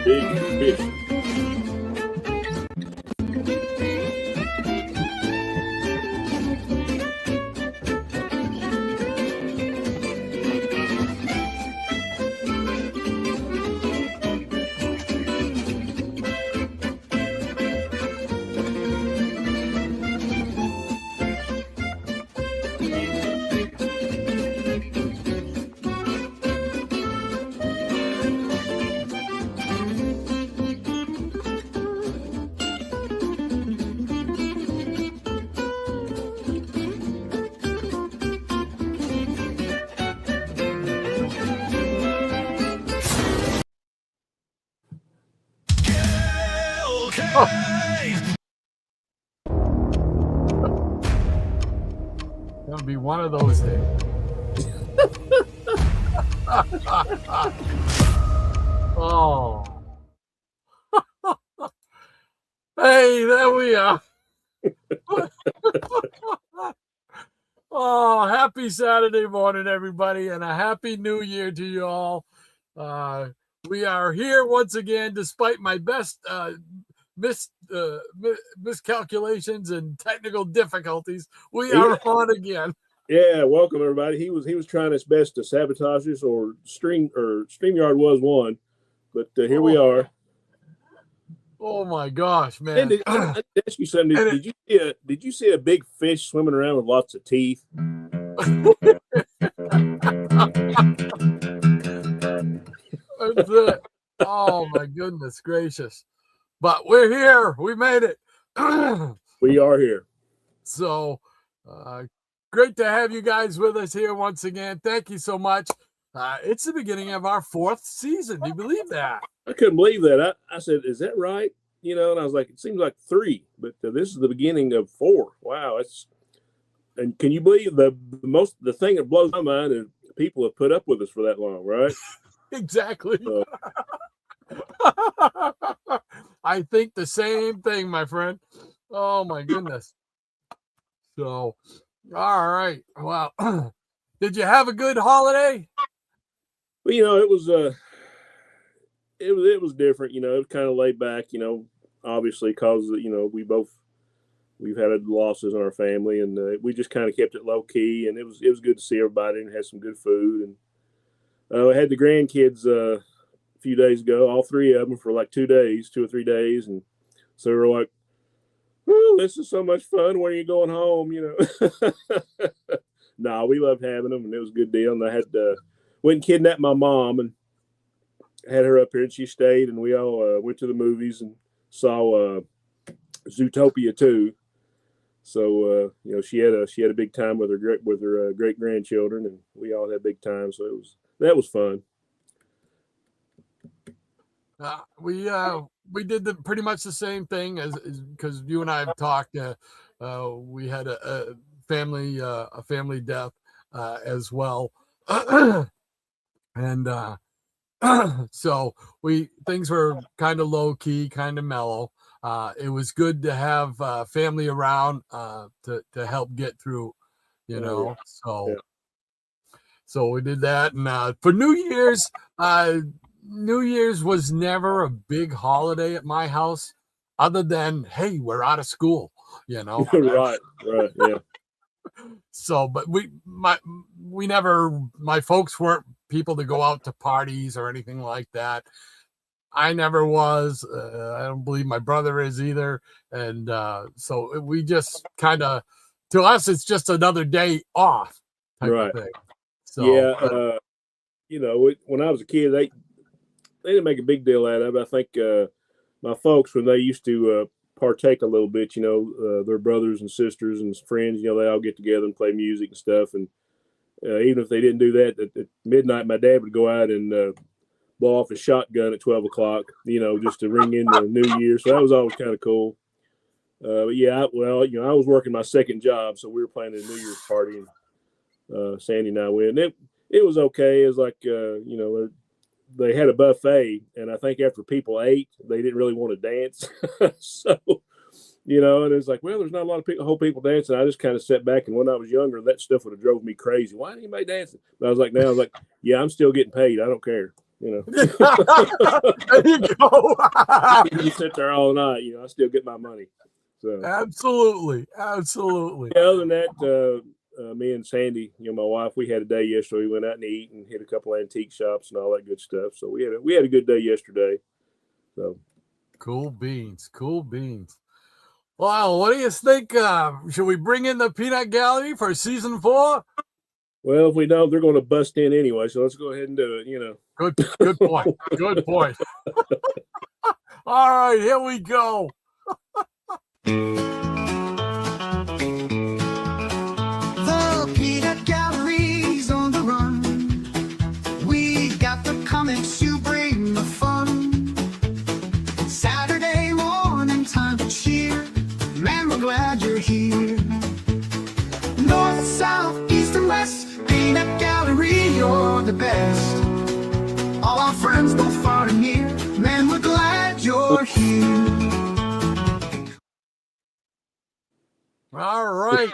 Big fish. Gonna be one of those days. Oh. Hey, there we are. Oh, happy Saturday morning, everybody, and a happy new year to you all. We are here once again, despite my best miscalculations and technical difficulties. We are on again. Yeah, welcome everybody. He was trying his best to sabotage us, or StreamYard was one, but here we are. Oh my gosh, man! And I ask you something. Did you see a big fish swimming around with lots of teeth? That's it. Oh my goodness gracious! But we're here. We made it. We are here. So great to have you guys with us here once again. Thank you so much. It's the beginning of our 4th season. Do you believe that? I couldn't believe that. I said, "Is that right?" You know, and I was like, "It seems like 3, but this is the beginning of 4." Wow, and can you believe the thing that blows my mind is people have put up with us for that long, right? Exactly. I think the same thing, my friend. Oh my goodness. So, all right. Well, did you have a good holiday? Well, you know, it was different. You know, it was kind of laid back. You know, obviously because you know we've had losses in our family, and we just kind of kept it low key. And it was good to see everybody and had some good food. And I had the grandkids a few days ago, all 3 of them for like 2 or 3 days, and so we were like, "Oh, this is so much fun. When are you going home?" You know. No, we loved having them, and it was a good deal. And I had went and kidnapped my mom and had her up here, and she stayed, and we all went to the movies and saw Zootopia 2. So you know, she had a big time with her great grandchildren, and we all had a big time. So that was fun. We did pretty much the same thing as because you and I have talked. We had a family death as well, and so things were kind of low key, kind of mellow. It was good to have family around to help get through, you know. So. Yeah. So we did that, and for New Year's, New Year's was never a big holiday at my house, other than, hey, we're out of school, you know. Right, yeah. So, but my folks weren't people to go out to parties or anything like that. I never was. I don't believe my brother is either, and so we just kind of, to us, it's just another day off type of thing. So, yeah, you know, when I was a kid, they didn't make a big deal out of it. I think my folks, when they used to partake a little bit, you know, their brothers and sisters and friends, you know, they all get together and play music and stuff. And even if they didn't do that, at midnight, my dad would go out and blow off his shotgun at 12 o'clock, you know, just to ring in the New Year. So that was always kind of cool. But yeah, well, you know, I was working my second job, so we were planning a New Year's party, and Sandy and I went. And it was okay. It was like, you know, they had a buffet, and I think after people ate, they didn't really want to dance. So, you know, and it's like, well, there's not a lot of whole people dancing. I just kind of sat back, and when I was younger, that stuff would have drove me crazy. Why ain't anybody dancing? But I was like, yeah, I'm still getting paid. I don't care. You know, There you go. you sit there all night. I still get my money. So Absolutely. yeah, other than that, me and Sandy, my wife, we had a day yesterday. We went out and eat and hit a couple antique shops and all that good stuff. So we had a good day yesterday. So Cool beans. Well, what do you think? Should we bring in the Peanut Gallery for season 4? well, if we don't, they're going to bust in anyway. So let's go ahead and do it. Good point. Good point. All right, here we go. The Peanut Gallery's on the run. We got the comics, you bring the fun. Saturday morning, time to cheer. Man, we're glad you're here. North, south, east, and west. Peanut Gallery, you're the best. All our friends, both far and near. Man, we're glad you're here. All right.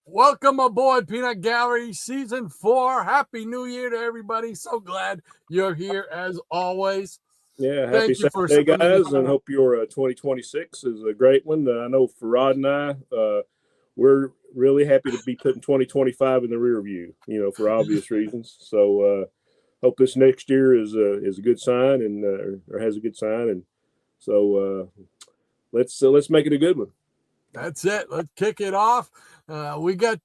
Welcome aboard Peanut Gallery season 4. Happy New Year to everybody. So glad you're here as always. Yeah, happy Thank you for Saturday, spending guys, the and time. hope your 2026 is a great one. I know for Rod and I, we're really happy to be putting 2025 in the rear view, for obvious reasons. So hope this next year is a good sign and or has a good sign, and so let's make it a good one. That's it. Let's kick it off. We got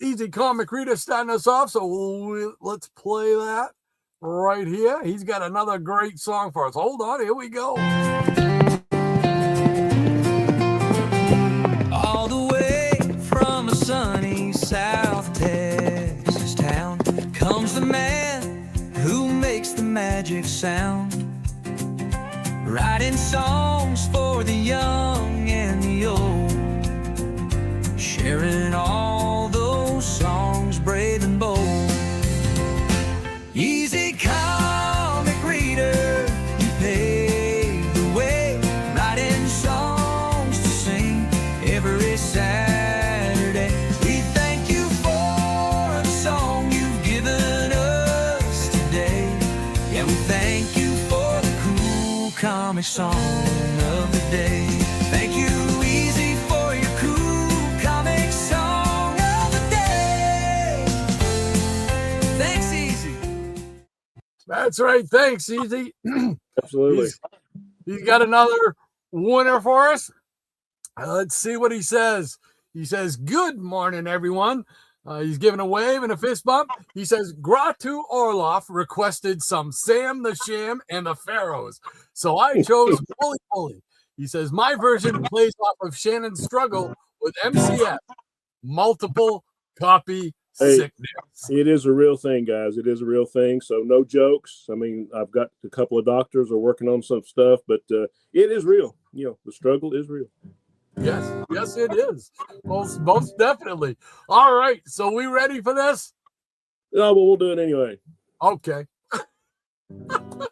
Easy Comic Reader starting us off, so let's play that right here. He's got another great song for us. Hold on, here we go. All the way from a sunny South Texas town comes the man who makes the magic sound, writing songs for the young and the old, sharing all those songs brave and bold. Easy Comic Reader, you pave the way, writing songs to sing every Saturday. We thank you for the song you've given us today. Yeah, we thank you for the cool comic song of the day. Thank you, Easy, for your cool comic song of the day. Thanks, Easy. That's right. Thanks, Easy. Absolutely. He's got another winner for us. Let's see what he says. He says, "Good morning, everyone." He's giving a wave and a fist bump. He says, "Gratu Orloff requested some Sam the Sham and the Pharaohs, so I chose Bully Bully." He says, "My version plays off of Shannon's struggle with MCF, multiple copy Hey, sickness." It is a real thing, guys. It is a real thing. So no jokes. I mean, I've got a couple of doctors are working on some stuff, but it is real. The struggle is real. Yes, it is. Most definitely. All right, so we ready for this? No, but we'll do it anyway. Okay. 1,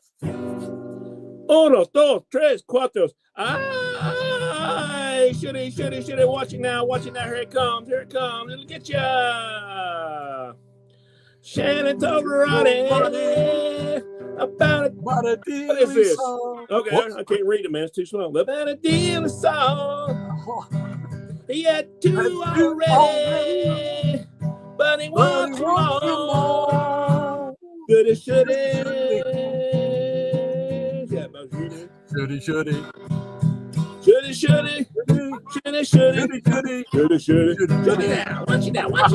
2, 3, 4. Ay, shoulda. Watch it now. Here it comes. It'll get ya. Shannon told Ronnie about it. What a What is this? song. Okay, Whoops. I can't read it, man. It's too small. About a deal song. He had 2 already, but he wants more. Shoulda. Yeah, about shoulda. Shoulda.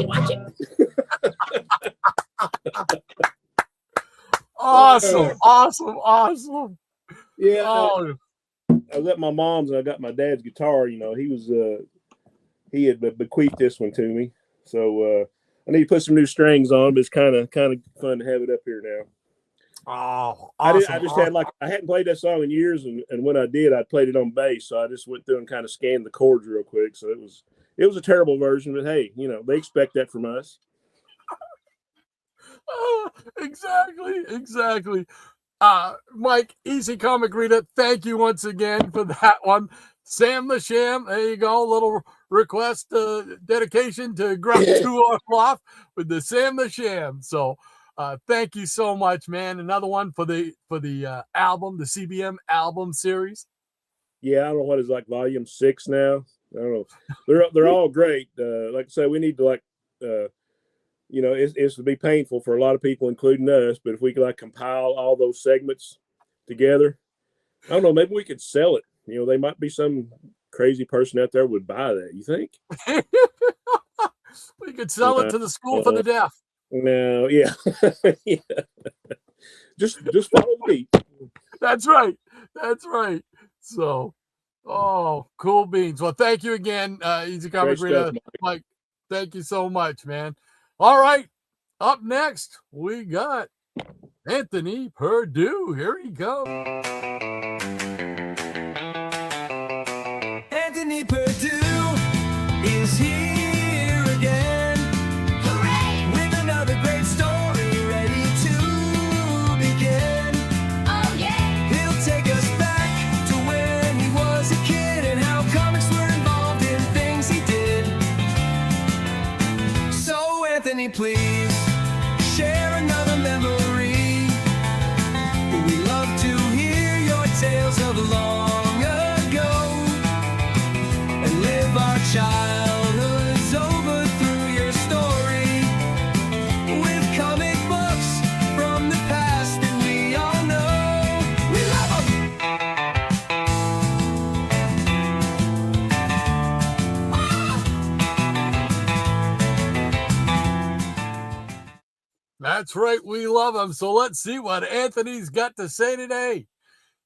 Watch it. Awesome. Yeah. Oh, I was at my mom's and I got my dad's guitar. He was he had bequeathed this one to me, so I need to put some new strings on. But it's kind of fun to have it up here now. awesome. I hadn't played that song in years, and when I did, I played it on bass. So I just went through and kind of scanned the chords real quick. So it was a terrible version, but hey, they expect that from us. Exactly. Mike, Easy Comic Reader, thank you once again for that one. Sam the Sham, there you go. Little request dedication to Gratu Orloff with the Sam the Sham. So Thank you so much, man. Another one for the album, the CBM album series. Yeah, I don't know what is like volume 6 now. I don't know. They're all great. Like I say, we need to like, it's to be painful for a lot of people, including us. But if we could like compile all those segments together, I don't know. Maybe we could sell it. They might be some crazy person out there would buy that. You think? We could sell it to the school for the deaf. No, yeah, yeah. Just follow the beat. That's right. So, cool beans. Well, thank you again, Easy Comic Reader, Mike. Thank you so much, man. All right, up next we got Anthony Perdue. Here he comes. Anthony Perdue is here again. Hooray! With another great story ready to begin. Oh yeah! He'll take us back to when he was a kid and how comics were involved in things he did. So Anthony, please share another memory. We love to hear your tales of long ago and live our childhoods over through your story with comic books from the past that we all know. We love them. That's right, we love him. So let's see what Anthony's got to say today.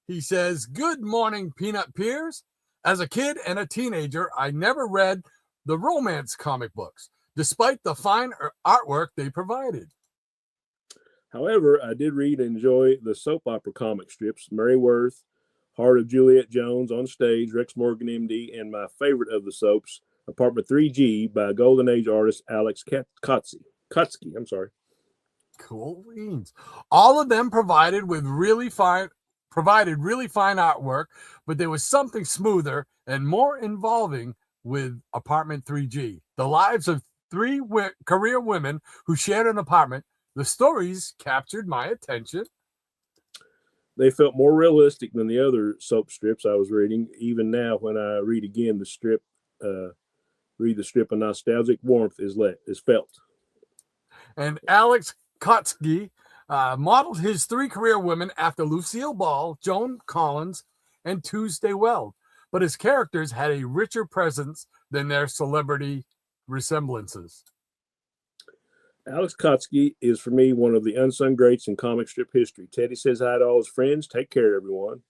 He says, "Good morning, Peanut Peers. As a kid and a teenager, I never read the romance comic books, despite the fine artwork they provided. However, I did read and enjoy the soap opera comic strips, Mary Worth, Heart of Juliet Jones on Stage, Rex Morgan, MD, and my favorite of the soaps, Apartment 3G by Golden Age artist Alex Kutsky. I'm sorry. Cool beans. All of them provided really fine artwork, but there was something smoother and more involving with Apartment 3G. The lives of three career women who shared an apartment. The stories captured my attention. They felt more realistic than the other soap strips I was reading. Even now, when I read again the strip, a nostalgic warmth is felt." And Alex Kutsky modeled his three career women after Lucille Ball, Joan Collins, and Tuesday Weld, but his characters had a richer presence than their celebrity resemblances. Alex Kutsky is, for me, one of the unsung greats in comic strip history. Teddy says hi to all his friends. Take care, everyone.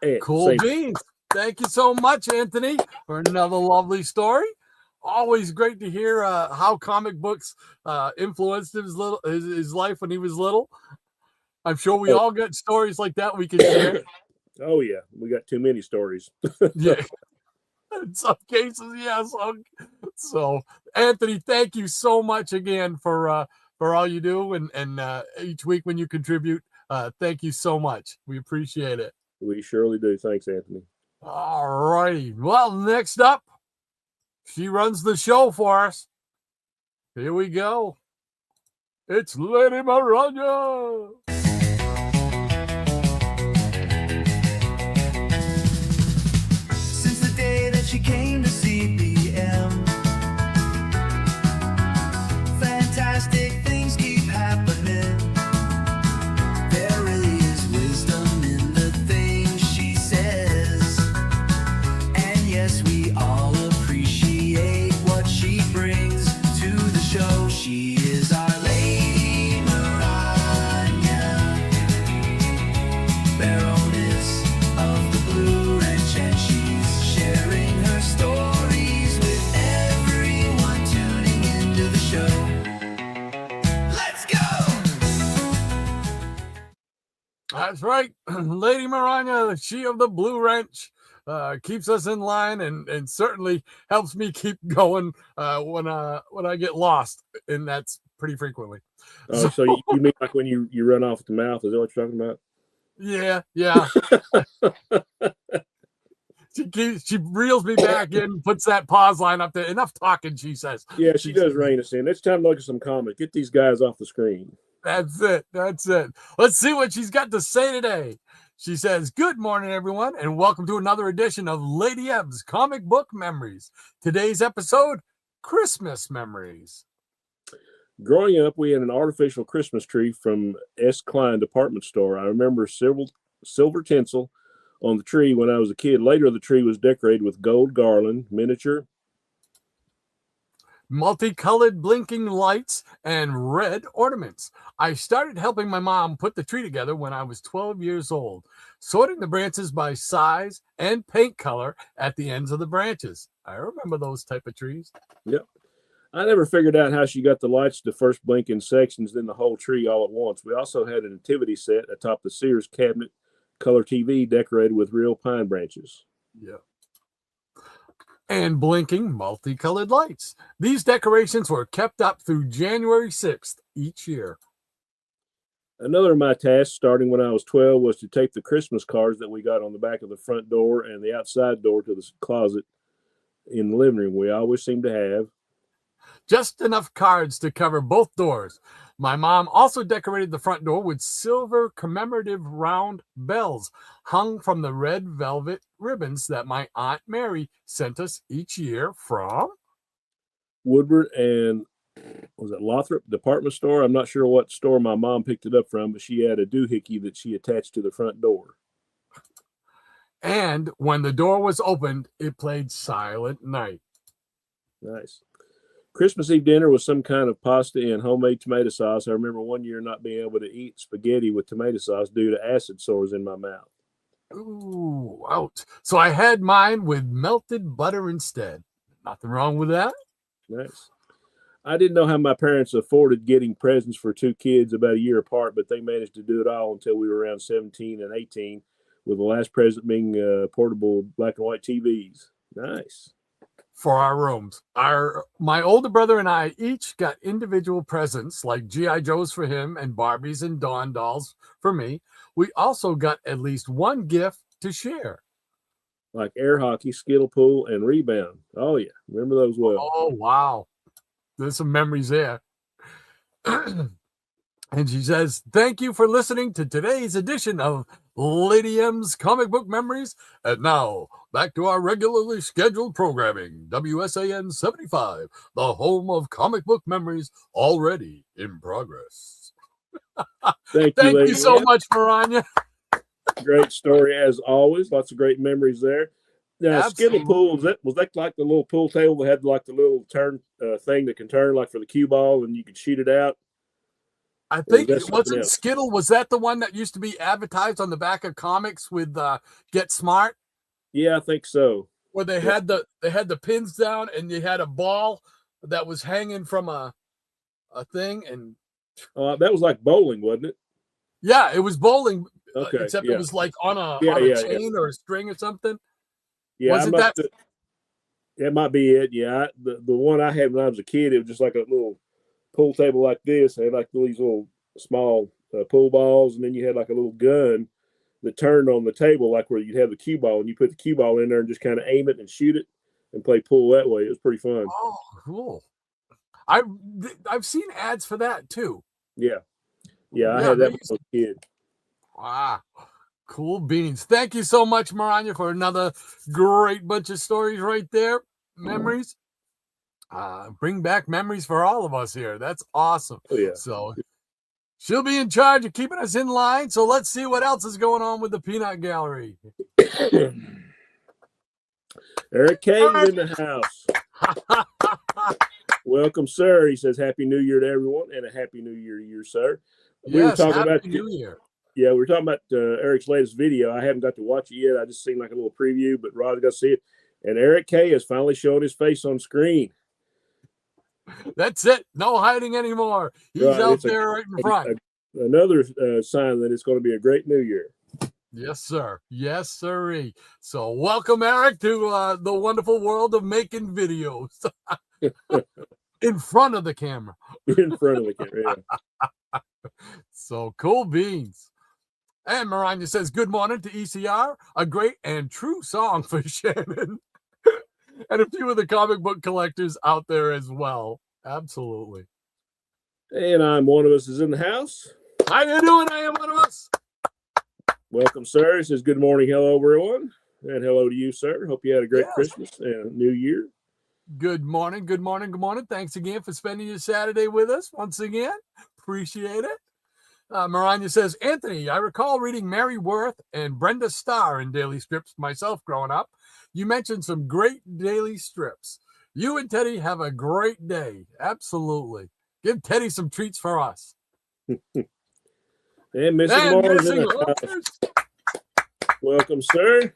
And cool beans. Thank you so much, Anthony, for another lovely story. Always great to hear how comic books influenced his life when he was little. I'm sure we all got stories like that we can share. Oh, yeah. We got too many stories. Yeah. In some cases, yeah. So, Anthony, thank you so much again for all you do and each week when you contribute. Thank you so much. We appreciate it. We surely do. Thanks, Anthony. All righty. Well, next up, she runs the show for us. Here we go. It's Lady Maranya. Since the day that she came to CBM, fantastic things keep happening. There really is wisdom in the things she says. And yes, we all appreciate what she brings to the show. She is our Lady Maranya, Baroness of the Blue Ridge, and she's sharing her stories with everyone tuning into the show. Let's go! That's right. Lady Maranya, she of the Blue Wrench, keeps us in line and certainly helps me keep going when I get lost, and that's pretty frequently. Oh, so you mean like when you run off at the mouth? Is that what you're talking about? Yeah. She reels me back in, puts that pause line up there. Enough talking, she says. Yeah, she does rein us in. It's time to look at some comics. Get these guys off the screen. That's it. That's it. Let's see what she's got to say today. She says, good morning, everyone, and welcome to another edition of Lady Eb's Comic Book Memories. Today's episode, Christmas Memories. Growing up, we had an artificial Christmas tree from S. Klein department store. I remember silver tinsel on the tree when I was a kid. Later, the tree was decorated with gold garland, miniature, multicolored blinking lights, and red ornaments. I started helping my mom put the tree together when I was 12 years old, sorting the branches by size and paint color at the ends of the branches. I remember those type of trees. Yep. I never figured out how she got the lights to first blink in sections, then the whole tree all at once. We also had a nativity set atop the Sears cabinet, color TV decorated with real pine branches. Yeah. And blinking multicolored lights. These decorations were kept up through January 6th each year. Another of my tasks, starting when I was 12, was to tape the Christmas cards that we got on the back of the front door and the outside door to the closet in the living room. We always seem to have just enough cards to cover both doors. My mom also decorated the front door with silver commemorative round bells hung from the red velvet ribbons that my Aunt Mary sent us each year from Woodward and was it Lothrop department store? I'm not sure what store my mom picked it up from, but she had a doohickey that she attached to the front door. And when the door was opened, it played Silent Night. Nice. Christmas Eve dinner was some kind of pasta and homemade tomato sauce. I remember one year not being able to eat spaghetti with tomato sauce due to acid sores in my mouth. Ooh, ouch. So I had mine with melted butter instead. Nothing wrong with that. Nice. I didn't know how my parents afforded getting presents for two kids about a year apart, but they managed to do it all until we were around 17 and 18, with the last present being portable black and white TVs. Nice. For our rooms. My older brother and I each got individual presents like G.I. Joes for him and Barbies and Dawn dolls for me. We also got at least one gift to share. Like air hockey, skittle pool, and rebound. Oh, yeah. Remember those well. Oh, wow. There's some memories there. And she says, thank you for listening to today's edition of Lady M's Comic Book Memories. And now, back to our regularly scheduled programming. WSAN 75, the home of comic book memories, already in progress. Thank you so much, Maranya. Great story, as always. Lots of great memories there. Now, skittle pool, was that like the little pool table that had like the little turn thing that can turn like for the cue ball and you could shoot it out? I think it wasn't Skittle. Was that the one that used to be advertised on the back of comics with Get Smart? Yeah, I think so. Where they had the pins down and you had a ball that was hanging from a thing, and that was like bowling, wasn't it? Yeah, it was bowling. Okay, except it was like on a chain or a string or something. Yeah, wasn't that? That might be it. Yeah, the one I had when I was a kid, it was just like a little pool table like this. They had like these little small pool balls, and then you had like a little gun that turned on the table, like where you'd have the cue ball, and you put the cue ball in there and just kind of aim it and shoot it and play pool that way. It was pretty fun. Oh, cool. I've seen ads for that too. Yeah, I had that when I was a kid. Wow. Cool beans. Thank you so much, Maranya, for another great bunch of stories right there. Memories. Bring back memories for all of us here. That's awesome. Oh, yeah. So she'll be in charge of keeping us in line. So let's see what else is going on with the Peanut Gallery. Eric K is in the house. Welcome, sir. He says, Happy New Year to everyone and a Happy New Year to you, sir. We were talking about New Year. Yeah, we were talking about Eric's latest video. I haven't got to watch it yet. I just seen like a little preview, but Rod's got to see it. And Eric K has finally shown his face on screen. That's it. No hiding anymore. He's out there right in front. Another sign that it's going to be a great New Year. Yes, sir. Yes, sirree. So welcome, Eric, to the wonderful world of making videos. In front of the camera. In front of the camera, yeah. So cool beans. And Maranya says, good morning to ECR, a great and true song for Shannon. And a few of the comic book collectors out there as well. Absolutely. And I'm one of us is in the house. How you doing? I am one of us. Welcome, sir. It says good morning, hello, everyone. And hello to you, sir. Hope you had a great Yes. Christmas and New Year. Good morning. Good morning. Good morning. Thanks again for spending your Saturday with us once again. Appreciate it. Maranya says, Anthony, I recall reading Mary Worth and Brenda Starr in daily strips myself growing up. You mentioned some great daily strips. You and Teddy have a great day. Absolutely. Give Teddy some treats for us. And Mrs. Mars in Missing the house. Hookers. Welcome, sir.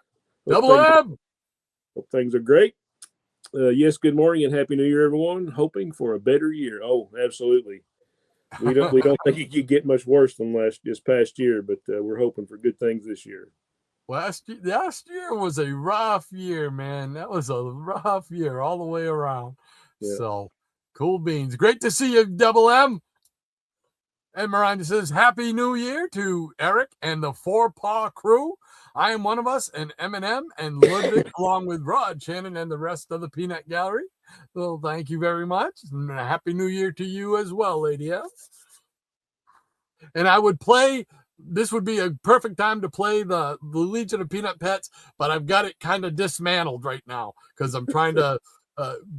Double M. Hope things are great. Yes, good morning and Happy New Year, everyone. Hoping for a better year. Oh, absolutely. We don't think it could get much worse than this past year, but we're hoping for good things this year. Last year was a rough year, man. That was a rough year all the way around. Yeah. So, cool beans. Great to see you, Double M. And Miranda says, Happy New Year to Eric and the Four Paw crew. I am one of us, and Eminem and Ludwig, along with Rod, Shannon, and the rest of the Peanut Gallery. Well, thank you very much. And a Happy New Year to you as well, Lady F. And I would play, this would be a perfect time to play the Legion of Peanut Pets, but I've got it kind of dismantled right now because I'm trying to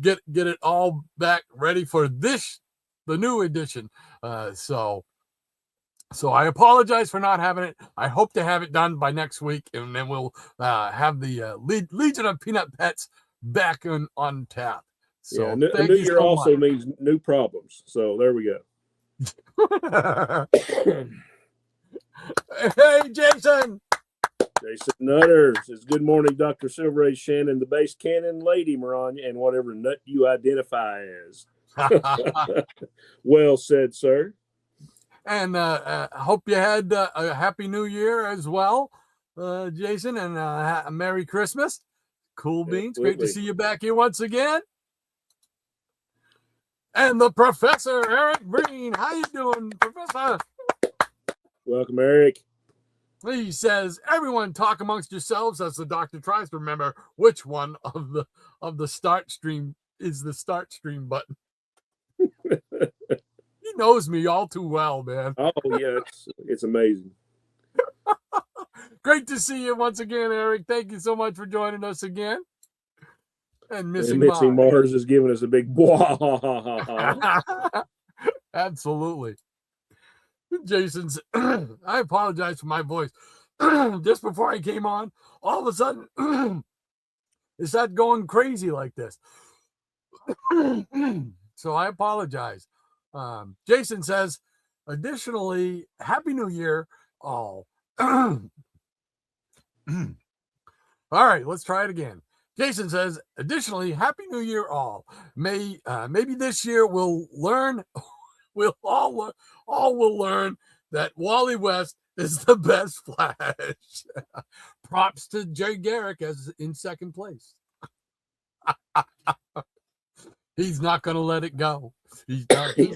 get it all back ready for the new edition. So I apologize for not having it. I hope to have it done by next week, and then we'll have the Legion of Peanut Pets back on tap. So yeah, a new year also means new problems. So there we go. Hey, Jason. Jason Nutter says, good morning, Dr. Silver Shannon, the bass cannon, Lady Maranya, and whatever nut you identify as. Well said, sir. And I hope you had a Happy New Year as well, Jason, and a Merry Christmas. Cool beans. Absolutely. Great to see you back here once again. And the Professor, Eric Breen. How you doing, Professor? Welcome, Eric. He says, everyone talk amongst yourselves as the doctor tries to remember which one of the start stream is the start stream button. He knows me all too well, man. Oh, yeah, it's amazing. Great to see you once again, Eric. Thank you so much for joining us again. And Missing Mars is giving us a big blah. Absolutely. Jason's, I apologize for my voice. Just before I came on, all of a sudden, it started going crazy like this. So I apologize. Jason says, additionally, Happy New Year, all. All right, let's try it again. Jason says, additionally, Happy New Year, all. Maybe this year we'll all learn that Wally West is the best Flash. Props to Jay Garrick as in second place. He's not going to let it go. He's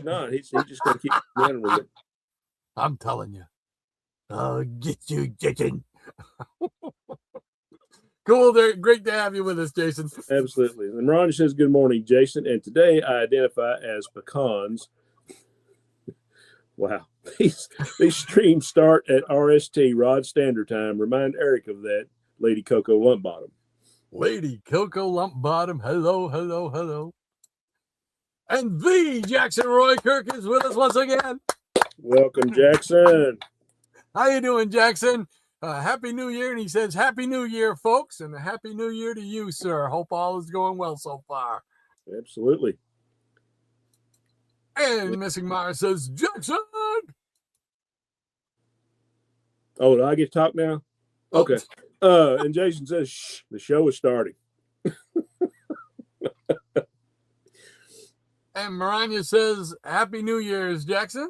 not. He's just going to keep running with it. I'm telling you. I'll get you, Jason. Cool. Great to have you with us, Jason. Absolutely. And Ron says, good morning, Jason. And today I identify as pecans. Wow. These streams start at RST, Rod Standard Time. Remind Eric of that, Lady Coco Lumpbottom. Lady Coco Lumpbottom. Hello, hello, hello. And the Jackson Roy Kirk is with us once again. Welcome, Jackson. How you doing, Jackson? Happy New Year. And he says, Happy New Year, folks. And a Happy New Year to you, sir. Hope all is going well so far. Absolutely. And Missing Mars says, Jackson. Oh, do I get to talk now? Okay. And Jason says, shh, the show is starting. And Maranya says, Happy New Year's, Jackson.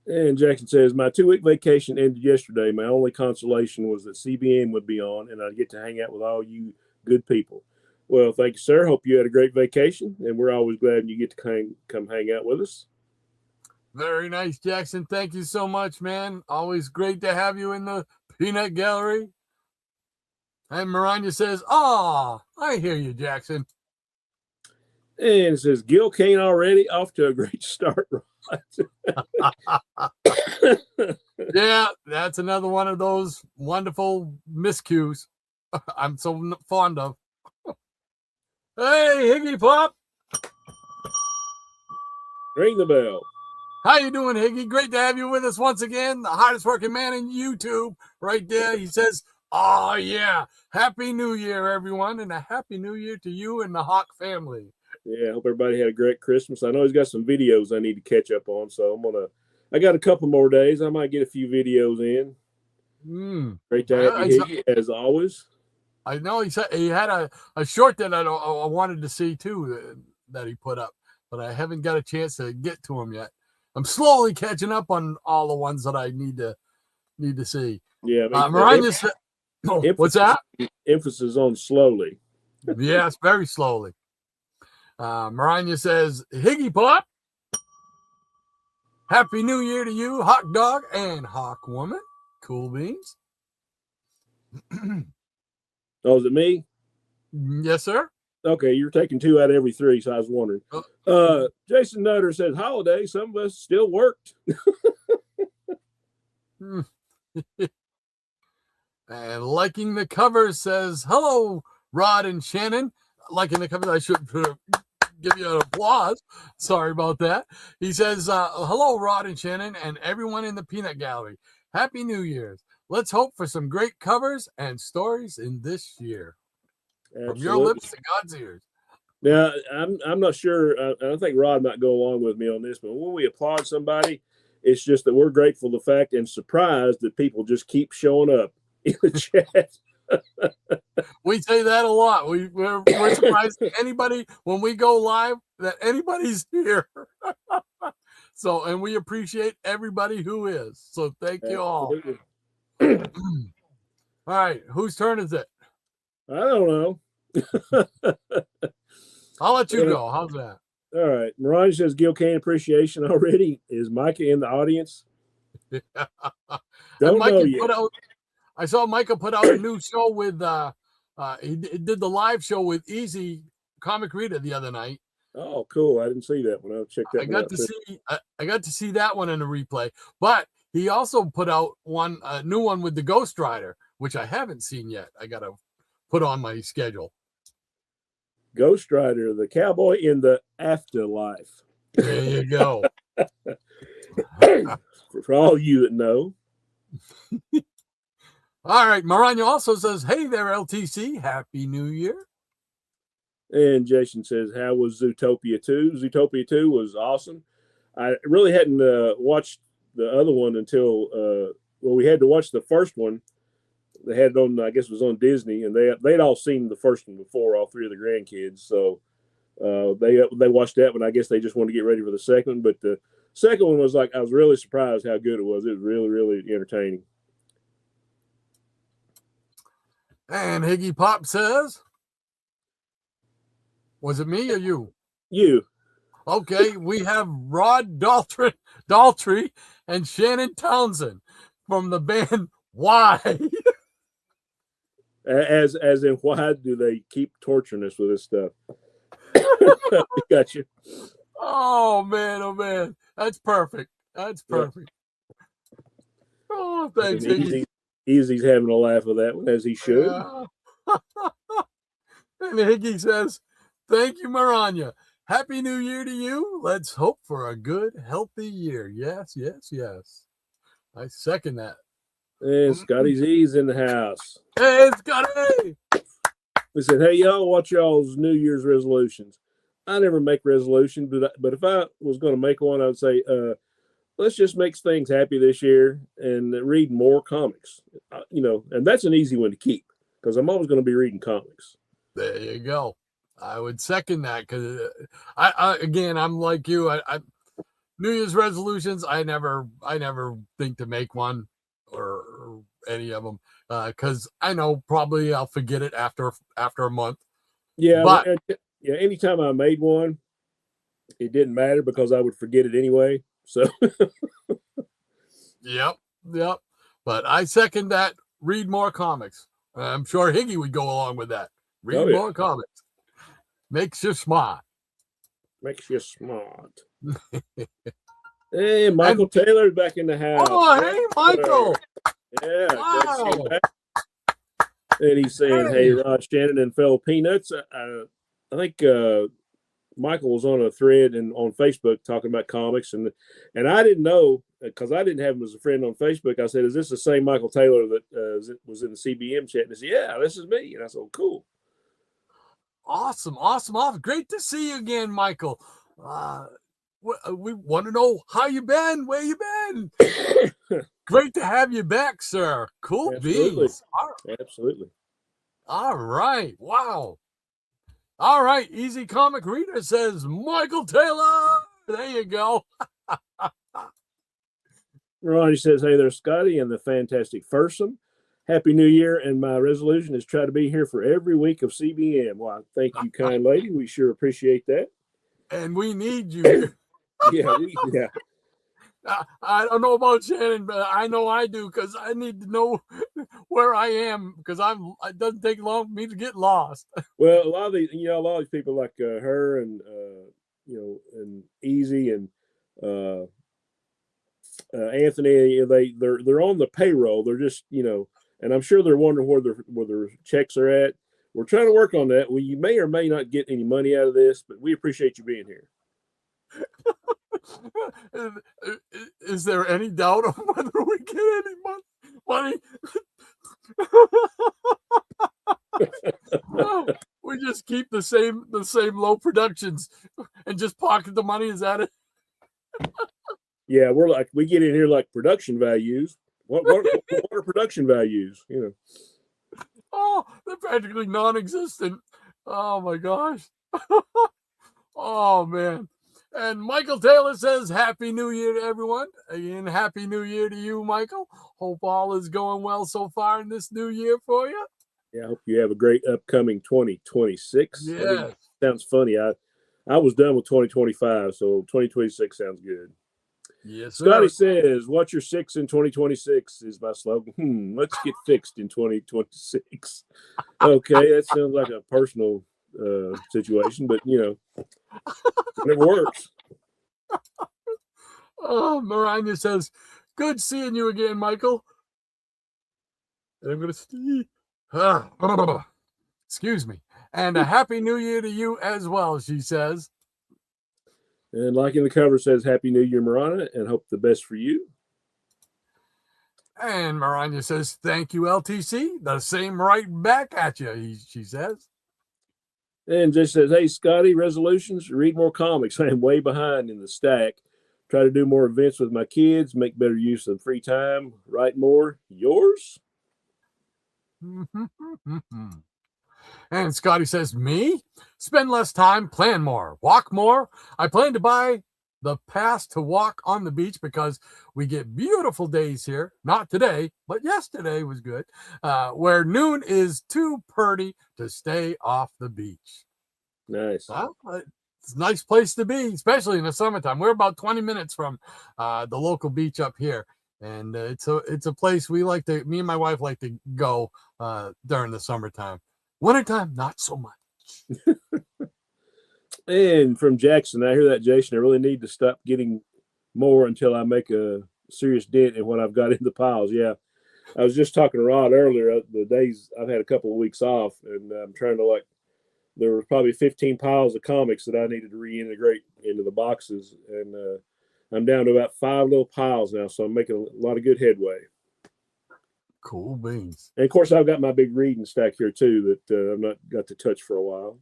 And Jackson says, my 2-week vacation ended yesterday. My only consolation was that CBM would be on and I'd get to hang out with all you good people. Well, thank you, sir. Hope you had a great vacation, and we're always glad you get to come hang out with us. Very nice, Jackson. Thank you so much, man. Always great to have you in the Peanut Gallery. And Maranya says, I hear you, Jackson. And it says Gil Kane already off to a great start. Yeah, that's another one of those wonderful miscues I'm so fond of. Hey, Higgy Pop. Ring the bell. How you doing, Higgy? Great to have you with us once again. The hardest working man in YouTube right there. He says, oh, yeah. Happy New Year, everyone. And a Happy New Year to you and the Hawk family. Yeah, I hope everybody had a great Christmas. I know he's got some videos I need to catch up on, so I got a couple more days. I might get a few videos in. Great to have you, Higgy, as always. I know he said he had a short that I wanted to see too that he put up, but I haven't got a chance to get to him yet. I'm slowly catching up on all the ones that I need to see. Yeah, Mariah said, what's that? Emphasis on slowly. Yes, very slowly. Mariah says, Higgy Pop, Happy New Year to you, Hawk Dog and Hawk Woman. Cool beans. Oh, is it me? Yes, sir. Okay, you're taking 2 out of every 3, so I was wondering. Jason Nutter said, holiday, some of us still worked. And liking the cover says, hello, Rod and Shannon. Liking the cover, I should give you an applause. Sorry about that. He says, hello, Rod and Shannon and everyone in the Peanut Gallery. Happy New Year's. Let's hope for some great covers and stories in this year. Absolutely. From your lips to God's ears. Now, I'm not sure. I think Rod might go along with me on this, but when we applaud somebody, it's just that we're grateful for the fact and surprised that people just keep showing up in the chat. We say that a lot. We're surprised that anybody, when we go live, that anybody's here. So, and we appreciate everybody who is. So thank you all. All right, whose turn is it? I don't know. I'll let you go. How's that? All right. Mariah says Gil Kane appreciation already. Is Micah in the audience? Don't know yet. I saw Micah put out a new show with he did the live show with Easy Comic Reader the other night. Oh, cool. I didn't see that one. I'll check that out. I got to see that one in a replay. But he also put out a new one with the Ghost Rider, which I haven't seen yet. I got to put on my schedule. Ghost Rider, the cowboy in the afterlife. There you go. For all you that know. All right. Maranya also says, hey there, LTC. Happy New Year. And Jason says, how was Zootopia 2? Zootopia 2 was awesome. I really hadn't watched the other one until, we had to watch the first one. They had it on, I guess it was on Disney, and they'd all seen the first one before, all 3 of the grandkids. So they watched that one. I guess they just wanted to get ready for the second one. But the second one was I was really surprised how good it was. It was really, really entertaining. And Higgy Pop says, was it me or you? You. Okay, we have Rod Daltrey and Shannon Townsend from the band Why. As in, why do they keep torturing us with this stuff? Got you. Oh man, that's perfect. That's perfect. Yeah. Oh, thanks, Higgy. Easy's having a laugh of that one, as he should. Yeah. And Higgy says, thank you, Maranya. Happy New Year to you. Let's hope for a good, healthy year. Yes, yes, yes. I second that. And Scotty Z's in the house. Hey, Scotty. We said, hey, y'all, what's y'all's New Year's resolutions? I never make resolutions, but if I was going to make one, I would say, let's just make things happy this year and read more comics. And that's an easy one to keep because I'm always going to be reading comics. There you go. I would second that because I'm like you. I New Year's resolutions. I never think to make one or any of them because I know probably I'll forget it after a month. Yeah, but anytime I made one, it didn't matter because I would forget it anyway. So. Yep. But I second that. Read more comics. I'm sure Higgy would go along with that. Read more comics. Makes you smart. Makes you smart. Hey, Michael Taylor's back in the house. Oh, hey, Michael. Yeah, glad to see you Wow. back. And he's saying, Hey. hey, Rod Shannon and fellow Peanuts. I think Michael was on a thread and on Facebook talking about comics, and I didn't know because I didn't have him as a friend on Facebook. I said, "Is this the same Michael Taylor that was in the CBM chat?" And he said, "Yeah, this is me." And I said, "Oh, cool." Awesome. Great to see you again, Michael. We want to know how you been, where you been. Great to have you back, sir. Cool Absolutely. beans. Absolutely. All right. Wow. All right. Easy Comic Reader says Michael Taylor. There you go. Ronnie says, hey there, Scotty and the fantastic Fursum. Happy New Year, and my resolution is try to be here for every week of CBM. Well, thank you, kind lady. We sure appreciate that. And we need you. Yeah. I don't know about Shannon, but I know I do because I need to know where I am because it doesn't take long for me to get lost. Well, a lot of these people like her and and Easy and Anthony, they're on the payroll. They're just and I'm sure they're wondering where their checks are at. We're trying to work on that. Well, you may or may not get any money out of this, but we appreciate you being here. Is there any doubt on whether we get any money? We just keep the same low productions and just pocket the money. Is that it? Yeah, we get in here like production values. What are production values? Oh, they're practically non-existent. Oh my gosh. Oh man. And Michael Taylor says, Happy New Year to everyone. Again, Happy New Year to you, Michael. Hope all is going well so far in this new year for you. Yeah, I hope you have a great upcoming 2026. Yeah. Sounds funny. I was done with 2025, so 2026 sounds good. Yes, sir. Scotty says, what's your 6 in 2026 is my slogan. Let's get fixed in 2026. Okay, that sounds like a personal situation, but it works. Oh, Marina says, good seeing you again, Michael. And I'm going to see. Excuse me. And a happy new year to you as well, she says. And liking the cover says, Happy New Year, Marina, and hope the best for you. And Marina says, thank you, LTC. The same right back at you, she says. And just says, hey, Scotty, resolutions, read more comics. I am way behind in the stack. Try to do more events with my kids, make better use of free time, write more. Yours? And Scotty says, me? Spend less time, plan more, walk more. I plan to buy the pass to walk on the beach because we get beautiful days here. Not today, but yesterday was good. Where noon is too purty to stay off the beach. Nice. It's a nice place to be, especially in the summertime. We're about 20 minutes from the local beach up here. And it's a place me and my wife like to go during the summertime. Wintertime, not so much. And from Jackson, I hear that, Jason. I really need to stop getting more until I make a serious dent in what I've got in the piles. Yeah. I was just talking to Rod earlier. The days I've had a couple of weeks off, and I'm trying to there were probably 15 piles of comics that I needed to reintegrate into the boxes. And I'm down to about 5 little piles now. So I'm making a lot of good headway. Cool beans. And of course, I've got my big reading stack here too that I've not got to touch for a while.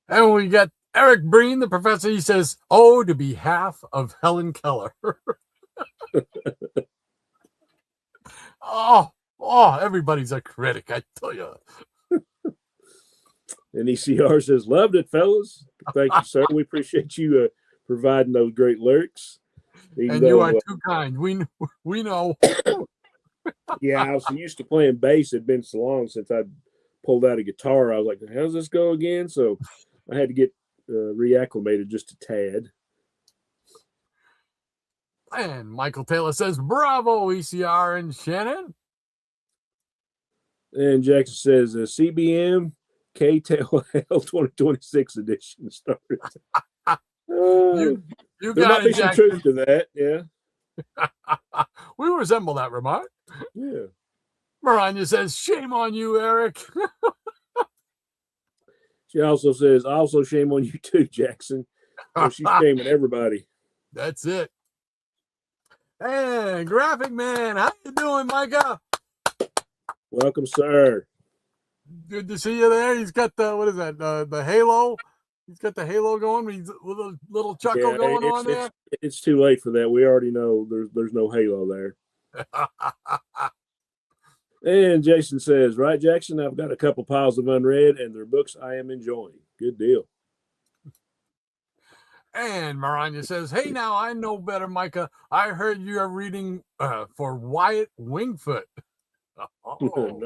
And we got Eric Breen, the professor. He says, "Oh, to be half of Helen Keller." oh, everybody's a critic, I tell you. And ECR says, "Loved it, fellas. Thank you, sir. We appreciate you providing those great lyrics." You are too kind. We know. Yeah, I was used to playing bass. It'd been so long since I pulled out a guitar. I was like, how's this go again? So I had to get reacclimated just a tad. And Michael Taylor says, bravo, ECR and Shannon. And Jackson says, CBM, K-Tail 2026 edition started. You There got might be it, some Jack. truth to that. Yeah. We resemble that remark. Yeah. Maranya says, shame on you, Eric. She also says, also shame on you too, Jackson. So she's shaming everybody. That's it. And Graphic Man, how you doing, Micah? Welcome, sir. Good to see you there. He's got the, what is that, the halo? He's got the halo going. He's a little chuckle going on there. It's too late for that. We already know there's no halo there. And Jason says, right, Jackson, I've got a couple piles of unread, and they're books I am enjoying. Good deal. And Maranya says, hey, now I know better, Micah. I heard you are reading for Wyatt Wingfoot. Oh,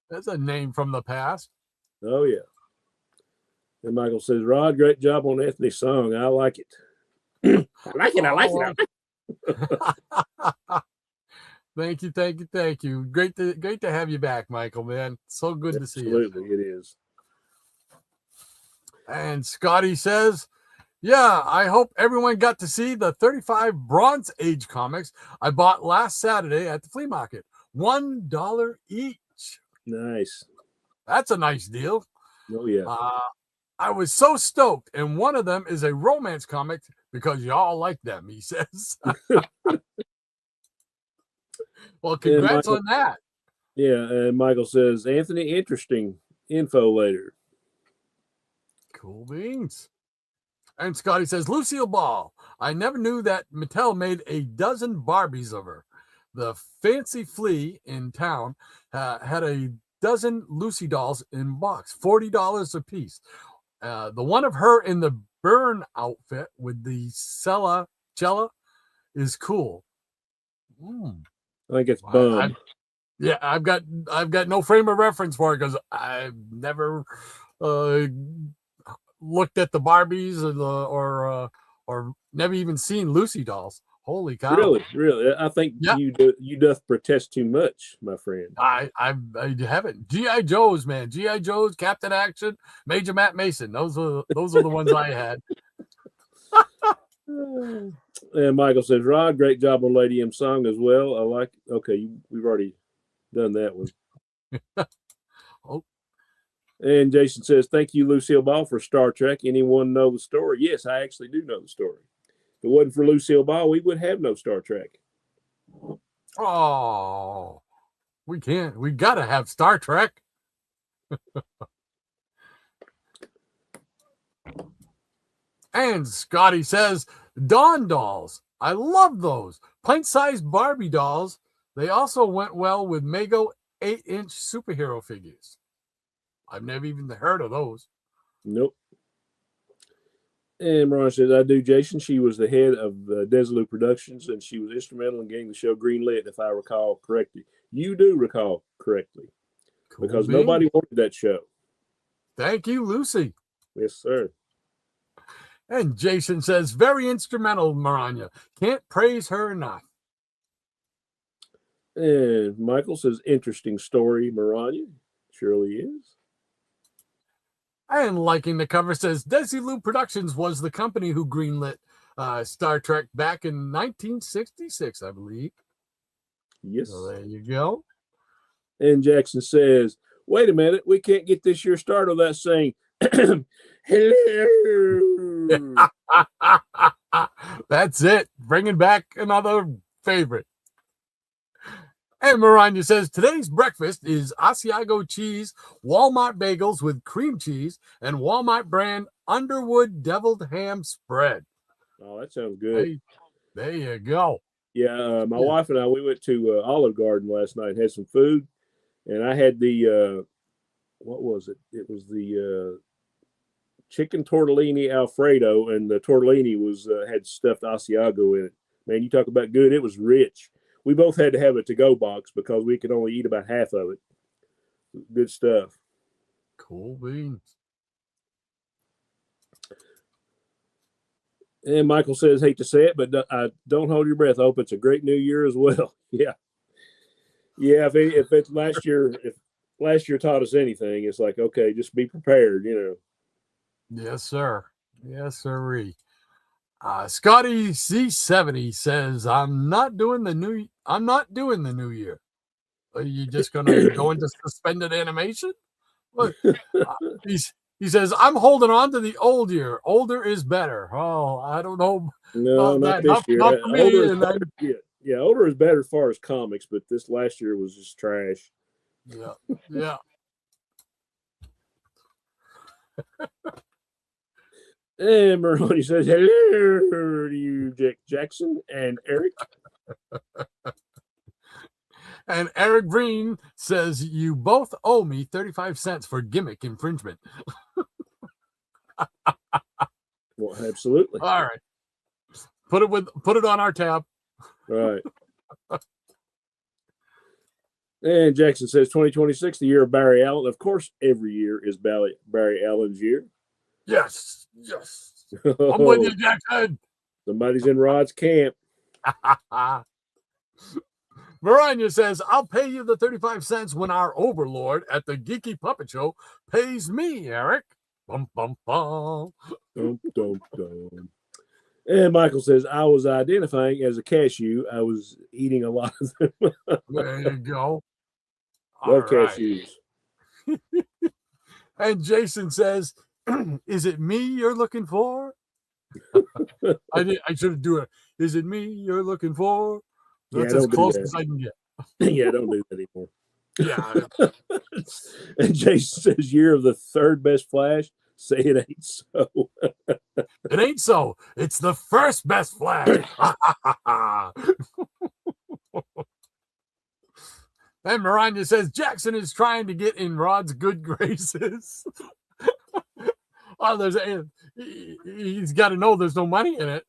that's a name from the past. Oh, yeah. And Michael says, Rod, great job on Anthony's song. I like it. I like it. I like it. Thank you. Great to have you back, Michael, man. So good to see you. Absolutely, it is. And Scotty says, yeah, I hope everyone got to see the 35 Bronze Age comics I bought last Saturday at the flea market. $1 each. Nice. That's a nice deal. Oh, yeah. I was so stoked, and one of them is a romance comic because y'all like them, he says. Well, congrats on that. Yeah, and Michael says, Anthony, interesting info later. Cool beans. And Scotty says, Lucille Ball. I never knew that Mattel made a dozen Barbies of her. The Fancy Flea in town had a dozen Lucy dolls in box, $40 a piece. The one of her in the burn outfit with the cella is cool. I think it's bum. I've got no frame of reference for it because I've never looked at the Barbies or never even seen Lucy dolls. Holy cow! Really, I think you doth protest too much, my friend. I haven't. G.I. Joes, man. G.I. Joes, Captain Action, Major Matt Mason. Those are the ones I had. And Michael says, Rod, great job on Lady M song as well. I like it. Okay, we've already done that one. Oh. And Jason says, thank you, Lucille Ball, for Star Trek. Anyone know the story? Yes, I actually do know the story. If it wasn't for Lucille Ball, we would have no Star Trek. Oh, we can't. We got to have Star Trek. And Scotty says, Dawn dolls. I love those. Pint-sized Barbie dolls. They also went well with Mego 8-inch superhero figures. I've never even heard of those. Nope. And Mariah says, I do, Jason. She was the head of Desilu Productions, and she was instrumental in getting the show greenlit, if I recall correctly. You do recall correctly. Cool, because nobody wanted that show. Thank you, Lucy. Yes, sir. And Jason says, very instrumental, Maranya. Can't praise her enough. And Michael says, interesting story, Maranya. Surely is. And liking the cover says, Desilu Productions was the company who greenlit Star Trek back in 1966, I believe. Yes. So there you go. And Jackson says, wait a minute, we can't get this year started without saying, hello. That's it. Bringing back another favorite. And Maranya says, today's breakfast is Asiago cheese, Walmart bagels with cream cheese, and Walmart brand Underwood deviled ham spread. Oh, that sounds good. There you go. Yeah, my wife and I, we went to Olive Garden last night and had some food. And I had the, what was it? It was the chicken tortellini Alfredo, and the tortellini was had stuffed Asiago in it. Man, you talk about good. It was rich. We both had to have a to-go box because we could only eat about half of it. Good stuff. Cool beans. And Michael says, hate to say it, but don't hold your breath. I hope it's a great new year as well. Yeah. Yeah, if it's last year, last year taught us anything, it's like, okay, just be prepared, Yes, sir. Yes, sirree. Scotty C70 says, I'm not doing the new year. Are you just gonna go into suspended animation? Look, he says, I'm holding on to the old year. Older is better. Oh, I don't know No, about not that. this year. Not for Older me. is And better. Yeah, older is better as far as comics, but this last year was just trash. yeah. And Maroni says, hello to you, Jack Jackson and Eric. And Eric Green says, you both owe me 35 cents for gimmick infringement. Well, absolutely. All right. Put it on our tab. All right. And Jackson says 2026, the year of Barry Allen. Of course, every year is Barry Allen's year. Yes. I'm with you, Jackson. Somebody's in Rod's camp. Maranya says, I'll pay you the 35 cents when our overlord at the Geeky Puppet Show pays me, Eric. Bum, bum, bum. Dum, dum, dum. And Michael says, I was identifying as a cashew. I was eating a lot of them. There you go. Love All right. cashews. And Jason says, is it me you're looking for? I should do it. Is it me you're looking for? That's as close as I can get. Yeah, don't do that anymore. Yeah. And Jason says, year of the third best Flash. Say it ain't so. It ain't so. It's the first best Flash. And Maranya says, Jackson is trying to get in Rod's good graces. Oh, he's got to know there's no money in it.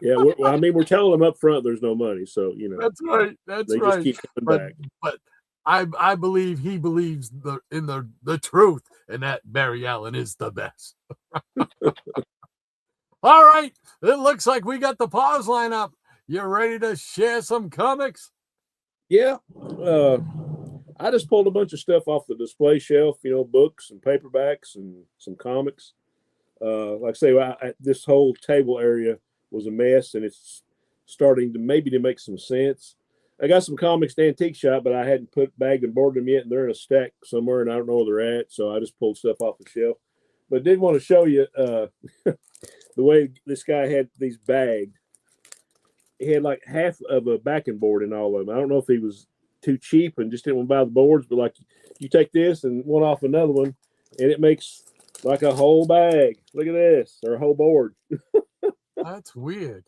Yeah, we're telling them up front there's no money, so That's right. That's they right. just keep coming back. But I believe he believes in the truth, and that Barry Allen is the best. All right, it looks like we got the pause line up. You ready to share some comics? Yeah, I just pulled a bunch of stuff off the display shelf, books and paperbacks and some comics. Like I say, this whole table area was a mess, and it's starting to make some sense. I got some comics at the antique shop, but I hadn't bagged and boarded them yet, and they're in a stack somewhere, and I don't know where they're at, so I just pulled stuff off the shelf. But I did want to show you the way this guy had these bagged. He had like half of a backing board in all of them. I don't know if he was too cheap and just didn't want to buy the boards, but like you take this and one off another one, and it makes like a whole bag. Look at this, or a whole board. That's weird.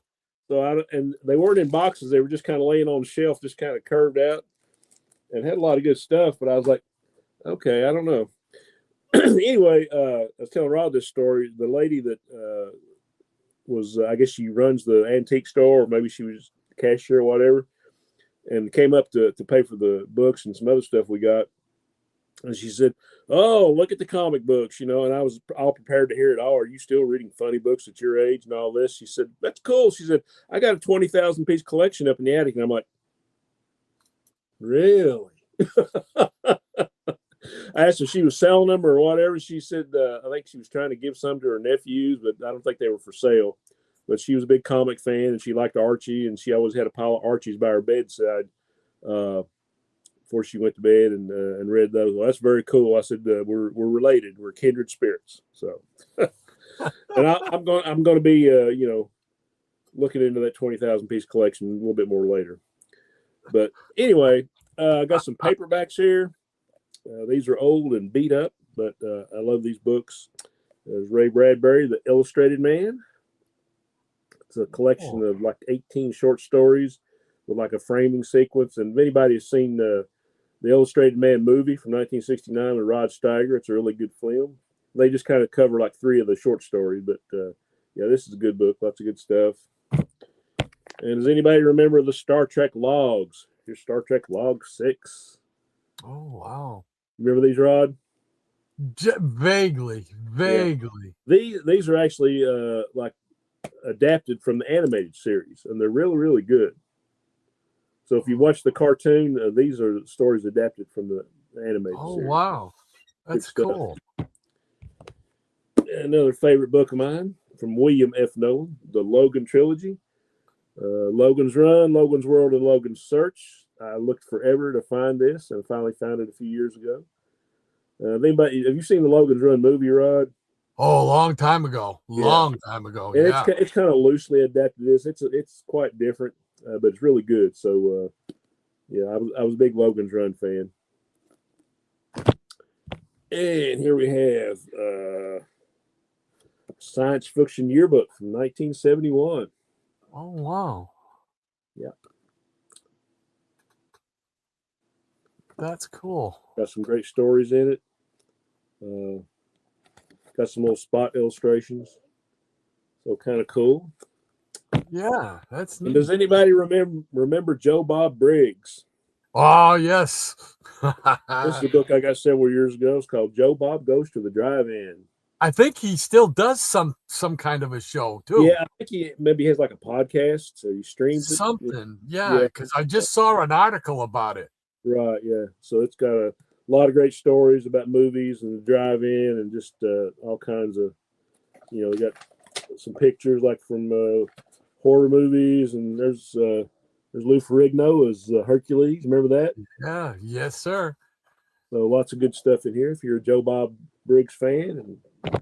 So and they weren't in boxes; they were just kind of laying on the shelf, just kind of curved out, and had a lot of good stuff. But I was like, okay, I don't know. Anyway, I was telling Rod this story. The lady that was, I guess she runs the antique store, or maybe she was the cashier or whatever, and came up to pay for the books and some other stuff we got. And she said, oh, look at the comic books, and I was all prepared to hear it all. Are you still reading funny books at your age and all this? She said, that's cool. She said, I got a 20,000 piece collection up in the attic. And I'm like, really? I asked if she was selling them or whatever. She said, I think she was trying to give some to her nephews, but I don't think they were for sale. But she was a big comic fan, and she liked Archie, and she always had a pile of Archies by her bedside before she went to bed and read those. Well, that's very cool. I said, we're related. We're kindred spirits. So, and I'm going to be looking into that 20,000 piece collection a little bit more later. But anyway, I got some paperbacks here. These are old and beat up, but I love these books. There's Ray Bradbury, The Illustrated Man. It's a collection of like 18 short stories with like a framing sequence. And if anybody has seen the Illustrated Man movie from 1969 with Rod Steiger, it's a really good film. They just kind of cover like 3 of the short stories, but yeah, this is a good book. Lots of good stuff. And does anybody remember the Star Trek logs? Here's Star Trek Log 6. Oh, wow. Remember these, Rod? Vaguely. Yeah. These are actually like adapted from the animated series, and they're really, really good. So if you watch the cartoon, these are stories adapted from the the animated Oh, series. wow. Good That's stuff. cool. Another favorite book of mine from William F. Nolan, the Logan trilogy. Logan's Run, Logan's World, and Logan's Search. I looked forever to find this and finally found it a few years ago. Have you seen the Logan's Run movie, Rod? Oh, a long time ago. Long time ago. And Yeah. it's kind of loosely adapted to this. It's quite different, but it's really good. So yeah, I was a big Logan's Run fan. And here we have Science Fiction Yearbook from 1971. Oh, wow. Yeah, That's cool. got some great stories in it. Got some little spot illustrations. So kind of cool. Yeah, that's And neat. does anybody remember Joe Bob Briggs? Oh, yes. This is a book I got several years ago. It's called Joe Bob Goes to the Drive-In. I think he still does some kind of a show too. Yeah, I think he maybe has like a podcast, so he streams it. Something. Yeah, Yeah. because I just saw an article about it. Right, yeah. So it's got a lot of great stories about movies and the drive-in and just all kinds of, we got some pictures like from horror movies, and there's Lou Ferrigno as Hercules. Remember that? Yeah, yes, sir. So lots of good stuff in here if you're a Joe Bob Briggs fan. And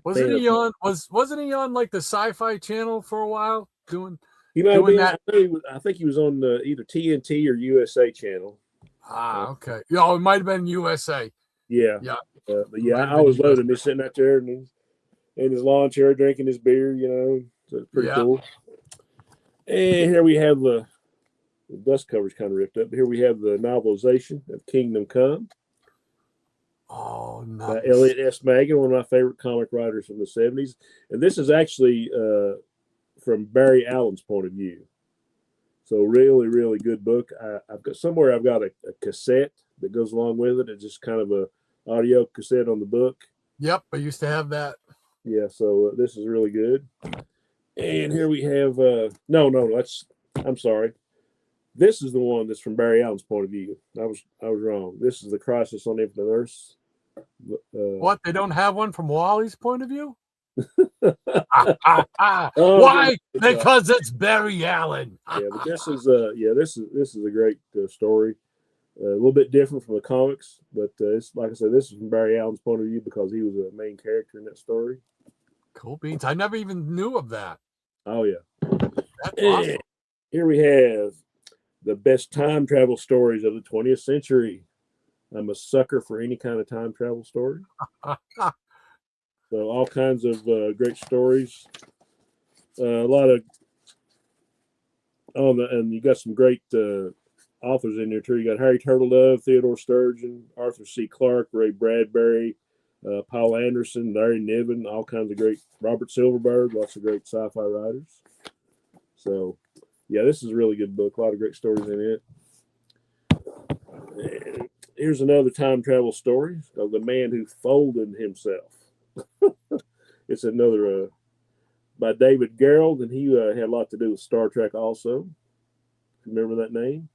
Wasn't he on? Wasn't he on like the Sci-Fi Channel for a while doing? he might have doing been. that? I think he was on either TNT or USA Channel. Ah, okay. Yeah, it might have been USA. Yeah, Yeah. but yeah, Might have I been was USA. loaded. Me sitting out there in his lawn chair drinking his beer. So it's pretty Yeah. cool. And here we have the dust cover's kind of ripped up. But here we have the novelization of Kingdom Come Oh, by nice. Elliot S. Magan, one of my favorite comic writers from the 70s. And this is actually from Barry Allen's point of view. So really, really good book. I've got a cassette that goes along with it. It's just kind of a audio cassette on the book. Yep, I used to have that. Yeah, so this is really good. And here we have I'm sorry. This is the one that's from Barry Allen's point of view. I was wrong. This is the Crisis on Infinite Earths. What? They don't have one from Wally's point of view? Oh, Why? yeah. Because it's Barry Allen. Yeah, but this is a great story. A little bit different from the comics, but it's like I said, this is from Barry Allen's point of view because he was a main character in that story. Cool beans. I never even knew of that. Oh yeah. That's awesome. Here we have the best time travel stories of the 20th century. I'm a sucker for any kind of time travel story. So all kinds of great stories. A lot of and you got some great authors in there too. You got Harry Turtledove, Theodore Sturgeon, Arthur C. Clarke, Ray Bradbury, Paul Anderson, Larry Niven, all kinds of great. Robert Silverberg, lots of great sci-fi writers. So, yeah, this is a really good book. A lot of great stories in it. And here's another time travel story of the man who folded himself. It's another by David Gerrold, and he had a lot to do with Star Trek also. Remember that name?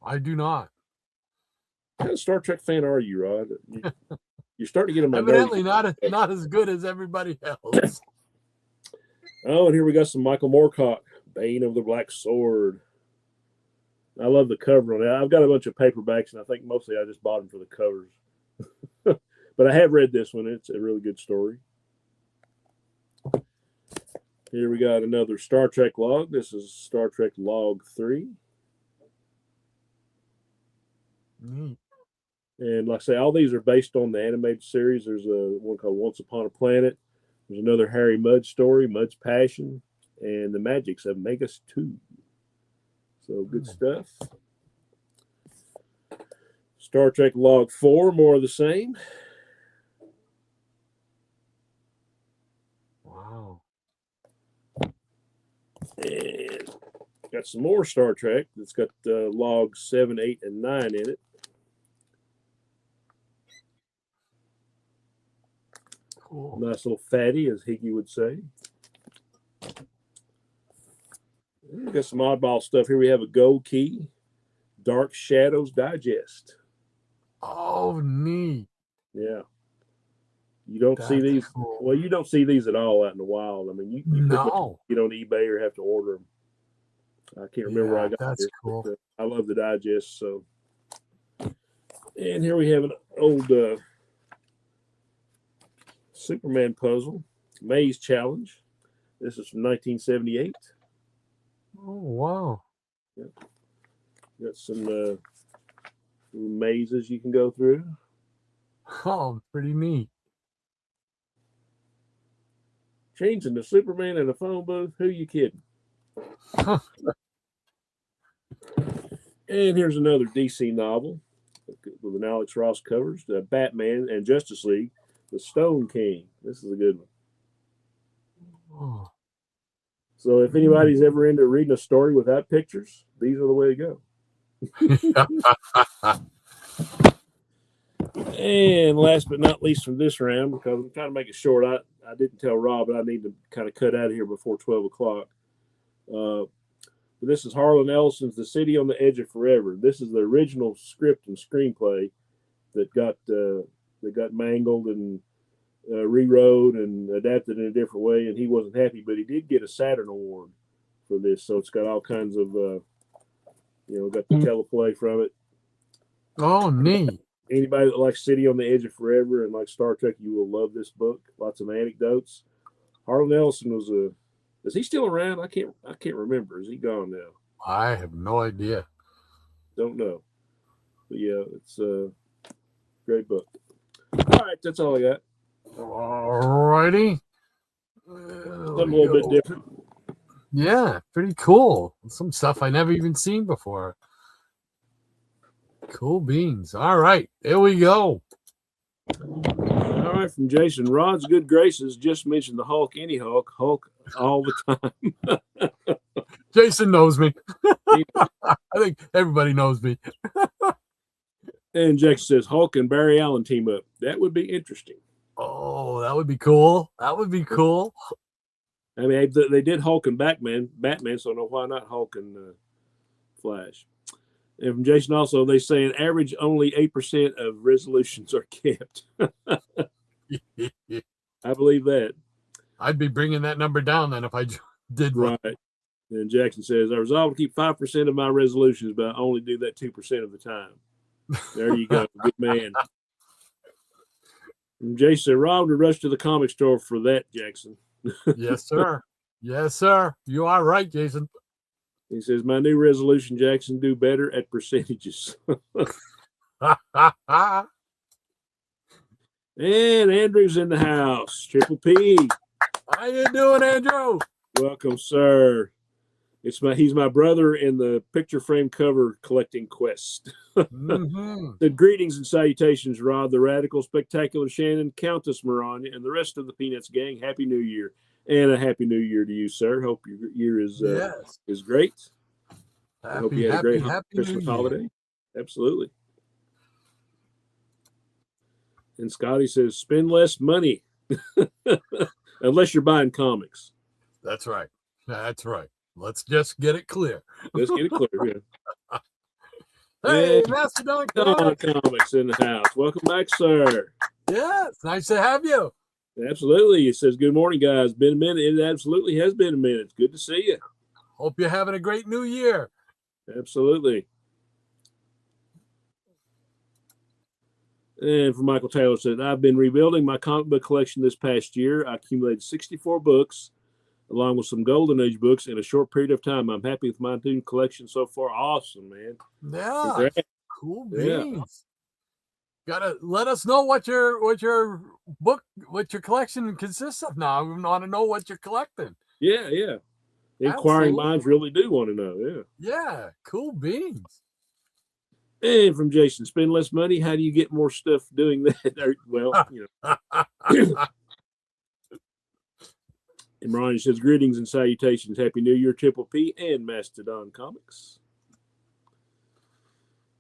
I do not. What kind of Star Trek fan are you, Rod? You're starting to get on my Evidently nerves. not as good as everybody else. Oh, and here we got some Michael Moorcock, Bane of the Black Sword. I love the cover on that. I've got a bunch of paperbacks, and I think mostly I just bought them for the covers. But I have read this one. It's a really good story. Here we got another Star Trek log. This is Star Trek Log 3. Neat. And like I say, all these are based on the animated series. There's one called Once Upon a Planet. There's another Harry Mudd story, Mudd's Passion, and The Magics of Megas 2. So good stuff. Star Trek Log 4, more of the same. Wow. And got some more Star Trek. It's got logs 7, 8, and 9 in it. Cool. Nice little fatty, as Higgy would say. We got some oddball stuff here. We have a Gold Key, Dark Shadows Digest. Oh, neat. Yeah. You don't see That's these. cool. Well, you don't see these at all out in the wild. I mean, you pretty much No. get on eBay or have to order them. I can't remember where I Yeah, got that's this, cool. but I love the digest. So, and here we have an old Superman puzzle, Maze Challenge. This is from 1978. Oh, wow. Got some little mazes you can go through. Oh, pretty neat. Changing the Superman in a phone booth. Who you kidding? And here's another DC novel with an Alex Ross covers, the Batman and Justice League, the Stone King. This is a good one. Oh. So if anybody's ever into reading a story without pictures, these are the way to go. And last but not least from this round, because I'm trying to make it short, I didn't tell Rob, but I need to kind of cut out of here before 12 o'clock. But this is Harlan Ellison's The City on the Edge of Forever. This is the original script and screenplay that got mangled and rewrote and adapted in a different way, and he wasn't happy, but he did get a Saturn Award for this. So it's got all kinds of, got the teleplay from it. Oh, neat. Anybody that likes City on the Edge of Forever and like Star Trek, you will love this book. Lots of anecdotes. Harlan Ellison was is he still around? I can't remember. Is he gone now? I have no idea. Don't know. But yeah, it's a great book. All right, that's all I got. Alrighty. Something a little bit different. Yeah, pretty cool. Some stuff I never even seen before. Cool beans. All right, here we go. All right, from Jason. Rod's good graces just mentioned the Hulk, any Hulk all the time. Jason knows me. I think everybody knows me. And Jackson says Hulk and Barry Allen team up. That would be interesting. Oh, that would be cool. That would be cool. I mean, they did Hulk and Batman, so no, why not Hulk and Flash? And from Jason also, they say an average only 8% of resolutions are kept. I believe that. I'd be bringing that number down then if I did right. One. And Jackson says, I resolve to keep 5% of my resolutions, but I only do that 2% of the time. There you go. Good man. And Jason said, Rob would rush to the comic store for that, Jackson. Yes, sir. Yes, sir. You are right, Jason. He says, my new resolution, Jackson, do better at percentages. And Andrew's in the house. Triple P. How you doing, Andrew? Welcome, sir. He's my brother in the picture frame cover collecting quest. The greetings and salutations, Rod, the Radical, Spectacular Shannon, Countess Maranya, and the rest of the Peanuts gang. Happy New Year. And a Happy New Year to you, sir. Hope your year is great. I hope you had a great Christmas holiday. Absolutely. And Scotty says, spend less money. Unless you're buying comics. That's right. That's right. Let's just get it clear. Let's get it clear. Yeah. Hey, Mastodon Comics in the house. Welcome back, sir. Yeah, it's nice to have you. Absolutely. He says, good morning, guys. Been a minute. It absolutely has been a minute. It's good to see you. Hope you're having a great new year. Absolutely. And from Michael Taylor said, I've been rebuilding my comic book collection this past year. I accumulated 64 books, along with some Golden Age books in a short period of time. I'm happy with my new collection so far. Awesome, man. Yeah. Congrats. Cool beans. Gotta let us know what your collection consists of now. I want to know what you're collecting. Yeah. Inquiring minds really do want to know. Yeah. Cool beans. And from Jason, spend less money. How do you get more stuff doing that? Well, And Ronnie says, greetings and salutations. Happy New Year, Triple P and Mastodon Comics.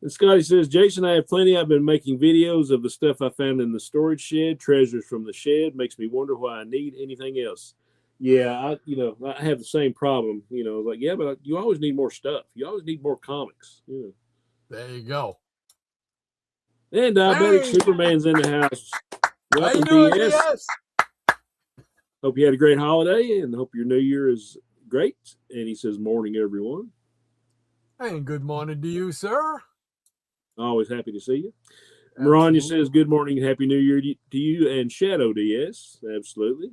And Scotty says, Jason, I have plenty. I've been making videos of the stuff I found in the storage shed, treasures from the shed. Makes me wonder why I need anything else. Yeah, I have the same problem. Like, yeah, but you always need more stuff. You always need more comics. There you go. And Diabetic Hey! Superman's in the house. How Welcome, you doing, DS. DS? Hope you had a great holiday and hope your new year is great. And he says, morning, everyone. And good morning to you, sir. Always happy to see you. Maranya says, good morning and happy new year to you and Shadow DS. Absolutely.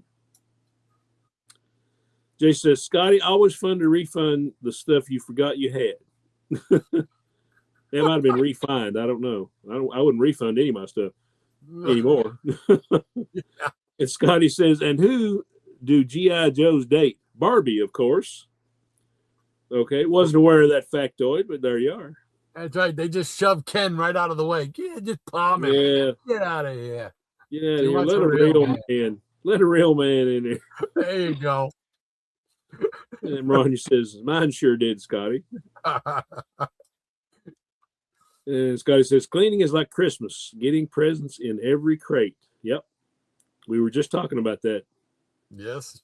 Jay says, Scotty, always fun to refund the stuff you forgot you had. That might have been refined. I don't know. I wouldn't refund any of my stuff anymore. Yeah. And Scotty says, and who do G.I. Joes date? Barbie, of course. Okay. Wasn't aware of that factoid, but there you are. That's right. They just shoved Ken right out of the way. Yeah, just palm him. Yeah. Get out of here. Get out of Too here. much Let of a a real real man. man. Let a real man in there. There you go. And Ronnie says, mine sure did, Scotty. And Scotty says, cleaning is like Christmas, getting presents in every crate. Yep. We were just talking about that. Yes.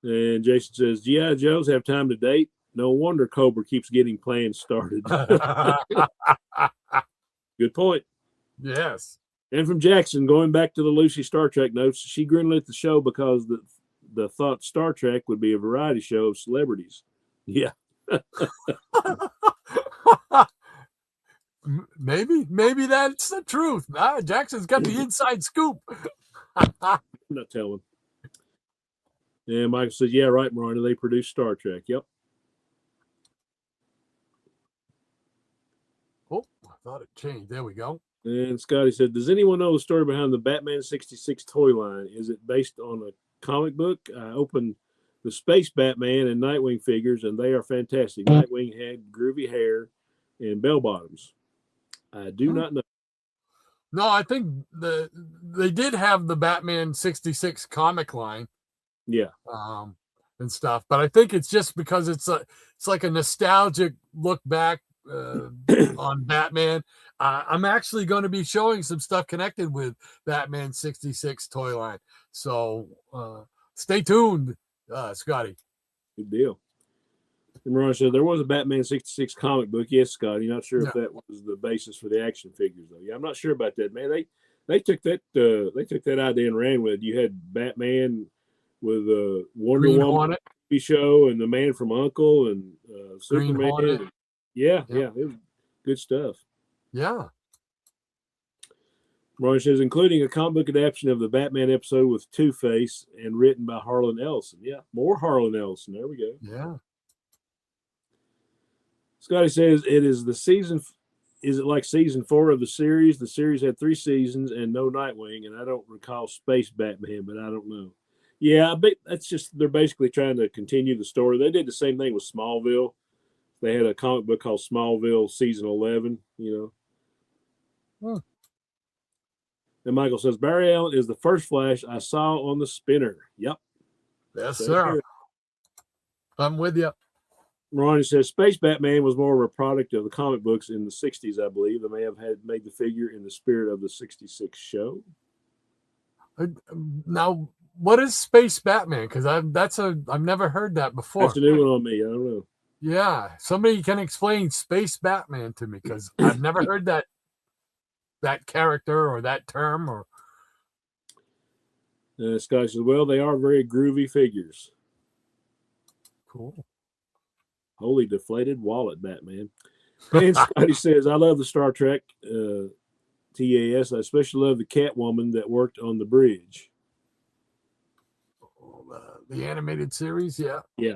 And Jason says, G.I. Joes have time to date. No wonder Cobra keeps getting plans started. Good point. Yes. And from Jackson, going back to the Lucy Star Trek notes, she greenlit the show because the thought Star Trek would be a variety show of celebrities. Yeah. Maybe that's the truth. Jackson's got the inside scoop. I'm not telling. And Michael says, yeah, right, Miranda. They produced Star Trek. Yep. Oh, I thought it changed. There we go. And Scotty said, does anyone know the story behind the Batman 66 toy line? Is it based on a comic book? I opened the Space Batman and Nightwing figures, and they are fantastic. Nightwing had groovy hair and bell bottoms. I do not know. No, I think they did have the Batman 66 comic line. Yeah. And stuff, but I think it's just because it's like a nostalgic look back on Batman. I'm actually going to be showing some stuff connected with Batman 66 toy line, so stay tuned, Scotty. Good deal. And Ron said there was a Batman 66 comic book. Yes, Scotty. Not sure if that was the basis for the action figures though. Yeah, I'm not sure about that, man. They took that idea and ran with it. You had Batman with Wonder Green Woman Hornet TV show and the Man from U.N.C.L.E. and Green Superman. Hornet. Yeah, it was good stuff. Yeah. Ron says, including a comic book adaptation of the Batman episode with Two-Face and written by Harlan Ellison. Yeah, more Harlan Ellison. There we go. Yeah. Scotty says, it is the season. Is it like season 4 of the series? The series had 3 seasons and no Nightwing, and I don't recall Space Batman, but I don't know. Yeah, I bet that's just they're basically trying to continue the story. They did the same thing with Smallville. They had a comic book called Smallville Season 11, you know. And Michael says, Barry Allen is the first Flash I saw on the spinner. Yep. Yes, sir. I'm with you. Ronnie says, Space Batman was more of a product of the comic books in the 60s, I believe. They may have had made the figure in the spirit of the 66 show. Now, what is Space Batman? Because I've never heard that before. That's a new one on me. I don't know. Yeah, somebody can explain Space Batman to me because I've never heard that character or that term. Or Scott says, well, they are very groovy figures. Cool. Holy deflated wallet, Batman. And Scotty says, I love the Star Trek TAS. I especially love the Catwoman that worked on the bridge. The animated series, yeah. Yeah.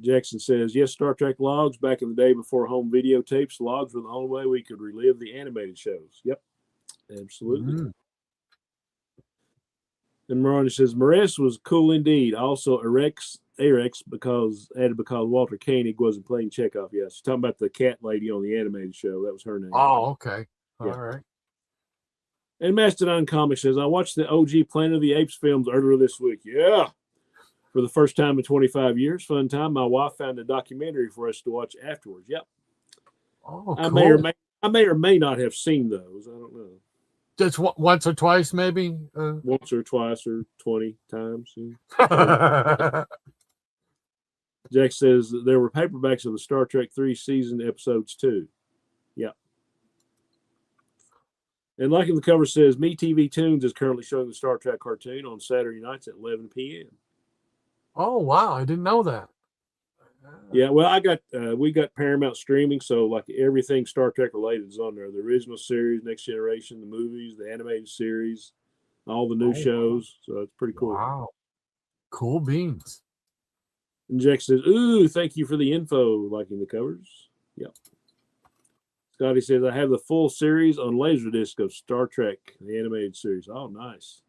Jackson says, yes, Star Trek logs back in the day before home videotapes. Logs were the only way we could relive the animated shows. Yep. Absolutely. Mm-hmm. And Maroni says, Maris was cool indeed. Also, Arex because Walter Koenig wasn't playing Chekhov. Yes, talking about the cat lady on the animated show. That was her name. Oh, okay. All right. And Mastodon Comics says, I watched the OG Planet of the Apes films earlier this week. Yeah. For the first time in 25 years. Fun time. My wife found a documentary for us to watch afterwards. Yep. Oh, I cool. may or may not have seen those. I don't know. Just once or twice, maybe? Once or twice or 20 times. Yeah. Jack says there were paperbacks of the Star Trek 3 season episodes too. Yeah. And like in the cover says, Me TV Tunes is currently showing the Star Trek cartoon on Saturday nights at 11 p.m. Oh, wow. I didn't know that. Yeah, well, we got Paramount streaming, so like everything Star Trek related is on there. The original series, Next Generation, the movies, the animated series, all the new shows. So it's pretty cool. Wow. Cool beans. And Jack says, "Ooh, thank you for the info." Liking the covers. Yep. Scotty says, "I have the full series on Laserdisc of Star Trek, the animated series." Oh, nice.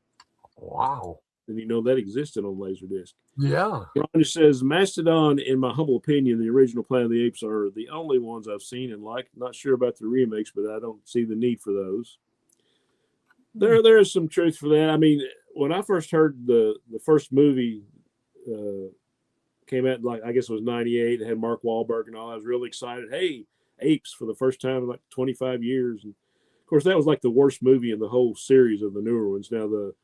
Wow. Didn't you know that existed on Laserdisc? Yeah. Ron says, "Mastodon, in my humble opinion, the original Planet of the Apes are the only ones I've seen and like. Not sure about the remakes, but I don't see the need for those." There is some truth for that. I mean, when I first heard the first movie came out, like I guess it was '98, it had Mark Wahlberg and all. I was really excited. Hey, apes for the first time in like 25 years. And of course, that was like the worst movie in the whole series of the newer ones. Now the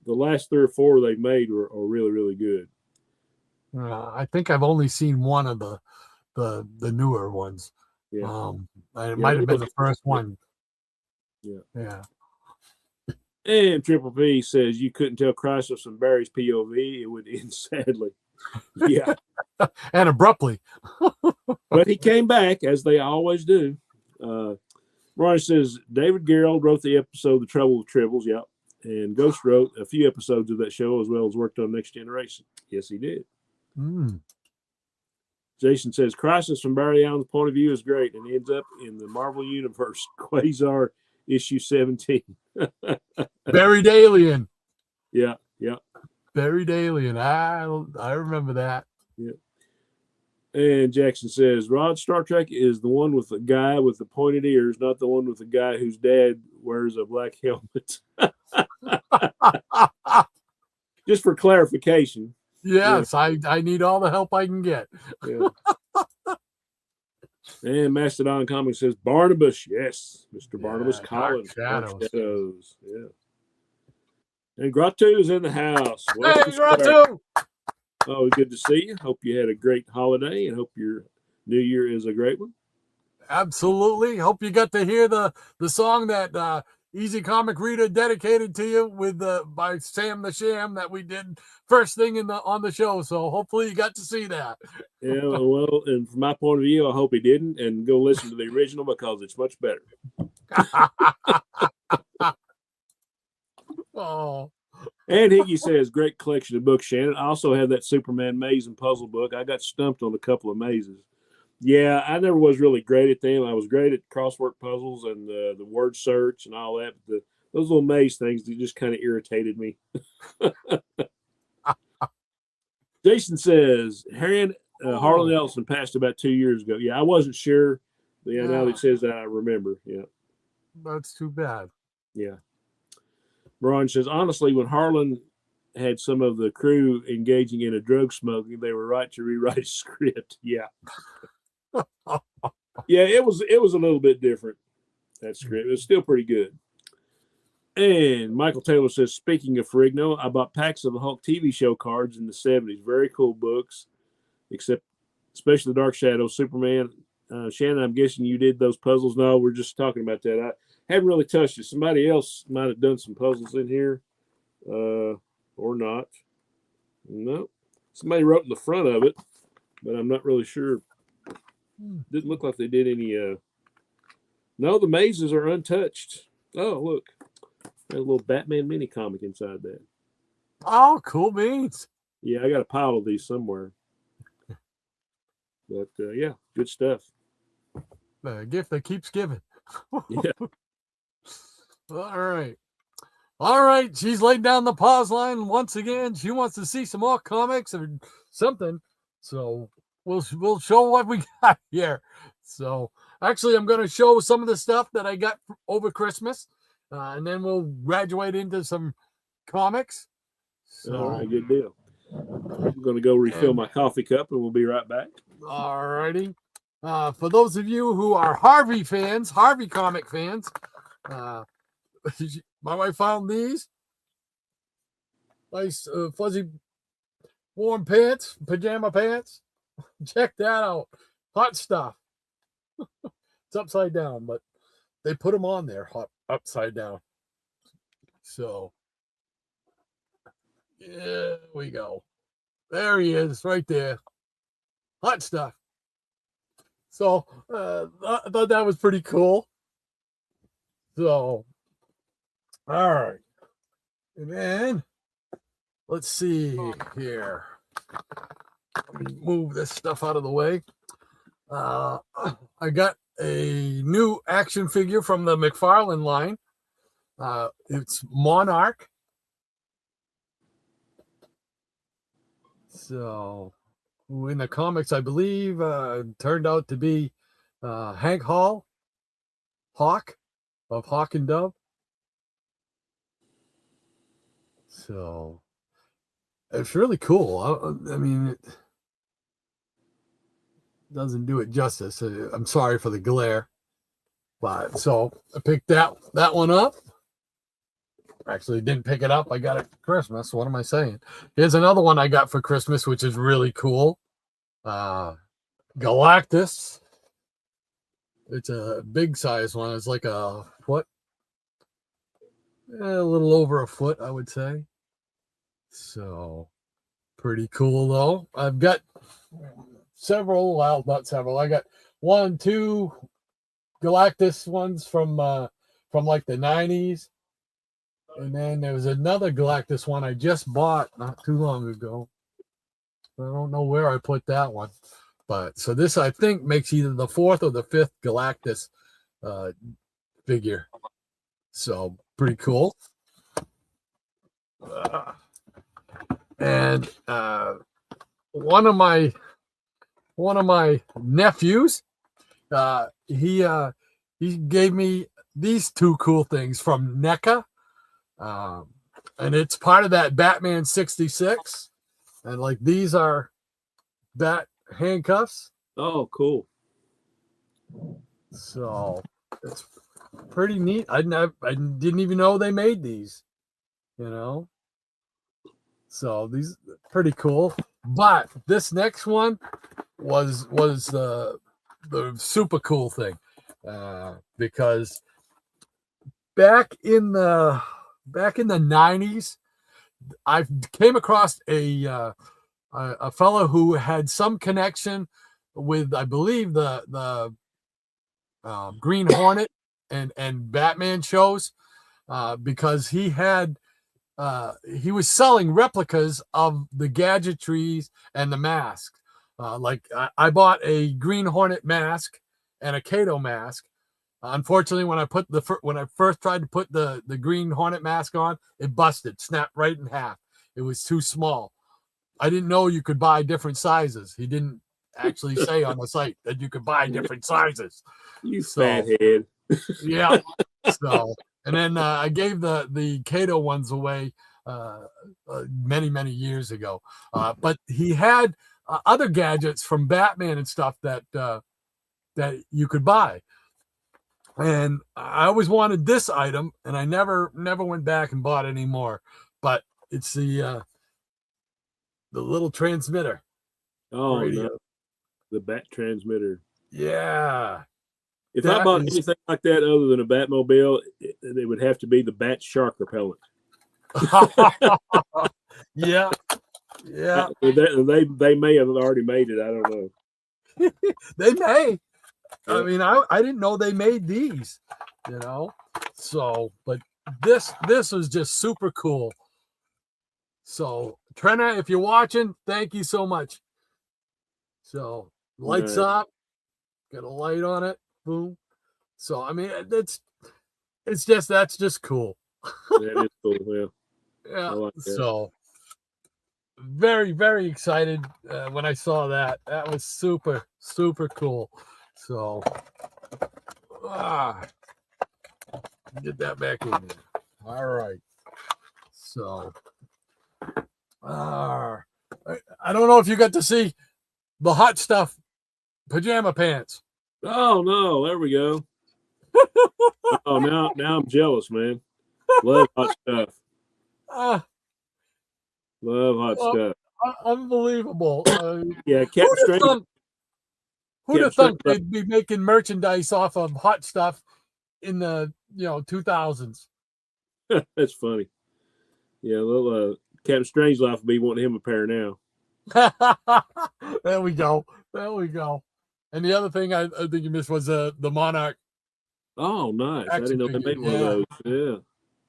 last 3 or 4 they've made are really, really good. I think I've only seen one of the newer ones. Yeah. It might have been the first one. Yeah. Yeah. And Triple P says you couldn't tell Chrysler from Barry's POV. It would end sadly. Yeah. And abruptly. But he came back, as they always do. Ronnie says David Gerrold wrote the episode The Trouble with Tribbles. Yep. And Ghost wrote a few episodes of that show as well as worked on Next Generation. Yes, he did. Jason says Crisis from Barry Allen's point of view is great and ends up in the Marvel Universe. Quasar issue 17. Buried Alien. Yeah. Buried Alien. I remember that. Yeah. And Jackson says Rod, Star Trek is the one with the guy with the pointed ears, not the one with the guy whose dad wears a black helmet. Just for clarification. Yes, yeah. I need all the help I can get. Yeah. And Mastodon Comics says Barnabas. Yes, Mr. Barnabas Collins. Shadows. Yeah. And Grotto is in the house. Welcome, hey, Grotto. Oh, good to see you. Hope you had a great holiday and hope your new year is a great one. Absolutely. Hope you got to hear the song that Easy Comic Reader dedicated to you with by Sam the Sham that we did first thing on the show. So hopefully you got to see that. Yeah, well, and from my point of view, I hope he didn't, and go listen to the original because it's much better. Oh. And Higgy says, great collection of books, Shannon. I also have that Superman maze and puzzle book. I got stumped on a couple of mazes. Yeah, I never was really great at them. I was great at crossword puzzles and the word search and all that. But those little maze things, they just kind of irritated me. Jason says, Harlan Ellison passed about 2 years ago. Yeah, I wasn't sure. But yeah, now that he says that, I remember. Yeah. That's too bad. Yeah. Ron says, honestly, when Harlan had some of the crew engaging in a drug smoking, they were right to rewrite a script. Yeah. Yeah, it was a little bit different, that script. It was still pretty good. And Michael Taylor says, speaking of Ferrigno, I bought packs of the Hulk TV show cards in the 70s. Very cool books, especially the Dark Shadow, Superman. Shannon, I'm guessing you did those puzzles. No, we're just talking about that. I haven't really touched it. Somebody else might have done some puzzles in here, or not. No, somebody wrote in the front of it, but I'm not really sure. Didn't look like they did any. No, the mazes are untouched. Oh, look, there's a little Batman mini comic inside that. Oh, cool beans. Yeah, I got a pile of these somewhere. But yeah, good stuff. The gift that keeps giving. Yeah. All right. She's laid down the pause line once again. She wants to see some more comics or something. So we'll show what we got here. So actually, I'm going to show some of the stuff that I got over Christmas, and then we'll graduate into some comics. So, all right, good deal. I'm going to go refill my coffee cup, and we'll be right back. All righty. For those of you who are Harvey comic fans, my wife found these nice fuzzy warm pants, pajama pants. Check that out. Hot stuff. It's upside down, but they put them on there. upside down. So, here we go. There he is, right there. Hot stuff. So, I thought that was pretty cool. So, all right. And then, let's see here. Let me move this stuff out of the way. I got a new action figure from the McFarlane line. It's Monarch. So, in the comics, I believe, turned out to be Hank Hall, Hawk of Hawk and Dove. So, it's really cool. I mean, it doesn't do it justice. I'm sorry for the glare. But so I picked that one up. Actually, didn't pick it up. I got it for Christmas. What am I saying? Here's another one I got for Christmas, which is really cool. Galactus. It's a big size one. It's like a foot. A little over a foot, I would say. So, pretty cool, though. I've got several. Well, not several. I got 1, 2 Galactus ones from like the 90s. And then there was another Galactus one I just bought not too long ago. I don't know where I put that one. But so this, I think, makes either the 4th or the 5th Galactus figure. So pretty cool. And one of my nephews, he gave me these 2 cool things from NECA. And it's part of that Batman 66. And like these are bat handcuffs. Oh, cool. So it's pretty neat. I didn't even know they made these, you know. So these are pretty cool. But this next one was the super cool thing. Because back in the 90s, I came across a fellow who had some connection with, I believe, the Green Hornet and Batman shows, because he was selling replicas of the gadgetries and the masks. Like I bought a Green Hornet mask and a Kato mask. Unfortunately, when I first tried to put the Green Hornet mask on, it busted, snapped right in half. It was too small. I didn't know you could buy different sizes. He didn't actually say on the site that you could buy different sizes. You fathead. Yeah. So, and then I gave the Kato ones away many, many years ago. But he had other gadgets from Batman and stuff that you could buy. And I always wanted this item, and I never went back and bought any more. But it's the little transmitter. Oh, radio. no. The Bat transmitter. Yeah. If I bought anything like that other than a Batmobile, it would have to be the Bat Shark repellent. Yeah. Yeah. They may have already made it. I don't know. They may. I mean, I didn't know they made these, you know. So, but this was just super cool. So, Trina, if you're watching, thank you so much. So, lights up, got a light on it, boom. So, I mean, that's just cool. That is cool, yeah. Yeah. Like that. So, very, very excited when I saw that. That was super, super cool. So, get that back in there. All right. So, I don't know if you got to see the hot stuff pajama pants. Oh no, there we go. Oh, now I'm jealous, man. Love hot stuff. Love hot stuff. Unbelievable. Yeah, Captain Who'd have thought they'd be making merchandise off of hot stuff in the 2000s. That's funny. Yeah, little Captain Strangelove will be wanting him a pair now. There we go. And the other thing I think you missed was the Monarch. Oh, nice. I Action didn't know they figure, made one of those. Yeah,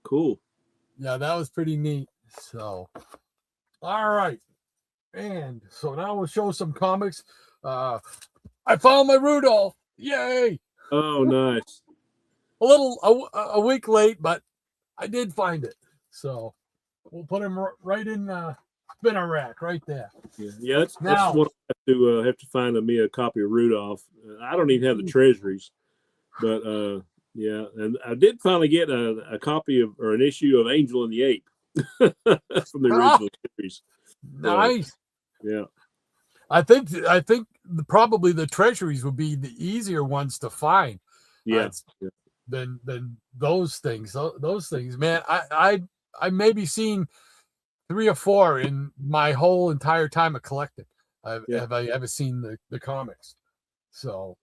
cool. Yeah, that was pretty neat. So, all right. And so now we'll show some comics. I found my Rudolph. Yay! Oh, nice. A week late, but I did find it. So we'll put him right in spinner rack right there. Yeah. That's what I have to find me a copy of Rudolph. I don't even have the treasuries, but yeah. And I did finally get a copy of or an issue of Angel and the Ape from the original series. Nice. Yeah. I think probably the treasuries would be the easier ones to find. Yeah. Than those things. Those things, man. I maybe seen 3 or 4 in my whole entire time of collecting. Have I ever seen the comics? So,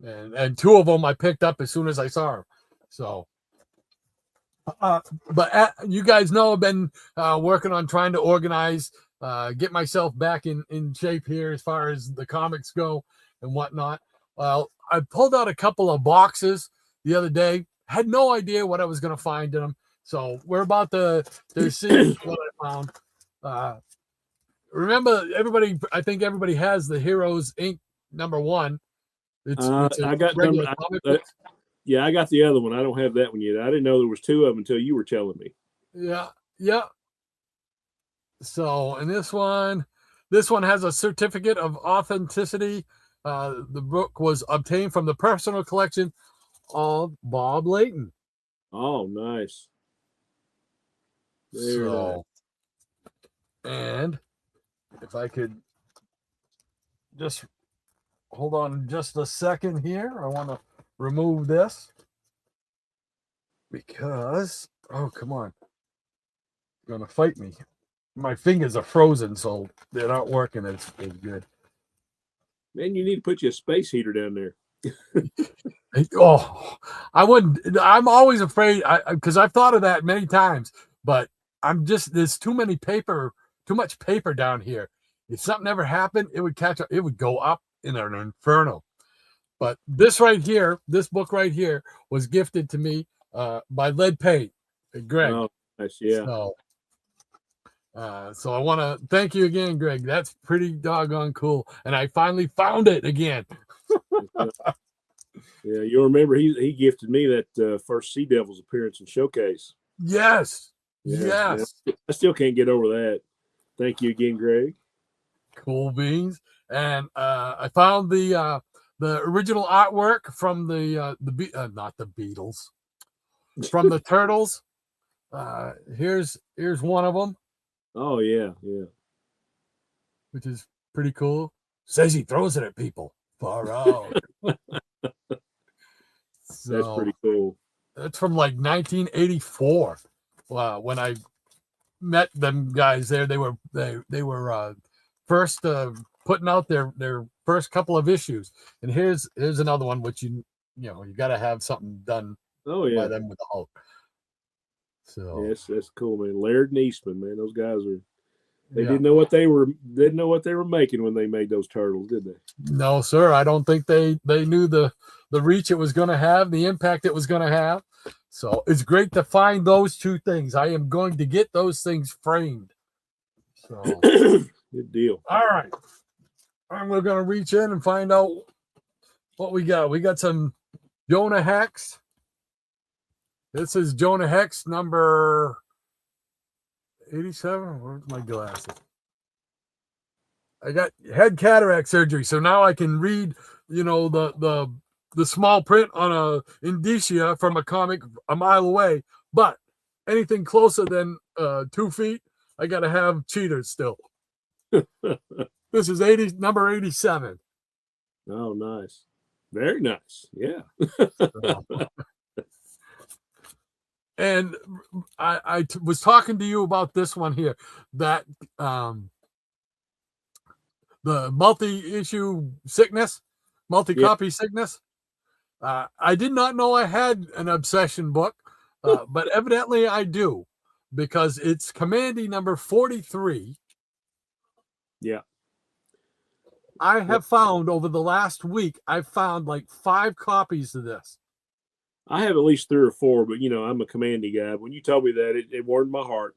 and 2 of them I picked up as soon as I saw them. So, but you guys know I've been working on trying to organize, get myself back in shape here as far as the comics go and whatnot. Well, I pulled out a couple of boxes the other day. Had no idea what I was going to find in them. So we're about to see what I found. Remember, I think everybody has the Heroes Inc. #1. I got number. I got the other one. I don't have that one yet. I didn't know there was 2 of them until you were telling me. Yeah. So, and this one has a certificate of authenticity. The book was obtained from the personal collection of Bob Layton. Oh, nice. And if I could just hold on just a second here, I want to remove this because, oh, come on. You're going to fight me. My fingers are frozen, so they're not working as good. Man, you need to put you a space heater down there. Oh, I wouldn't. I'm always afraid because I've thought of that many times, but there's too much paper down here. If something ever happened, it would catch up. It would go up in an inferno. But this book right here was gifted to me by Lead Paint, Greg. Oh, nice, yeah. So I want to thank you again, Greg. That's pretty doggone cool. And I finally found it again. Yeah, you'll remember he gifted me that first Sea Devils appearance in Showcase. Yes. Yes. I still can't get over that. Thank you again, Greg. Cool beans. And I found the original artwork from not the Beatles, from the Turtles. Here's one of them. Oh yeah. Which is pretty cool. Says he throws it at people. Far out. So, that's pretty cool. That's from like 1984. When I met them guys there, they were first putting out their first couple of issues. And here's another one, which you got to have something done. Oh yeah, by them with the Hulk. So yes, that's cool, man. Laird and Eastman, man, those guys didn't know what they were making when they made those turtles, did they? No, sir. I don't think they knew the reach it was going to have, the impact it was going to have. So it's great to find those 2 things. I am going to get those things framed. So good deal. All right. And we're going to reach in and find out what we got. We got some Jonah Hex. This is Jonah Hex number 87. Where's my glasses? I got head cataract surgery, so now I can read, the small print on a indicia from a comic a mile away. But anything closer than 2 feet, I got to have cheaters still. This is number 87. Oh, nice. Very nice. Yeah. And I was talking to you about this one here, that the multi-copy sickness. I did not know I had an obsession book, but evidently I do, because it's Commandy number 43. Yeah. I have found over the last week, I've found like 5 copies of this. I have at least 3 or 4, but I'm a Commandy guy. When you told me that, it warmed my heart.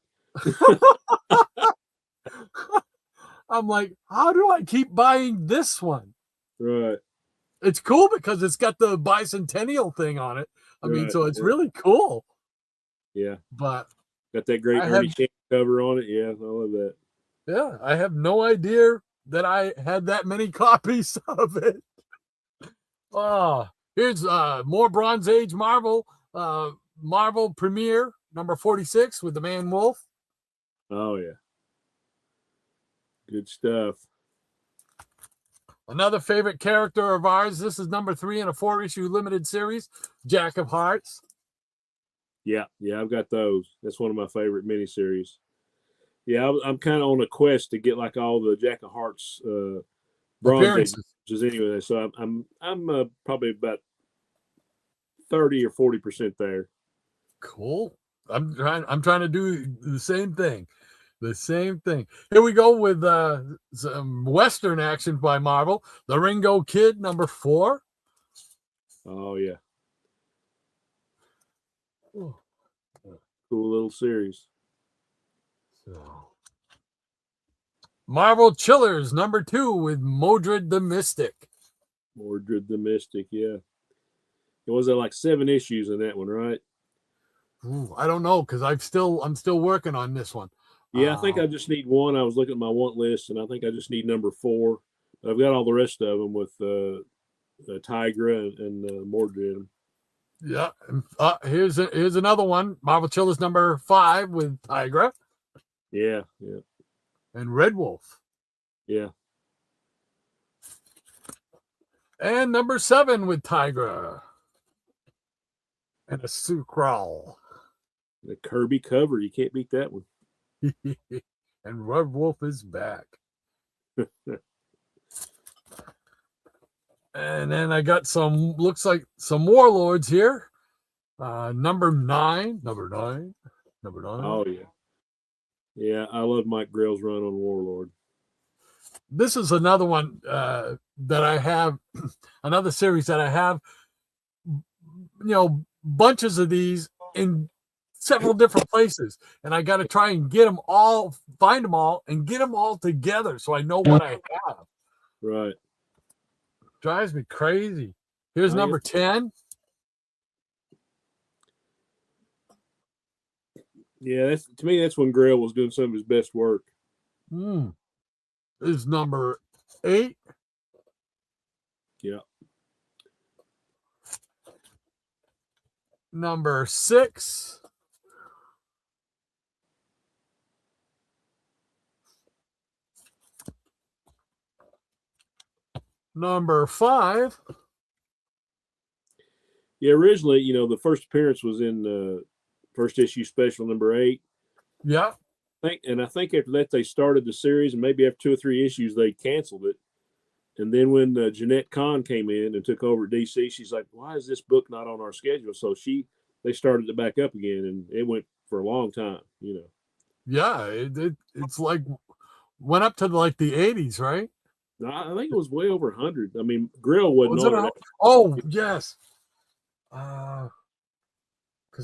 I'm like, how do I keep buying this one? Right. It's cool because it's got the bicentennial thing on it. I mean, so it's really cool. Yeah. But got that great Ernie Shanks cover on it. Yeah, I love that. Yeah, I have no idea that I had that many copies of it. Oh, here's more Bronze Age Marvel. Marvel Premiere number 46 with the Man Wolf. Oh, yeah. Good stuff. Another favorite character of ours. This is number 3 in a 4-issue limited series, Jack of Hearts. Yeah, I've got those. That's one of my favorite miniseries. Yeah, I'm kind of on a quest to get like all the Jack of Hearts Bronze Ages anyway. So I'm probably about 30 or 40% there. Cool. I'm trying to do the same thing. The same thing. Here we go with some Western action by Marvel. The Ringo Kid, number 4. Oh, yeah. Ooh. Cool little series. So, Marvel Chillers, number 2 with Mordred the Mystic. Mordred the Mystic, yeah. It was like 7 issues in that one, right? Ooh, I don't know, because I'm still working on this one. Yeah, I think I just need one. I was looking at my want list, and I think I just need number 4. But I've got all the rest of them with Tigra and Mordred. Yeah. Here's another one. Marvel Chillers number 5 with Tigra. Yeah. And Red Wolf. Yeah. And number 7 with Tigra. And a Sukral. The Kirby cover. You can't beat that one. And Red Wolf is back. And then I got looks like some Warlords here. Number 9. Oh, yeah. Yeah, I love Mike Grell's run on Warlord. This is another one that I have, another series that I have, bunches of these in several different places. And I got to try and find them all, and get them all together so I know what I have. Right. Drives me crazy. Here's number 10. Yeah, to me, that's when Grell was doing some of his best work. This is number 8. Yeah. Number 6. Number 5. Yeah, originally, the first appearance was in first issue special number 8. Yeah. I think after that they started the series, and maybe after 2 or 3 issues they canceled it. And then when Jeanette Kahn came in and took over at DC, she's like, "Why is this book not on our schedule?" So they started it back up again, and it went for a long time. Yeah, it's like went up to like the 80s, right? No, I think it was way over 100. I mean, Grell wasn't on it. Oh, yes. Because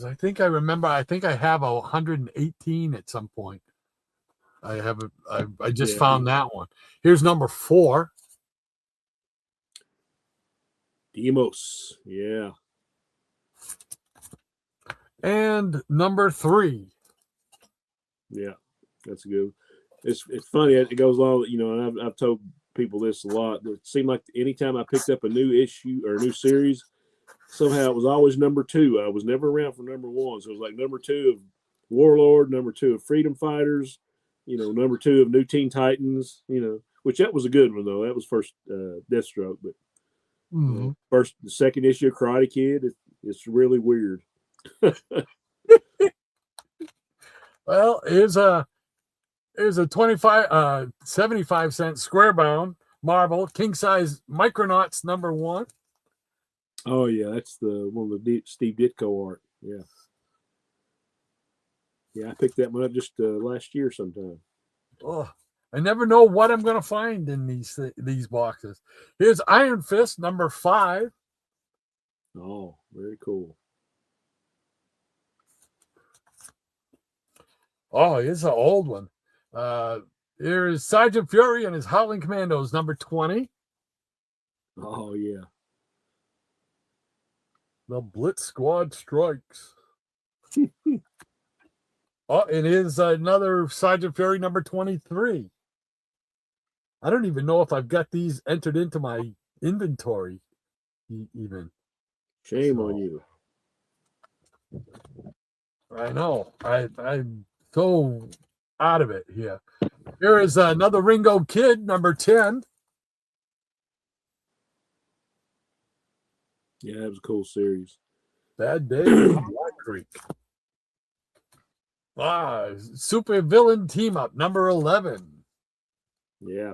I think I remember. I think I have 118 at some point. I just found that one. Here's number 4. Demos. Yeah. And number 3. Yeah, that's good. It's funny. It goes along. And I've told people this a lot. It seemed like anytime I picked up a new issue or a new series, somehow it was always number 2. I was never around for number 1. So it was like number 2 of Warlord, number 2 of Freedom Fighters, number 2 of New Teen Titans, which that was a good one, though. That was first Deathstroke. But the second issue of Karate Kid, it's really weird. Well, here's a 75 cent square bound Marvel king size Micronauts number 1. Oh yeah, that's the one of the Steve Ditko art. Yeah, yeah, I picked that one up just last year sometime. Oh, I never know what I'm going to find in these boxes. Here's Iron Fist number 5. Oh, very cool. Oh, it's an old one. Here is Sergeant Fury and his Howling Commandos number 20. Oh yeah. The Blitz Squad Strikes. Oh, it is another Sergeant Fury number 23. I don't even know if I've got these entered into my inventory even. Shame on you. I know. I'm so out of it here. Here is another Ringo Kid number 10. Yeah, it was a cool series. Bad Day in Black Creek. Super Villain Team Up number 11. Yeah.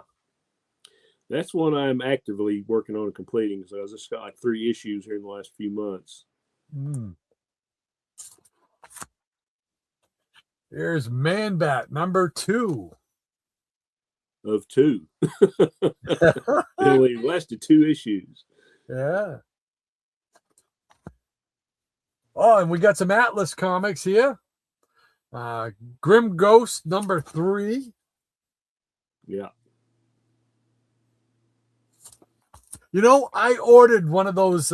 That's one I'm actively working on completing. So I just got like 3 issues here in the last few months. Here's Man Bat number 2. Of 2. It only lasted 2 issues. Yeah. Oh, and we got some Atlas comics here. Grim Ghost number 3. Yeah. You know, I ordered one of those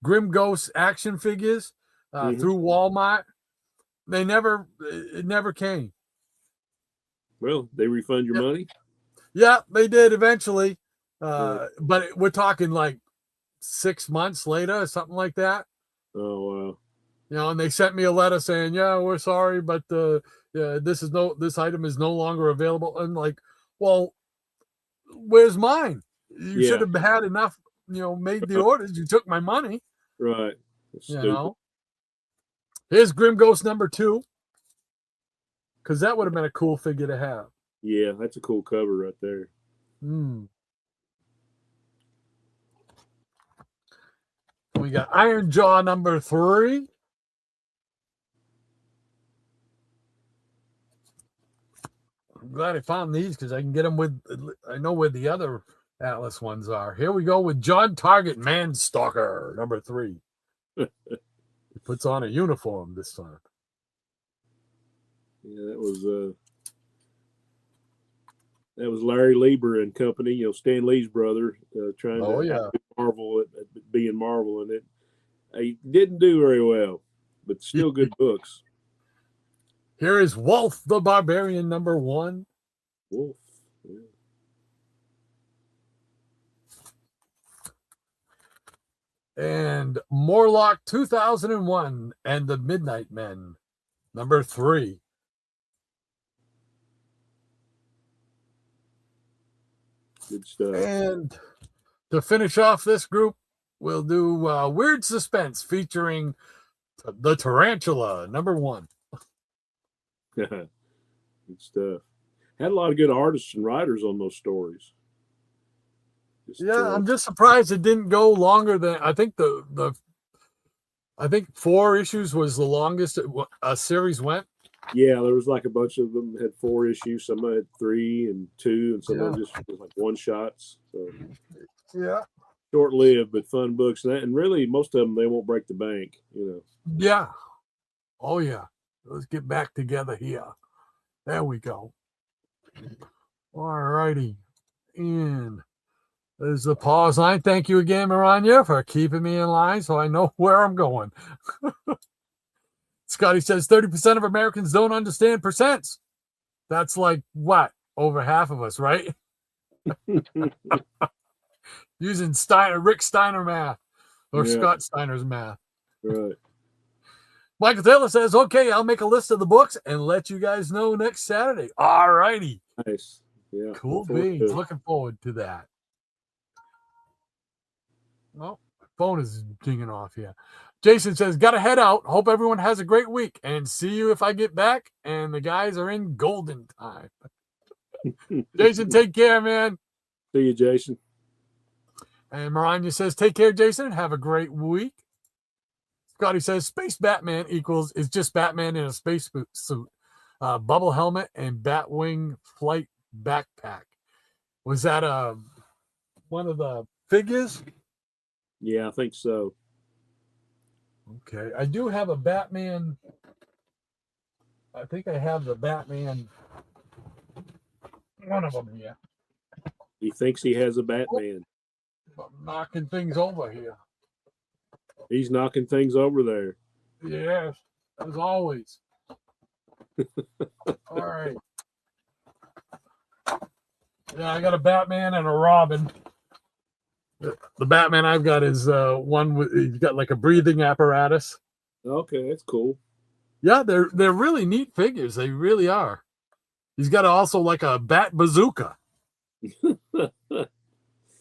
Grim Ghost action figures through Walmart. It never came. Well, they refund your money? Yeah, they did eventually. But we're talking like 6 months later or something like that. Oh, wow. You know, and they sent me a letter saying, "Yeah, we're sorry, but this item is no longer available." And like, well, where's mine? You should have had enough, made the orders. You took my money. Right. That's stupid. Here's Grim Ghost number 2. Because that would have been a cool figure to have. Yeah, that's a cool cover right there. We got Iron Jaw number 3. I'm glad I found these because I can get them I know where the other Atlas ones are. Here we go with John Target Manstalker number 3. He puts on a uniform this time. Yeah, that was Larry Lieber and company, Stan Lee's brother, trying to Marvel at being Marvel, and he didn't do very well, but still good books. Here is Wolf the Barbarian number 1. Wolf. Yeah. And Morlock 2001 and the Midnight Men number 3. Good stuff. And to finish off this group, we'll do Weird Suspense featuring the Tarantula number 1. Good stuff. Had a lot of good artists and writers on those stories. I'm just surprised it didn't go longer than I think I think 4 issues was the longest a series went. Yeah, there was like a bunch of them had 4 issues. Some had 3 and 2, and some of them just was like one shots. So short lived but fun books. And really, most of them they won't break the bank. Yeah. Oh yeah. Let's get back together here. There we go. All righty. And there's the pause line. Thank you again, Maranya, for keeping me in line so I know where I'm going. Scotty says 30% of Americans don't understand percents. That's like what? Over half of us, right? Using Rick Steiner math or Scott Steiner's math. Right. Michael Taylor says, okay, I'll make a list of the books and let you guys know next Saturday. All righty. Nice. Yeah. Cool beans. Looking forward to that. Oh, my phone is jinging off here. Jason says, got to head out. Hope everyone has a great week and see you if I get back. And the guys are in golden time. Jason, take care, man. See you, Jason. And Maranya says, take care, Jason. Have a great week. Scotty says, Space Batman is just Batman in a space suit, bubble helmet, and Batwing flight backpack. Was that one of the figures? Yeah, I think so. Okay. I do have a Batman. I think I have the Batman. One of them here. He thinks he has a Batman. I'm knocking things over here. He's knocking things over there. Yes, as always. All right. Yeah, I got a Batman and a Robin. The Batman I've got is one with, he's got like a breathing apparatus. Okay, that's cool. Yeah, they're really neat figures. They really are. He's got also like a bat bazooka.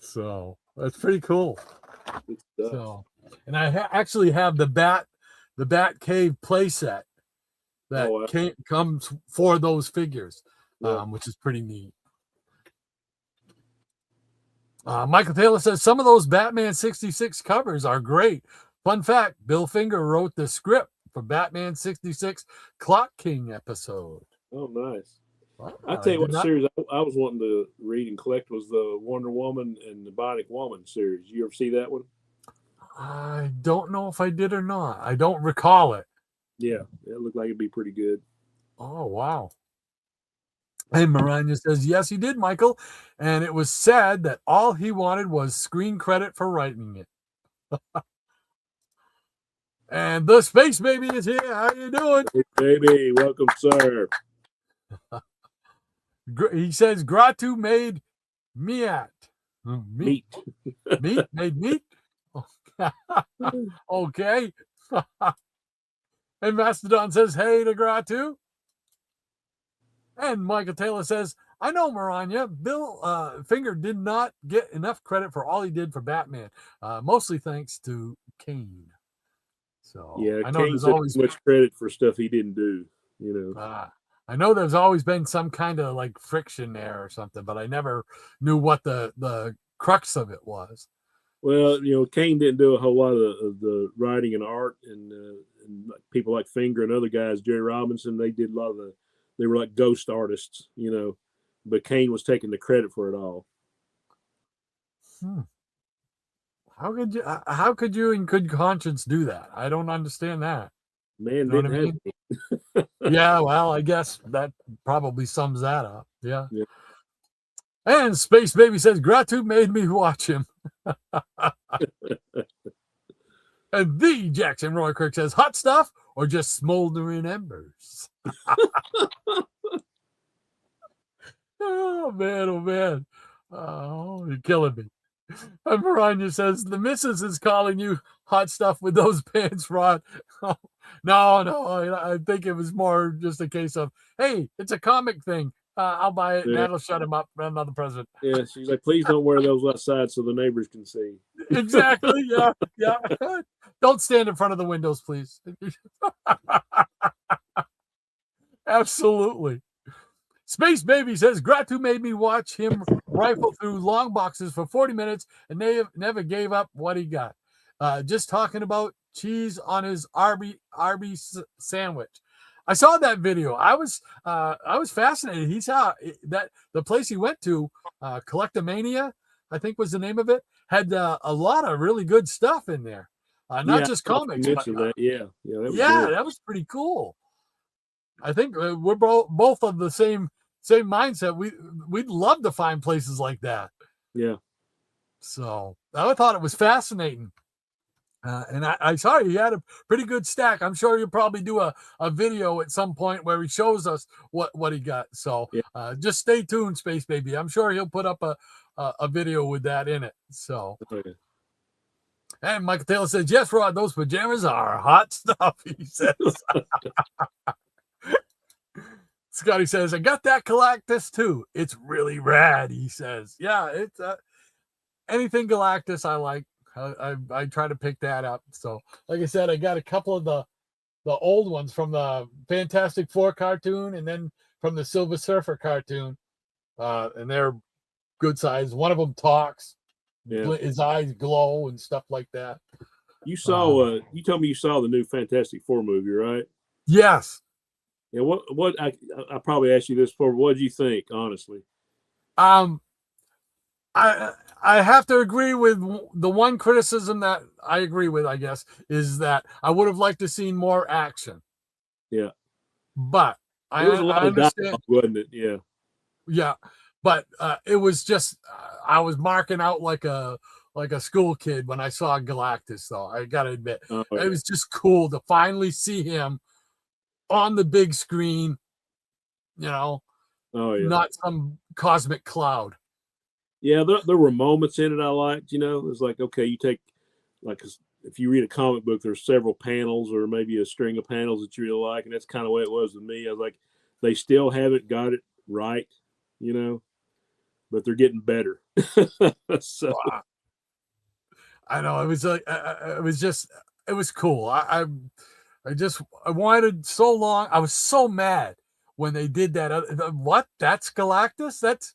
So that's pretty cool. So, and I actually have the Bat Cave playset that comes for those figures, which is pretty neat. Michael Taylor says some of those Batman 66 covers are great. Fun fact: Bill Finger wrote the script for Batman 66 Clock King episode. Oh, nice. Wow, I tell you what series I was wanting to read and collect was the Wonder Woman and the Bionic Woman series. You ever see that one? I don't know if I did or not. I don't recall it. Yeah, it looked like it'd be pretty good. Oh, wow. And Maranya says, yes, he did, Michael. And it was sad that all he wanted was screen credit for writing it. And the Space Baby is here. How you doing? Hey, baby, welcome, sir. He says, Gratu made meat. Meat. Meat? Made meat? Okay. And Mastodon says, hey to Gratu. And Michael Taylor says, I know, Maranya. Bill Finger did not get enough credit for all he did for Batman, mostly thanks to Kane. So yeah, I know Kane there's took always much credit for stuff he didn't do. You know, I know there's always been some kind of like friction there or something, but I never knew what the crux of it was. Well, you know, Kane didn't do a whole lot of the writing and art, and people like Finger and other guys, Jerry Robinson, they did a lot of they were like ghost artists, you know, but Kane was taking the credit for it all. How could you in good conscience do that? I don't understand that. Man, You know didn't what I mean? Yeah, well, I guess that probably sums that up. Yeah. And Space Baby says, Gratu made me watch him. And the Jackson Roy Kirk says, hot stuff or just smoldering embers? Oh, man, oh, man. Oh, you're killing me. And Maranya says, the missus is calling you hot stuff with those pants, Rod. Oh, no, I think it was more just a case of, hey, it's a comic thing. I'll buy it, and that'll shut him up for another present. Yeah, she's like, please don't wear those outside so the neighbors can see. Exactly, yeah. Don't stand in front of the windows, please. Absolutely. Space Baby says, Gratu made me watch him rifle through long boxes for 40 minutes, and they never gave up what he got. Just talking about cheese on his Arby's sandwich. I saw that video. I was fascinated. He saw that the place he went to, Collectomania, I think was the name of it, had a lot of really good stuff in there. Not just comics. But, that. That was pretty cool. I think we're both of the same mindset. We'd love to find places like that. Yeah. So I thought it was fascinating. And I saw he had a pretty good stack. I'm sure you'll probably do a video at some point where he shows us what he got. So just stay tuned, Space Baby. I'm sure he'll put up a video with that in it. So. Okay. And Michael Taylor says, yes, Rod, those pajamas are hot stuff, he says. Scotty says, I got that Galactus too. It's really rad, he says. Yeah, it's anything Galactus I like. I try to pick that up. So, like I said, I got a couple of the old ones from the Fantastic Four cartoon and then from the Silver Surfer cartoon. And they're good size. One of them talks. Yeah. his eyes glow and stuff like that. You saw you told me you saw the new Fantastic Four movie, right? Yes. Yeah, what I probably asked you this before, but what did you think, honestly? Um, I have to agree with the one criticism that I agree with, I guess, is that I would have liked to seen more action. Yeah. But There was a lot I of understand. dialogue, wasn't it? Yeah. Yeah, but it was just I was marking out like a school kid when I saw Galactus. Though I gotta admit, Oh, it yeah. was just cool to finally see him on the big screen. You know, Oh, yeah. not some cosmic cloud. Yeah, there were moments in it I liked. It's like, okay, you take like if you read a comic book, there's several panels or maybe a string of panels that you really like, and that's kind of the way it was with me. I was like, they still haven't got it right, but they're getting better. So Wow. I know it was like it was cool. I wanted so long. I was so mad when they did that. What? That's Galactus? That's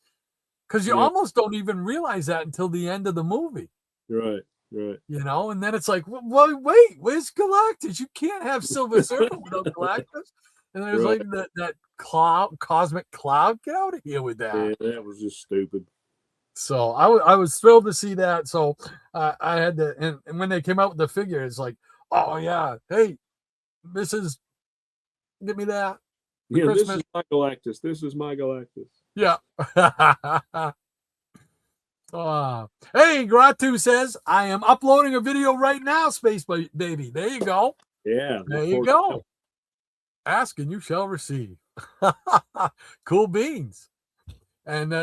because you yeah, almost don't even realize that until the end of the movie. right. And then it's like, well, wait, where's Galactus? You can't have Silver Surfer without Galactus. And there's Right. like that cosmic cloud. Get out of here with that. Yeah, that was just stupid. So I was thrilled to see that. So I had to, and when they came out with the figure, it's like, oh yeah, hey, Mrs. Give me that. Yeah, Christmas. this is my Galactus. This is my Galactus. Yeah. Hey, Gratu says, I am uploading a video right now, Space Baby. There you go. Yeah. There you go. Ask and you shall receive. Cool beans. And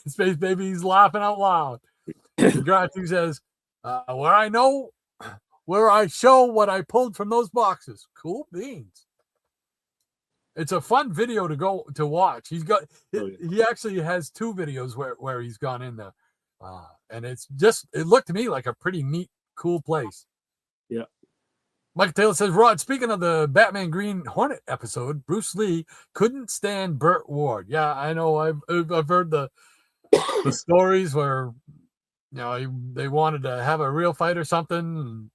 Space Baby's laughing out loud. Gratu says, where I show what I pulled from those boxes. Cool beans. It's a fun video to watch. He actually has 2 videos where he's gone in there. And it looked to me like a pretty neat, cool place. Yeah. Mike Taylor says, Rod, speaking of the Batman Green Hornet episode, Bruce Lee couldn't stand Burt Ward. Yeah, I know. I've heard the stories where, they wanted to have a real fight or something.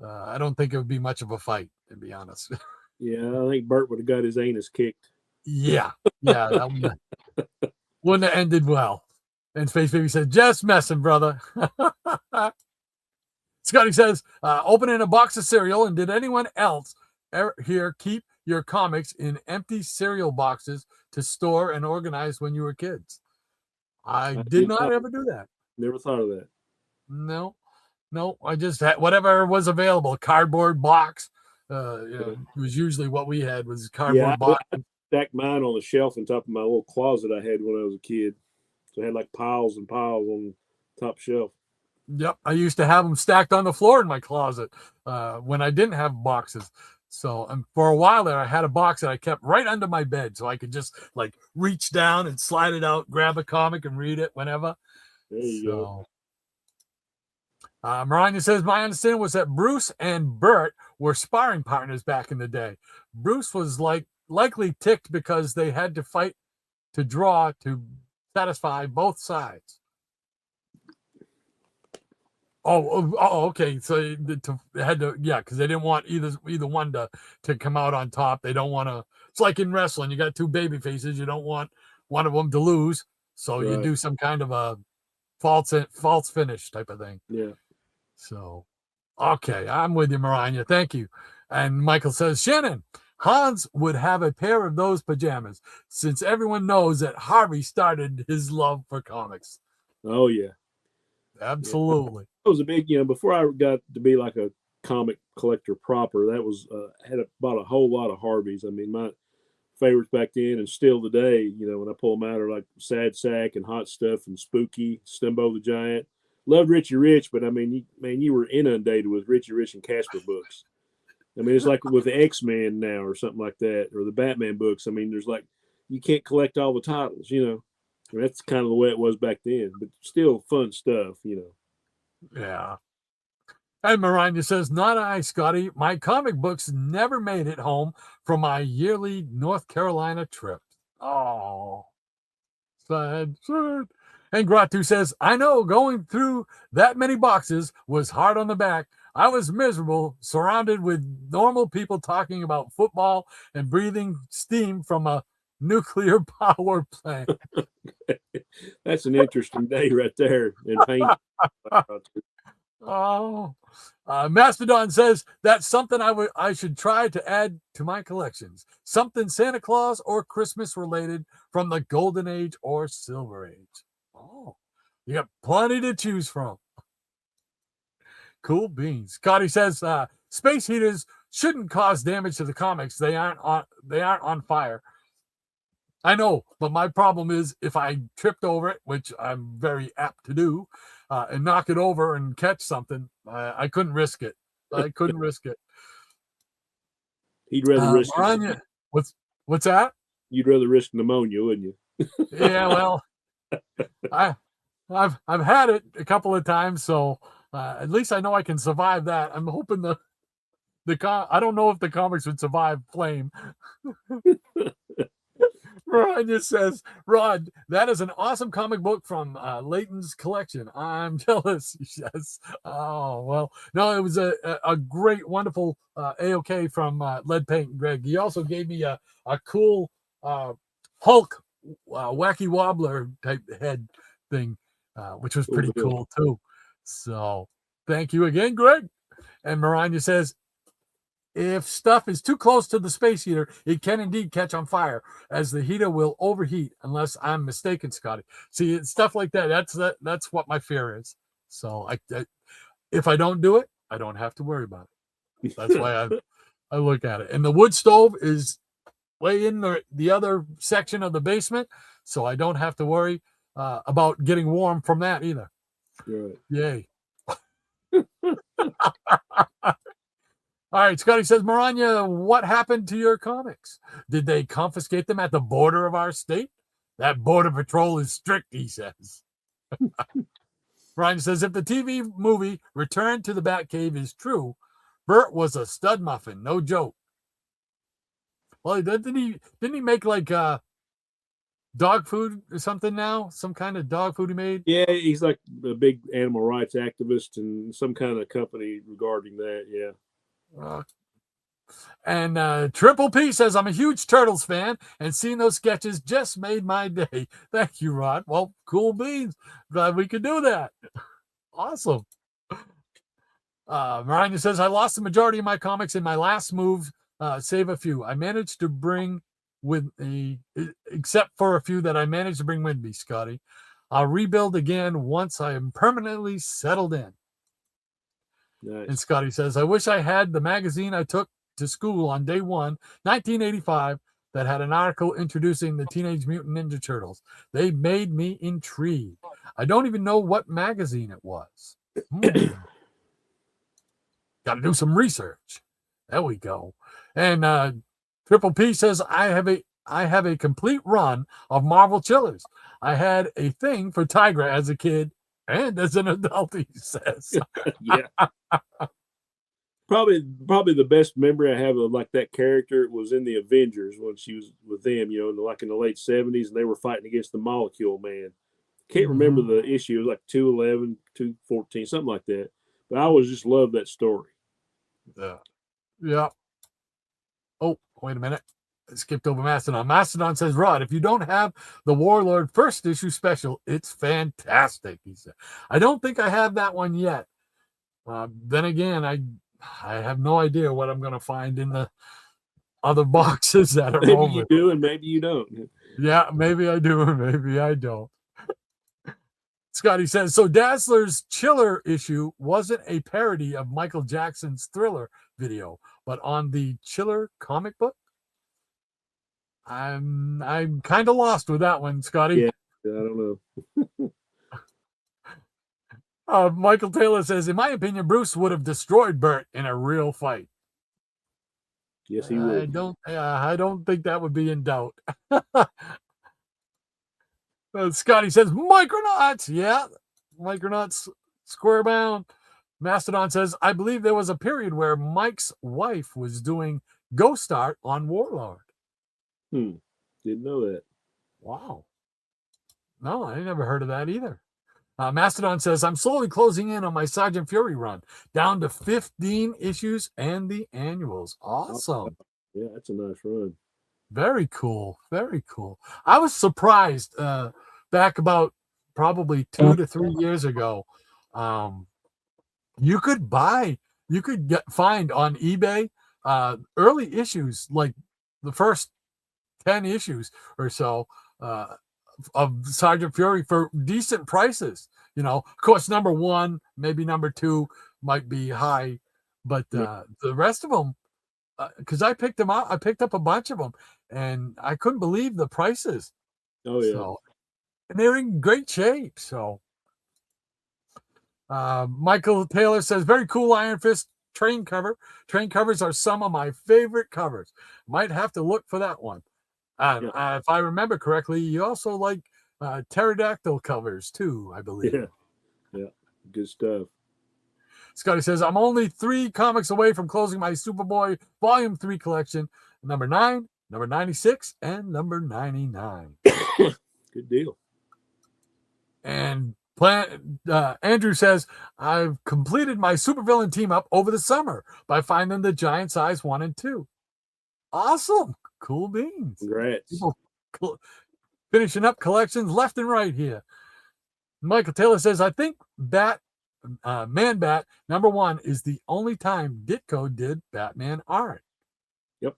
I don't think it would be much of a fight, to be honest. Yeah, I think Burt would have got his anus kicked. Yeah, that wouldn't have ended well. And Space Baby said, just messing, brother. Scotty says, opening a box of cereal, and did anyone else here keep your comics in empty cereal boxes to store and organize when you were kids? I did not ever do that. Never thought of that. No, I just had whatever was available, cardboard box. It was usually what we had was cardboard box. I stacked mine on the shelf on top of my little closet I had when I was a kid. So I had like piles and piles on the top shelf. Yep, I used to have them stacked on the floor in my closet when I didn't have boxes. So, and for a while there, I had a box that I kept right under my bed, so I could just like reach down and slide it out, grab a comic, and read it whenever. There you go. Maranya says, my understanding was that Bruce and Burt were sparring partners back in the day. Bruce was likely ticked because they had to fight to draw to satisfy both sides. Oh, okay. So they had to, because they didn't want either one to come out on top. They don't want to. It's like in wrestling, you got 2 baby faces. You don't want one of them to lose, so you do some kind of a false finish type of thing. Yeah. So, okay, I'm with you, Maranya. Thank you. And Michael says, Shannon, Hans would have a pair of those pajamas since everyone knows that Harvey started his love for comics. Oh, yeah. Absolutely. Yeah. I was a big, before I got to be like a comic collector proper, that was, bought a whole lot of Harveys. I mean, my favorites back then and still today, when I pull them out are like Sad Sack and Hot Stuff and Spooky, Stumbo the Giant. Loved Richie Rich, but I mean, you were inundated with Richie Rich and Casper books. I mean, it's like with the X-Men now or something like that, or the Batman books. I mean, there's like, you can't collect all the titles, I mean, that's kind of the way it was back then, but still fun stuff, Yeah. And Maranya says, not I, Scotty. My comic books never made it home from my yearly North Carolina trip. Oh, sad. And Gratu says, I know going through that many boxes was hard on the back. I was miserable, surrounded with normal people talking about football and breathing steam from a nuclear power plant. That's an interesting day right there. And pain. Oh, Mastodon says that's something I should try to add to my collections. Something Santa Claus or Christmas related from the Golden Age or Silver Age. Oh, you got plenty to choose from. Cool beans. Scotty says space heaters shouldn't cause damage to the comics. They aren't on fire. I know, but my problem is if I tripped over it, which I'm very apt to do, and knock it over and catch something, I couldn't risk it. I couldn't risk it. He'd rather risk Maranya, what's that? You'd rather risk pneumonia, wouldn't you? Yeah, well, I've had it a couple of times, so at least I know I can survive that. I'm hoping I don't know if the comics would survive flame. Ryan says, Rod, that is an awesome comic book from Leighton's collection. I'm jealous, he says. Oh, well, no, it was a great, wonderful AOK from Lead Paint Greg. He also gave me a cool Hulk wacky wobbler type head thing, which was pretty cool too. So thank you again, Greg. And Maranya says, if stuff is too close to the space heater, it can indeed catch on fire, as the heater will overheat, unless I'm mistaken, Scotty. See, it's stuff like that. That's what my fear is. So if I don't do it, I don't have to worry about it. That's why I look at it. And the wood stove is way in the other section of the basement, so I don't have to worry about getting warm from that either. Right. Yay. All right, Scotty says, Maranya, what happened to your comics? Did they confiscate them at the border of our state? That border patrol is strict, he says. Ryan says, if the TV movie Return to the Batcave is true, Bert was a stud muffin, no joke. Well, didn't he make like dog food or something now? Some kind of dog food he made? Yeah, he's like a big animal rights activist and some kind of company regarding that, yeah. And Triple P says, I'm a huge Turtles fan, and seeing those sketches just made my day. Thank you, Rod. Well, cool beans. Glad we could do that. Awesome. Maranya says, I lost the majority of my comics in my last move, save a few. I managed to bring with me, except for a few that I managed to bring with me, Scotty. I'll rebuild again once I am permanently settled in. Nice. And Scotty says, I wish I had the magazine I took to school on day 1, 1985, that had an article introducing the Teenage Mutant Ninja Turtles. They made me intrigued. I don't even know what magazine it was. Got to do some research. There we go. And Triple P says, I have a complete run of Marvel Chillers. I had a thing for Tigra as a kid and as an adult, he says. Yeah. Probably the best memory I have of like that character was in the Avengers when she was with them, like in the late 70s, and they were fighting against the Molecule Man. Can't remember the issue. It was like 211, 214, something like that. But I always just loved that story. Yeah. Oh, wait a minute. I skipped over Mastodon. Mastodon says, Rod, if you don't have the Warlord first issue special, it's fantastic, he said. I don't think I have that one yet. Then again, I have no idea what I'm going to find in the other boxes that are maybe over. You do, and maybe you don't. Yeah, maybe I do, and maybe I don't. Scotty says, so Dazzler's Chiller issue wasn't a parody of Michael Jackson's Thriller video, but on the Chiller comic book? I'm kind of lost with that one, Scotty. Yeah, I don't know. Michael Taylor says, in my opinion, Bruce would have destroyed Bert in a real fight. Yes, he would. I don't think that would be in doubt. Scotty says, Micronauts. Yeah, Micronauts square bound. Mastodon says, I believe there was a period where Mike's wife was doing ghost art on Warlord. Didn't know that. Wow. No, I never heard of that either. Mastodon says, I'm slowly closing in on my Sergeant Fury run, down to 15 issues and the annuals. Awesome. Yeah, that's a nice run. Very cool. Very cool. I was surprised back about probably 2 to 3 years ago. You could find on eBay early issues, like the first 10 issues or so of Sergeant Fury for decent prices. Of course, number 1, maybe number 2 might be high, but the rest of them, because I picked them out, I picked up a bunch of them, and I couldn't believe the prices. Oh yeah, so, and they're in great shape. So, Michael Taylor says, very cool Iron Fist train cover. Train covers are some of my favorite covers. Might have to look for that one. If I remember correctly, you also like pterodactyl covers too, I believe. Yeah, good stuff. Scotty says, I'm only 3 comics away from closing my Superboy Volume 3 collection. Number 9, number 96, and number 99. Good deal. And Andrew says, I've completed my supervillain team up over the summer by finding the giant size 1 and 2. Awesome. Cool beans. Congrats. People finishing up collections left and right here. Michael Taylor says, I think Man Bat number 1 is the only time Ditko did Batman art. Yep.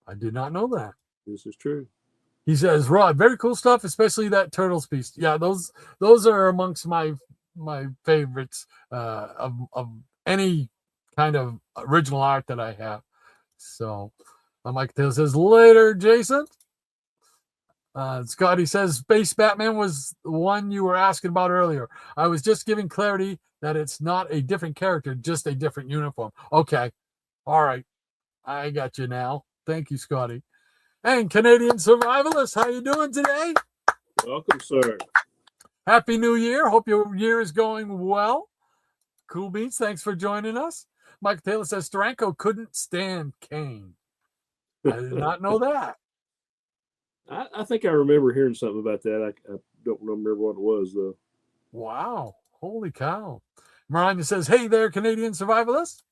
I did not know that. This is true. He says, Rod, very cool stuff, especially that Turtles piece. Yeah, those are amongst my favorites of any kind of original art that I have. So Mike Taylor says, later, Jason. Scotty says, Space Batman was the one you were asking about earlier. I was just giving clarity that it's not a different character, just a different uniform. Okay. All right. I got you now. Thank you, Scotty. And Canadian Survivalist, how you doing today? Welcome, sir. Happy New Year. Hope your year is going well. Cool beans. Thanks for joining us. Mike Taylor says, Steranko couldn't stand Kane. I did not know that. I think I remember hearing something about that. I don't remember what it was, though. Wow. Holy cow. Maranya says, hey there, Canadian Survivalist.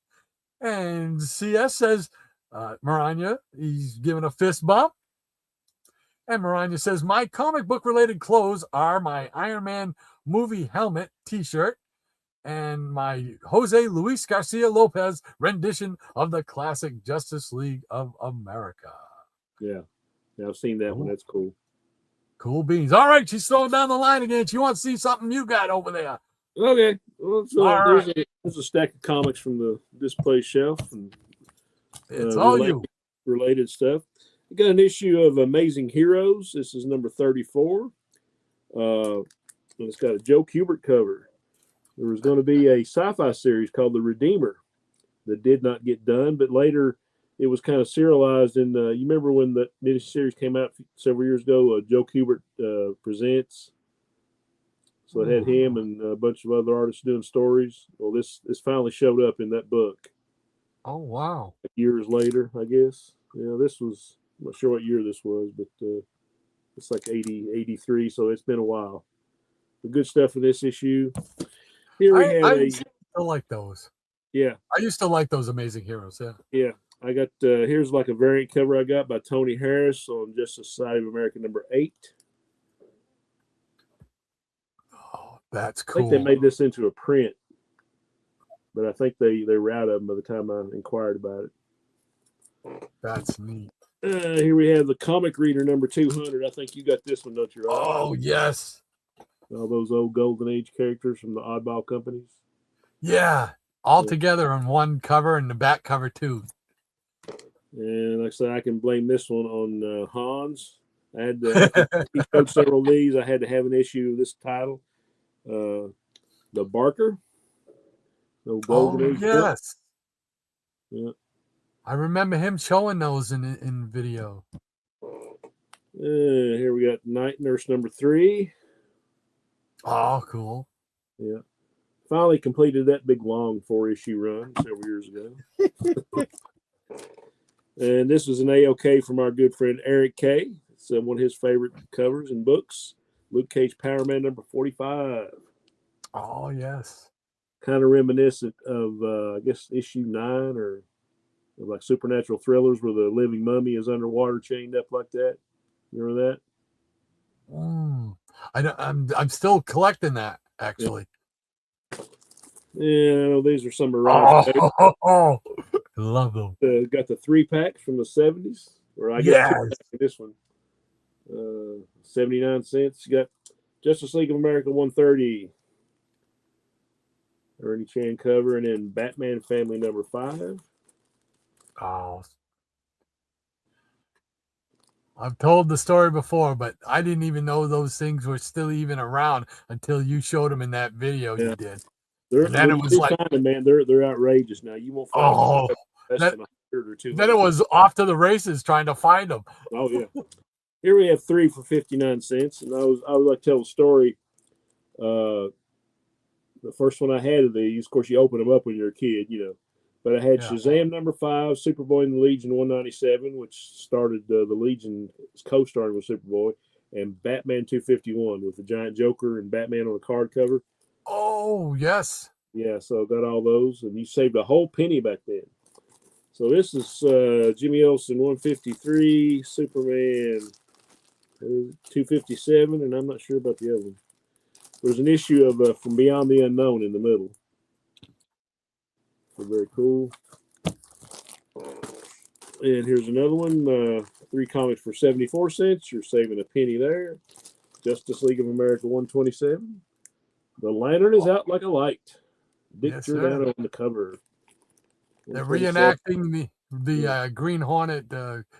And CS says, Maranya, he's giving a fist bump. And Maranya says, my comic book related clothes are my Iron Man movie helmet t-shirt and my Jose Luis Garcia Lopez rendition of the classic Justice League of America. Yeah, I've seen that one. That's cool. Cool beans. All right, she's throwing down the line again. She wants to see something you got over there. Okay. Well, so right. there's a stack of comics from the display shelf and it's all related stuff. I got an issue of Amazing Heroes. This is number 34. And it's got a Joe Kubert cover. There was going to be a sci-fi series called The Redeemer that did not get done, but later it was kind of serialized. And you remember when the miniseries came out several years ago, Joe Kubert Presents? So it had him and a bunch of other artists doing stories. Well, this finally showed up in that book. Oh, wow. Years later, I guess. Yeah, this was, I'm not sure what year this was, but it's like 83, so it's been a while. The good stuff for this issue. Here we have I still like those. Yeah. I used to like those Amazing Heroes, yeah. Yeah. I got, here's like a variant cover I got by Tony Harris on Justice Society of America number 8. Oh, that's cool. I think they made this into a print, but I think they were out of them by the time I inquired about it. That's neat. Here we have the Comic Reader number 200. I think you got this one, don't you? Right? Oh, yes. All those old Golden Age characters from the Oddball companies. Yeah, all together on one cover and the back cover too. And like I said, I can blame this one on Hans. I had he showed several of these. I had to have an issue of this title. The Barker. The Golden Age. Yes. Yeah. I remember him showing those in video. Here we got Night Nurse number 3. Oh, cool. Yeah. Finally completed that big long 4-issue run several years ago. And this was an AOK from our good friend Eric K. It's one of his favorite covers and books. Luke Cage Power Man number 45. Oh, yes. Kind of reminiscent of, I guess, issue 9 or like supernatural thrillers where the living mummy is underwater chained up like that. You remember that? I'm still collecting that, actually. Yeah, these are some of Ron's favorites. Oh, love them. Got the 3-packs from the 70s, or I guess 2-pack in this one. 79 cents. You got Justice League of America 130. Ernie Chan cover, and then Batman Family number 5. Oh, I've told the story before, but I didn't even know those things were still even around until you showed them in that video you did. And then it was like, find them, man, they're outrageous now. You won't find less than 100 or 200. Then it was off to the races trying to find them. Oh yeah. Here we have 3 for 59 cents, and I would like to tell a story. The first one I had of these, of course, you open them up when you're a kid, you know. But I had Shazam number 5, Superboy and the Legion 197, which started the Legion co-starring with Superboy, and Batman 251 with the giant Joker and Batman on the card cover. Oh, yes. Yeah, so I got all those, and you saved a whole penny back then. So this is Jimmy Olsen 153, Superman 257, and I'm not sure about the other one. There's an issue of From Beyond the Unknown in the middle. So very cool. And here's another one, 3 comics for 74 cents. You're saving a penny there. Justice League of America 127. The Lantern is out like a light. Dick Giordano on the cover. They're reenacting the Green Hornet,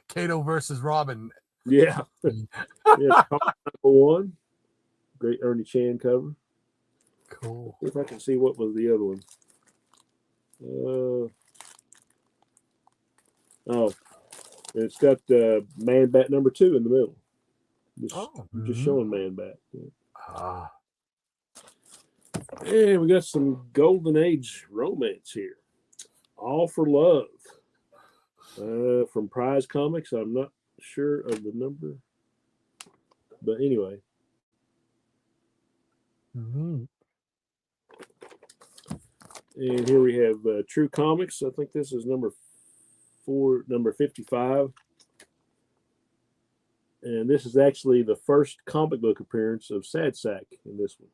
Kato versus Robin. Yeah. Number 1. Great Ernie Chan cover. Cool. See if I can see what was the other one. It's got Man Bat number 2 in the middle. Just showing Man Bat. Yeah. And we got some Golden Age romance here. All for Love. From Prize Comics. I'm not sure of the number. But anyway. And here we have True Comics. I think this is number 55. And this is actually the first comic book appearance of Sad Sack in this one.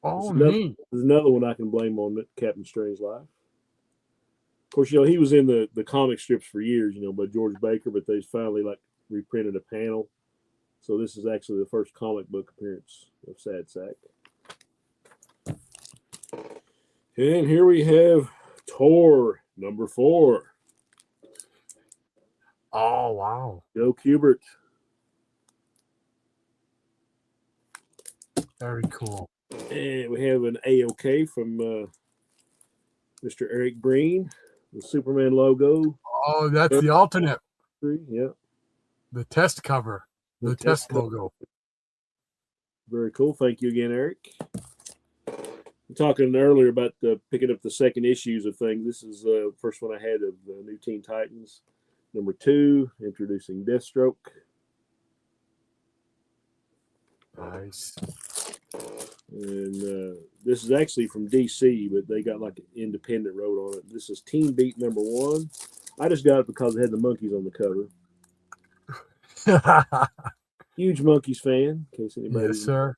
Oh, neat. There's another one I can blame on Captain Strange Life. Of course, he was in the comic strips for years, by George Baker, but they finally reprinted a panel. So this is actually the first comic book appearance of Sad Sack. And here we have Tor number 4. Oh, wow. Joe Kubert. Very cool. And we have an AOK from Mr. Eric Breen, the Superman logo. Oh, that's the alternate. Yeah. The test cover. The test logo. Very cool. Thank you again, Eric. Talking earlier about picking up the second issues of things. This is the first one I had of New Teen Titans. Number 2, introducing Deathstroke. Nice. And this is actually from DC, but they got an independent wrote on it. This is Teen Beat number 1. I just got it because it had the monkeys on the cover. Huge Monkeys fan, in case anybody. Yes, sir.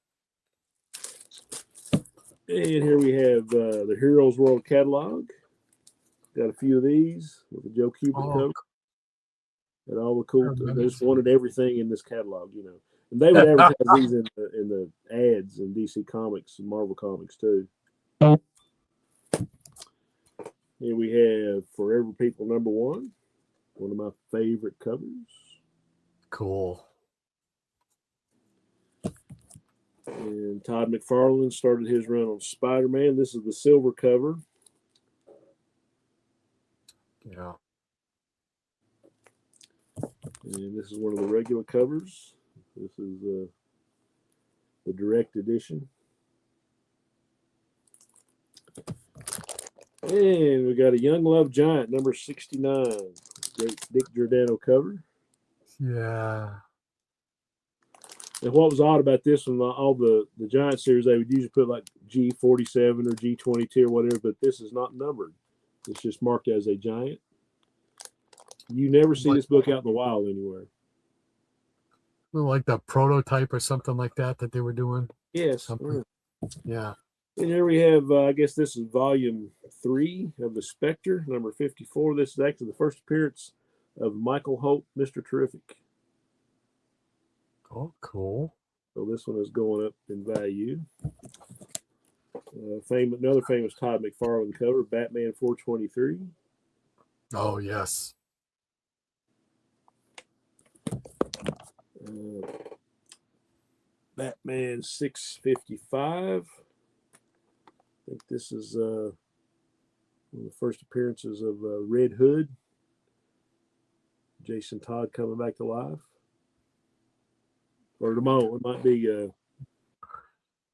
And here we have the Heroes World catalog. Got a few of these with the Joe Kubert cover. And all the cool. They just wanted everything in this catalog, And they would advertise these in the ads in DC Comics and Marvel Comics too. Here we have Forever People number 1. One of my favorite covers. Cool. And Todd McFarlane started his run on Spider-Man. This is the silver cover. Yeah. And this is one of the regular covers. This is the direct edition. And we got a Young Love Giant, number 69. Great Dick Giordano cover. Yeah. And what was odd about this one, all the Giant series, they would usually put like G47 or G22 or whatever, but this is not numbered. It's just marked as a Giant. You never see this book out in the wild anywhere. Like the prototype or something like that they were doing. Yes. Yeah. And here we have, I guess this is volume 3 of the Spectre, number 54. This is actually the first appearance of Michael Holt, Mr. Terrific. Oh, cool. So this one is going up in value. Another famous Todd McFarlane cover, Batman 423. Oh, yes. Batman 655. I think this is one of the first appearances of Red Hood. Jason Todd coming back to life. Or tomorrow, it might be,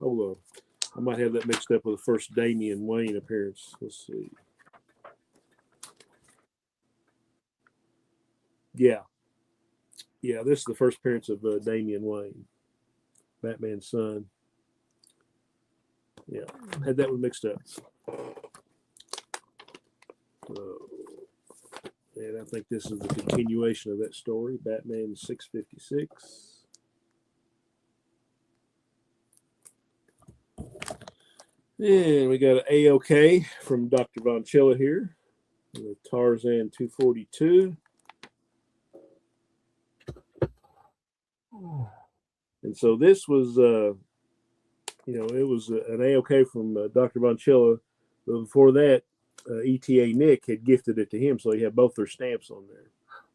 hold on. I might have that mixed up with the first Damian Wayne appearance. Let's see. Yeah. Yeah, this is the first appearance of Damian Wayne, Batman's son. Yeah, had that one mixed up. And I think this is the continuation of that story, Batman 656. And we got an A-OK from Dr. Von Chilla here. Tarzan 242. And so this was, it was an A-OK from Dr. Von Chilla. But before that, ETA Nick had gifted it to him, so he had both their stamps on there.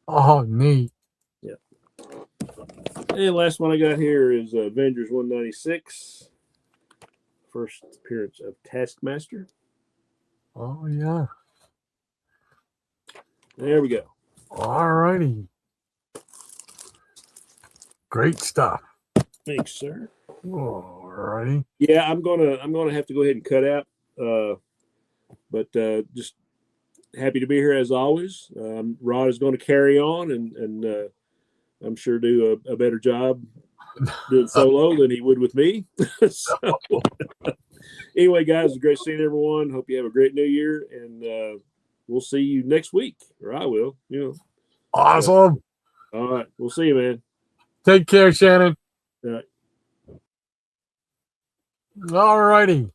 Oh, neat. Yeah. And last one I got here is Avengers 196. First appearance of Taskmaster. Oh, yeah. There we go. All righty. Great stuff. Thanks, sir. All righty. Yeah, I'm gonna have to go ahead and cut out. But just happy to be here as always. Rod is going to carry on and I'm sure do a better job doing solo than he would with me. So, anyway, guys, it's great seeing everyone. Hope you have a great new year, and we'll see you next week, or I will. Awesome. All right, we'll see you, man. Take care, Shannon. All right. All righty.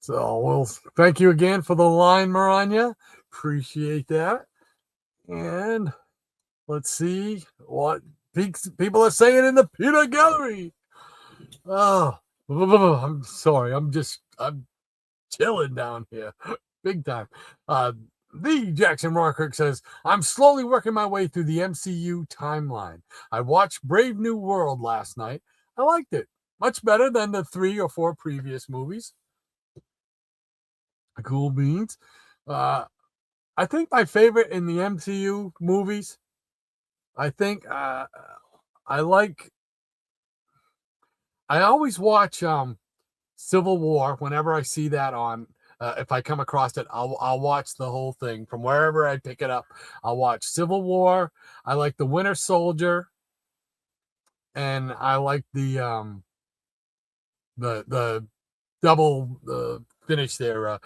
So we'll thank you again for the line, Maranya. Appreciate that. And let's see what people are saying in the peanut gallery. Oh, I'm sorry. I'm chilling down here. Big time. The Jackson Rockrick says, I'm slowly working my way through the MCU timeline. I watched Brave New World last night. I liked it. Much better than the 3 or 4 previous movies. Cool beans. I think my favorite in the MCU movies, I always watch Civil War whenever I see that on. If I come across it, I'll watch the whole thing from wherever I pick it up. I'll watch Civil War. I like the Winter Soldier, and I like the double finish there.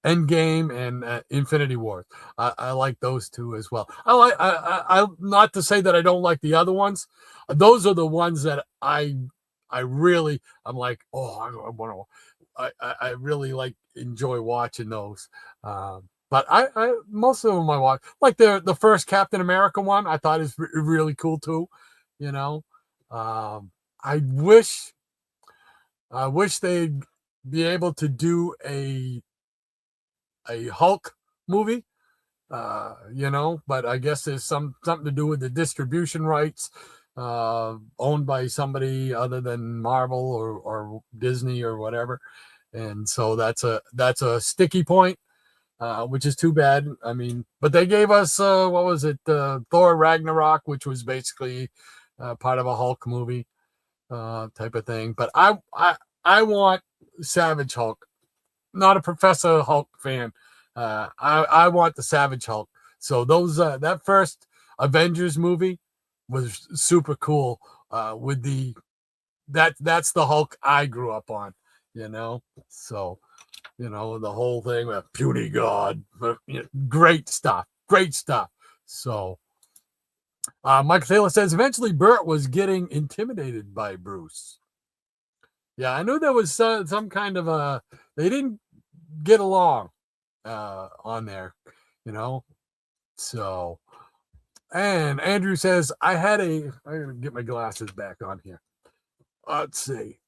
Endgame and Infinity War. I like those two as well. I not to say that I don't like the other ones. Those are the ones that I'm like, oh, I really enjoy watching those. But I most of them I watch. Like the first Captain America one, I thought is really cool too. I wish they'd be able to do a Hulk movie, but I guess there's something to do with the distribution rights owned by somebody other than Marvel or Disney or whatever. And so that's a sticky point, which is too bad. I mean, but they gave us, what was it? Thor Ragnarok, which was basically part of a Hulk movie type of thing. But I want Savage Hulk. Not a Professor Hulk fan. I want the Savage Hulk. So those that first Avengers movie was super cool with that's the Hulk I grew up on, So, the whole thing with puny God, great stuff. So, Michael Taylor says eventually Burt was getting intimidated by Bruce. Yeah, I knew there was some kind of they didn't get along on there, So, and Andrew says, I'm going to get my glasses back on here. Let's see.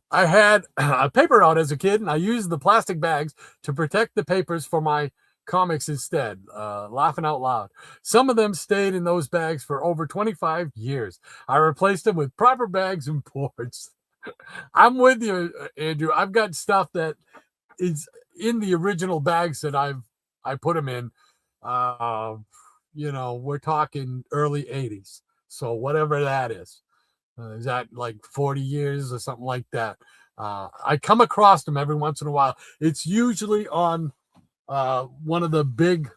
I had a paper route as a kid, and I used the plastic bags to protect the papers for my comics instead. Laughing out loud. Some of them stayed in those bags for over 25 years. I replaced them with proper bags and boards. I'm with you, Andrew. I've got stuff that is in the original bags that I put them in. We're talking early 80s. So whatever that is. Is that like 40 years or something like that? I come across them every once in a while. It's usually on one of the big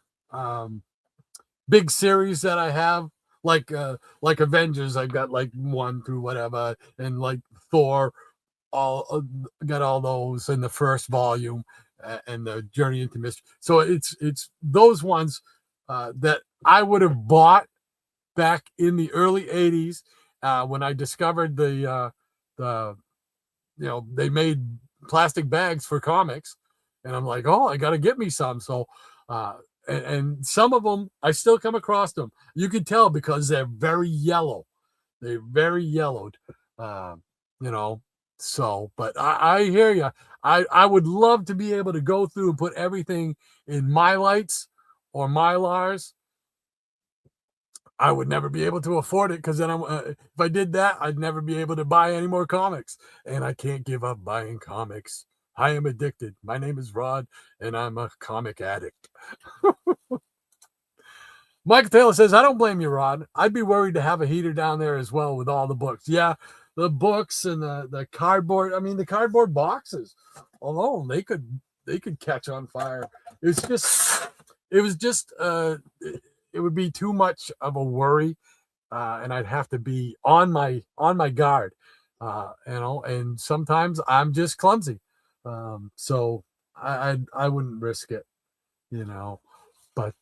series that I have, like Avengers. I've got like 1 through whatever, and like Thor. Got all those in the first volume, and the Journey into Mystery. So it's those ones that I would have bought back in the early 80s. When I discovered they made plastic bags for comics, and I'm like, oh, I got to get me some. So, and some of them, I still come across them. You can tell because they're very yellow. They're very yellowed, So, but I hear you. I would love to be able to go through and put everything in MyLights or Mylars. I would never be able to afford it because then if I did that, I'd never be able to buy any more comics. And I can't give up buying comics. I am addicted. My name is Rod, and I'm a comic addict. Michael Taylor says, I don't blame you, Rod. I'd be worried to have a heater down there as well with all the books. Yeah, the books and the cardboard. I mean, the cardboard boxes alone, they could catch on fire. It would be too much of a worry, and I'd have to be on my guard, and sometimes I'm just clumsy, so I wouldn't risk it, but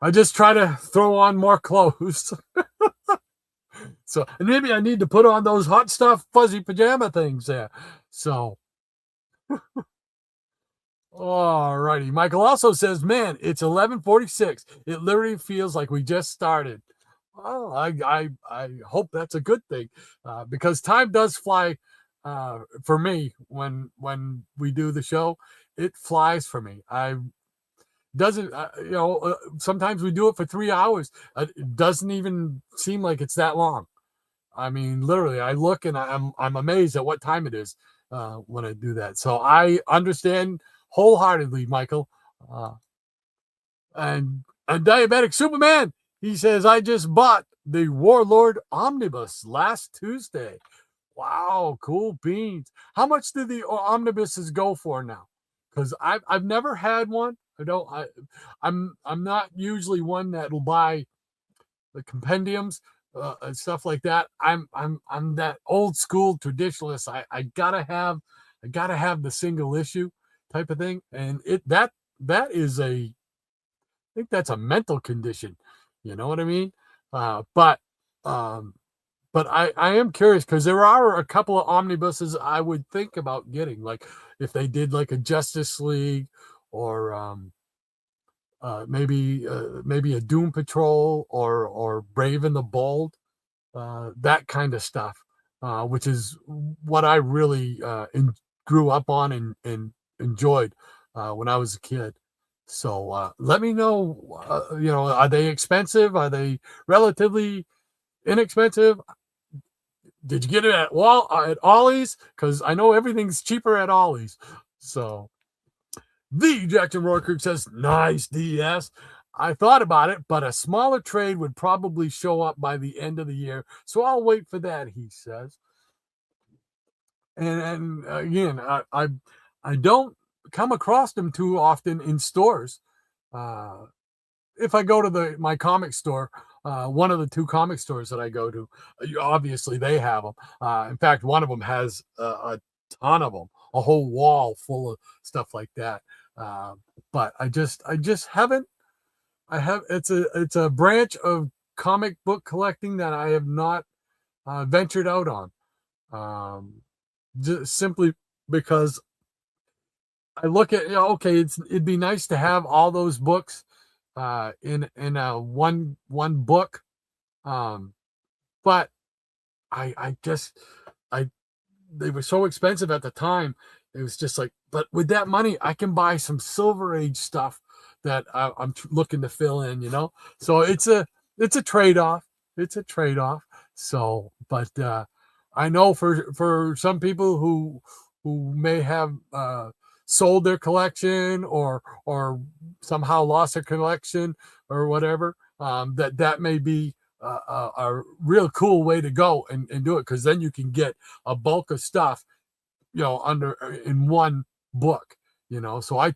I just try to throw on more clothes. So, and maybe I need to put on those hot stuff fuzzy pajama things there. So. All righty. Michael also says, man, it's 11:46. It literally feels like we just started. Well, I hope that's a good thing, because time does fly for me when we do the show. It flies for me. Sometimes we do it for 3 hours. It doesn't even seem like it's that long. I mean, literally, I look and I'm amazed at what time it is when I do that. So I understand wholeheartedly, Michael. And Diabetic Superman, he says, I just bought the Warlord Omnibus last Tuesday. Wow, cool beans. How much do the omnibuses go for now? Because I've never had one. I'm not usually one that will buy the compendiums and stuff like that. I'm that old school traditionalist. I gotta have the single issue type of thing, and that is I think that's a mental condition. You know what I mean? But I am curious because there are a couple of omnibuses I would think about getting, like if they did like a Justice League or maybe a Doom Patrol or Brave and the Bold, that kind of stuff, which is what I really grew up on and enjoyed when I was a kid. So let me know, are they expensive? Are they relatively inexpensive? Did you get it at Ollie's? Because I know everything's cheaper at Ollie's. So the Jackson Roarkirk says, nice DS. I thought about it, but a smaller trade would probably show up by the end of the year. So I'll wait for that, he says. And again, I don't come across them too often in stores. If I go to my comic store, one of the two comic stores that I go to, obviously they have them. In fact, one of them has a ton of them, a whole wall full of stuff like that. But I just haven't. It's a branch of comic book collecting that I have not ventured out on. Just simply because I look at, okay, it'd be nice to have all those books in one book, but I they were so expensive at the time. It was just like, but with that money, I can buy some Silver Age stuff that I'm looking to fill in, So it's a trade-off. It's a trade-off. So, but I know for some people who may have sold their collection or somehow lost their collection or whatever, that may be a real cool way to go and do it, because then you can get a bulk of stuff, in one book, So I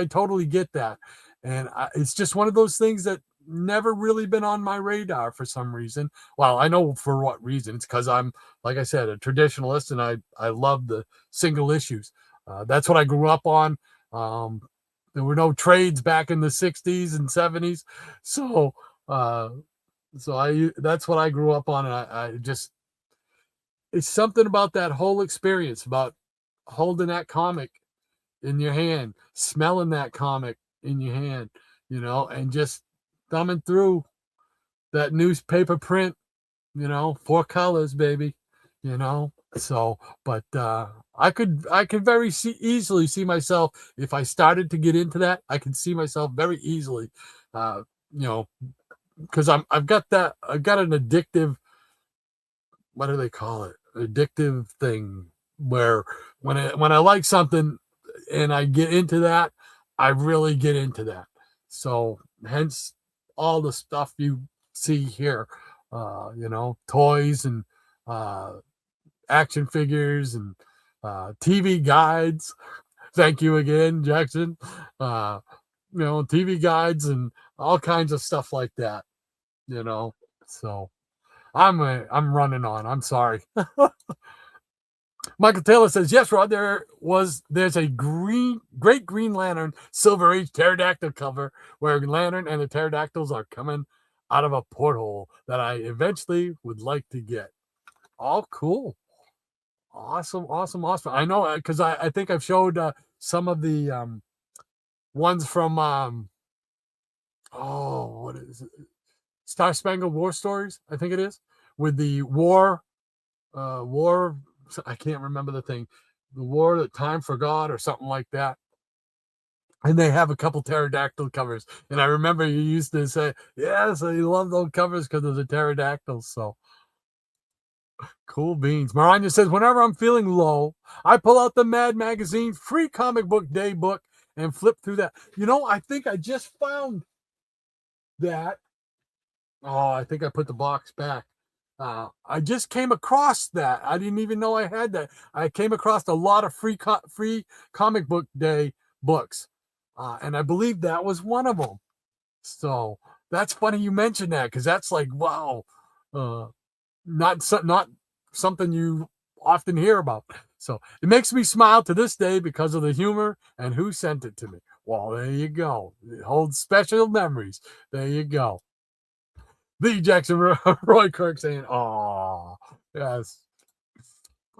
totally get that, and it's just one of those things that never really been on my radar for some reason. Well, I know for what reason. It's because I'm, like I said, a traditionalist, and I love the single issues. That's what I grew up on. There were no trades back in the 60s and 70s, so that's what I grew up on, and I just, it's something about that whole experience, about holding that comic in your hand, smelling that comic in your hand, and just thumbing through that newspaper print, 4 colors, baby, So, but I could very easily see myself, if I started to get into that, I could see myself very easily, because I've got an addictive, what do they call it? Addictive thing, where when I like something and I get into that, I really get into that. So hence all the stuff you see here, toys and action figures and TV guides. Thank you again, Jackson. TV guides and all kinds of stuff like that. So I'm running on. I'm sorry. Michael Taylor says, yes, Rod, there's a great Green Lantern Silver Age pterodactyl cover where Lantern and the pterodactyls are coming out of a porthole that I eventually would like to get. Oh, cool. Awesome. I know, because I think I've showed some of the ones from, what is it? Star Spangled War Stories, I think it is, with the war, I can't remember the thing, the war that time forgot or something like that. And they have a couple pterodactyl covers. And I remember you used to say, yes, I love those covers because of the pterodactyls. So cool beans. Maranya says, whenever I'm feeling low, I pull out the Mad Magazine free comic book day book and flip through that. I think I just found that. Oh, I think I put the box back. I just came across that. I didn't even know I had that. I came across a lot of free comic book day books, and I believe that was one of them. So that's funny you mentioned that, because that's like, wow, not something you often hear about. So it makes me smile to this day because of the humor and who sent it to me. Well, there you go. It holds special memories. There you go. The Jackson Roy Kirk saying, "Oh, yes."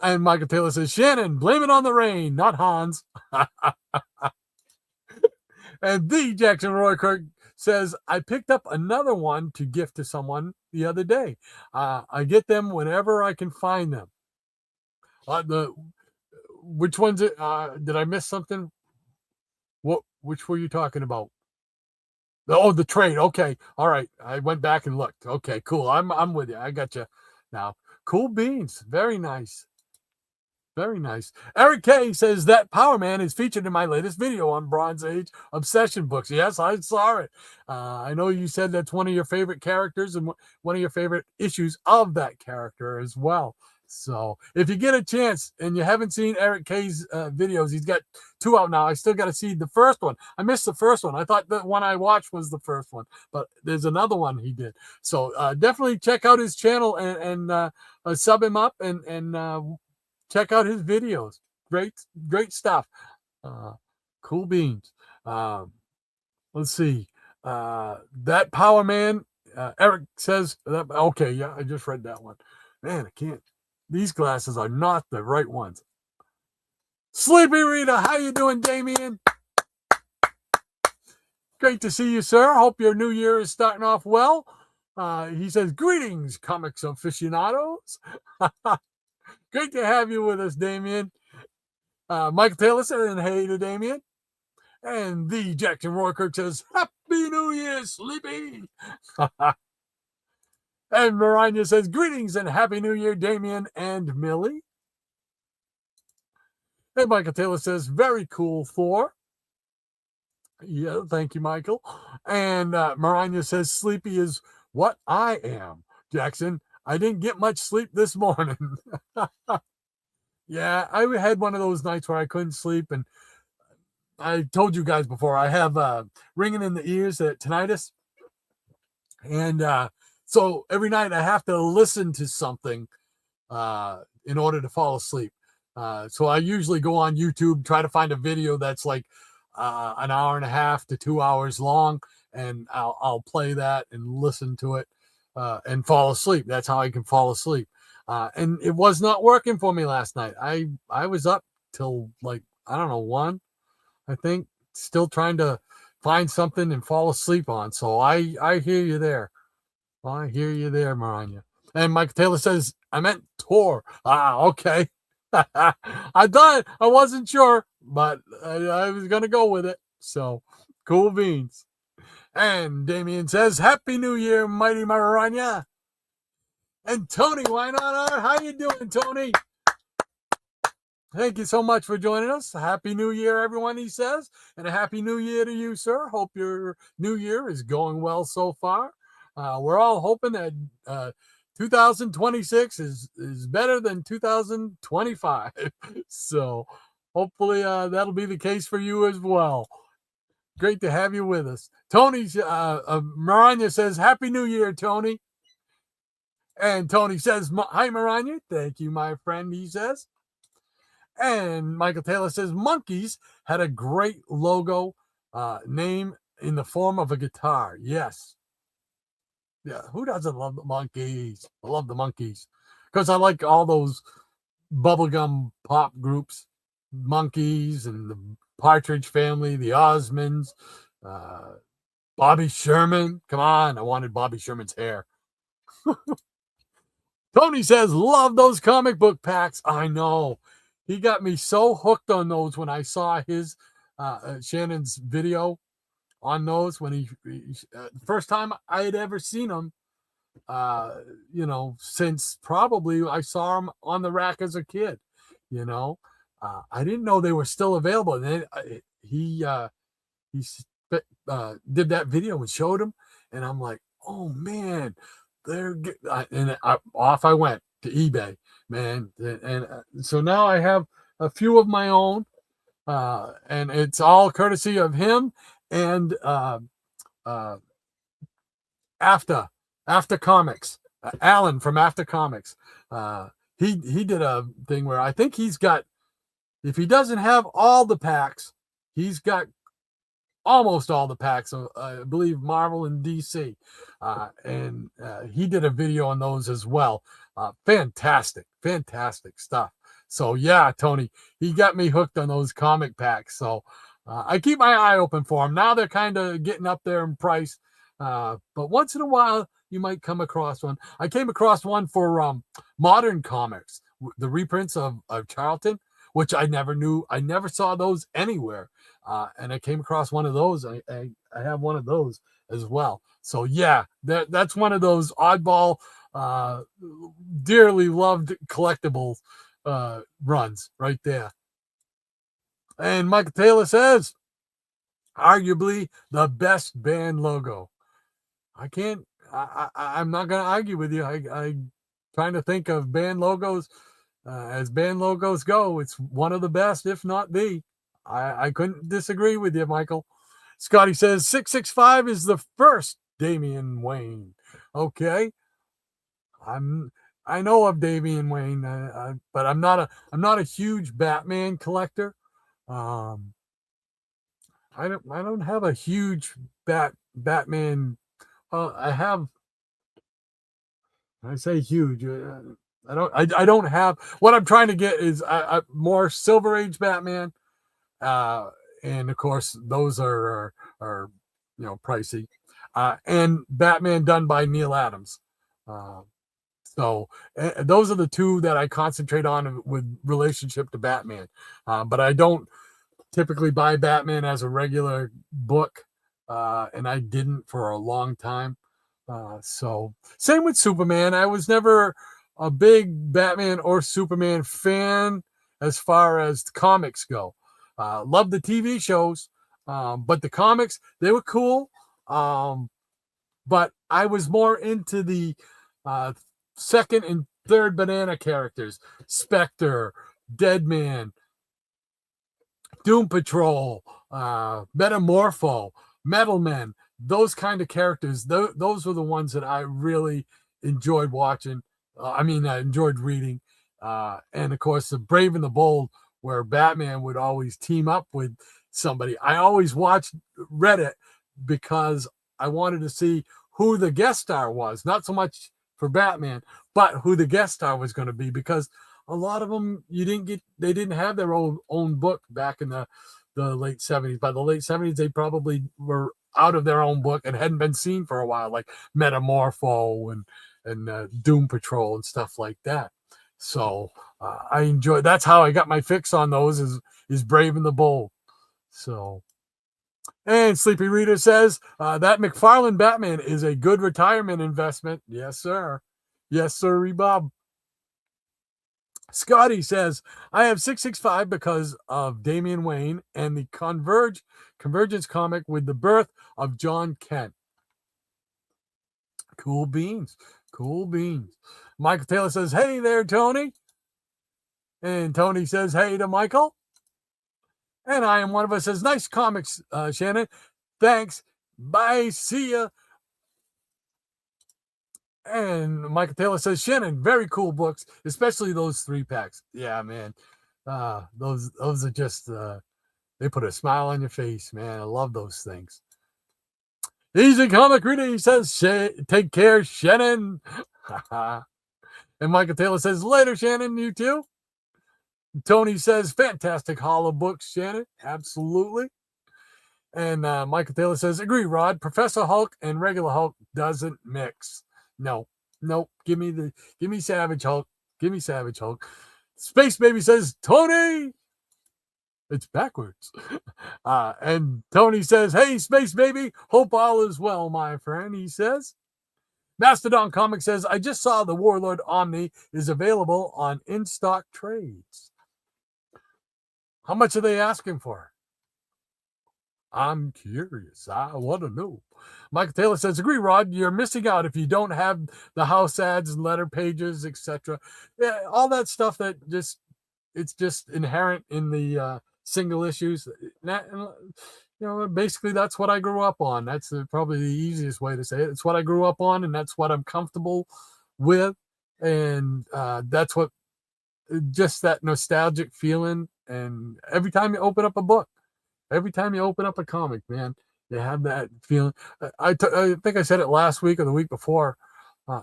And Michael Taylor says, "Shannon, blame it on the rain, not Hans." And the Jackson Roy Kirk says, "I picked up another one to gift to someone the other day. I get them whenever I can find them." Which ones? Did I miss something? Which were you talking about? Oh, the trade. Okay. All right. I went back and looked. Okay, cool. I'm with you. I got you now. Cool beans. Very nice. Very nice. Eric K says that Power Man is featured in my latest video on Bronze Age Obsession books. Yes, I saw it. I know you said that's one of your favorite characters and one of your favorite issues of that character as well. So if you get a chance and you haven't seen Eric K's videos, he's got 2 out now. I still got to see the first one. I missed the first one. I thought the one I watched was the first one, but there's another one he did. So definitely check out his channel and sub him up and check out his videos. Great stuff. Cool beans. Let's see. That Power Man, Eric says, okay, yeah, I just read that one. Man, I can't. These glasses are not the right ones. Sleepy Rita, how you doing, Damien? Great to see you, sir. Hope your new year is starting off well. He says, greetings, comics aficionados. Great to have you with us, Damien. Michael Taylor said, hey to Damien. And the Jackson Roykirk says, Happy New Year, Sleepy. And Maranya says, greetings and Happy New Year, Damien and Millie. And Michael Taylor says, very cool, Thor. Yeah, thank you, Michael. And Maranya says, sleepy is what I am. Jackson, I didn't get much sleep this morning. Yeah, I had one of those nights where I couldn't sleep. And I told you guys before, I have ringing in the ears, tinnitus. And so every night I have to listen to something in order to fall asleep. So I usually go on YouTube, try to find a video that's like an hour and a half to 2 hours long, and I'll play that and listen to it and fall asleep. That's how I can fall asleep. And it was not working for me last night. I was up till like, I don't know, 1, I think, still trying to find something and fall asleep on. So I hear you there. I hear you there, Maranya. And Mike Taylor says, I meant Tor. Okay. I thought, I wasn't sure, but I was going to go with it. So, cool beans. And Damien says, Happy New Year, Mighty Maranya. And Tony, why not? How you doing, Tony? Thank you so much for joining us. Happy New Year, everyone, he says. And a Happy New Year to you, sir. Hope your new year is going well so far. We're all hoping that 2026 is better than 2025. So hopefully that'll be the case for you as well. Great to have you with us. Tony, Maranya says, Happy New Year, Tony. And Tony says, hi, Maranya. Thank you, my friend, he says. And Michael Taylor says, Monkeys had a great logo name in the form of a guitar. Yes. Yeah, who doesn't love the Monkeys? I love the Monkeys because I like all those bubblegum pop groups, Monkeys and the Partridge Family, the Osmonds, Bobby Sherman. Come on, I wanted Bobby Sherman's hair. Tony says, love those comic book packs. I know. He got me so hooked on those when I saw his Shannon's video on those when he first time I had ever seen them, since probably I saw him on the rack as a kid. I didn't know they were still available. And then he did that video and showed him, and I'm like, oh man, off I went to eBay, man, and so now I have a few of my own, and it's all courtesy of him. And After Comics, Alan from After Comics, he did a thing where I think he's got, if he doesn't have all the packs, he's got almost all the packs. I believe Marvel and DC, and he did a video on those as well. Fantastic stuff. So yeah, Tony, he got me hooked on those comic packs. So. I keep my eye open for them. Now they're kind of getting up there in price. But once in a while, you might come across one. I came across one for Modern Comics, the reprints of Charlton, which I never knew. I never saw those anywhere. And I came across one of those. I have one of those as well. So, yeah, that's one of those oddball, dearly loved collectible runs right there. And Michael Taylor says, arguably the best band logo. I'm not going to argue with you. trying to think of band logos. As band logos go, it's one of the best, if not the. I couldn't disagree with you, Michael. Scotty says 665 is the first Damian Wayne. Okay, I know of Damian Wayne, but I'm not a huge Batman collector. I don't have a huge Batman. I say huge. I don't have. What I'm trying to get is more Silver Age Batman, and of course those are pricey, and Batman done by Neil Adams. So those are the two that I concentrate on with relationship to Batman. But I don't typically buy Batman as a regular book, and I didn't for a long time. So same with Superman. I was never a big Batman or Superman fan as far as comics go. Love the TV shows, but the comics, they were cool. But I was more into the second and third banana characters: Spectre, Deadman, Doom Patrol, Metamorpho, Metal Men. Those kind of characters, those were the ones that I really enjoyed watching. I enjoyed reading. And of course, the Brave and the Bold, where Batman would always team up with somebody. I always read it because I wanted to see who the guest star was, not so much for Batman, but who the guest star was going to be, because a lot of them they didn't have their own book back in the late 70s. By the late 70s, they probably were out of their own book and hadn't been seen for a while, like Metamorpho and Doom Patrol and stuff like that. So I enjoy. That's how I got my fix on those is Brave and the Bold. So, and Sleepy Reader says that McFarlane Batman is a good retirement investment. Yes, sir. Yes, sir, Bob. Scotty says, I have 665 because of Damian Wayne and the Convergence comic with the birth of John Kent. Cool beans. Cool beans. Michael Taylor says, hey there, Tony. And Tony says, hey to Michael. And I am one of us says, nice comics, Shannon. Thanks. Bye. See ya. And Michael Taylor says, Shannon, very cool books, especially those 3-packs. Yeah, man. Those are just, they put a smile on your face, man. I love those things. Easy Comic Reader, he says, take care, Shannon. And Michael Taylor says, later, Shannon, you too. Tony says, fantastic hollow books, Shannon. Absolutely. And Michael Taylor says, agree, Rod. Professor Hulk and regular Hulk doesn't mix. No. Give me Savage Hulk. Give me Savage Hulk. Space Baby says, Tony. It's backwards. And Tony says, hey, Space Baby. Hope all is well, my friend, he says. Mastodon Comics says, I just saw the Warlord Omni is available on in-stock trades. How much are they asking for? I'm curious. I want to know. Michael Taylor says, agree, Rod. You're missing out if you don't have the house ads and letter pages, etc. Yeah, all that stuff it's just inherent in the single issues. Basically that's what I grew up on. That's probably the easiest way to say it. It's what I grew up on, and that's what I'm comfortable with. And that's what, just that nostalgic feeling. And every time you open up a book, every time you open up a comic, man, you have that feeling. I think I said it last week or the week before.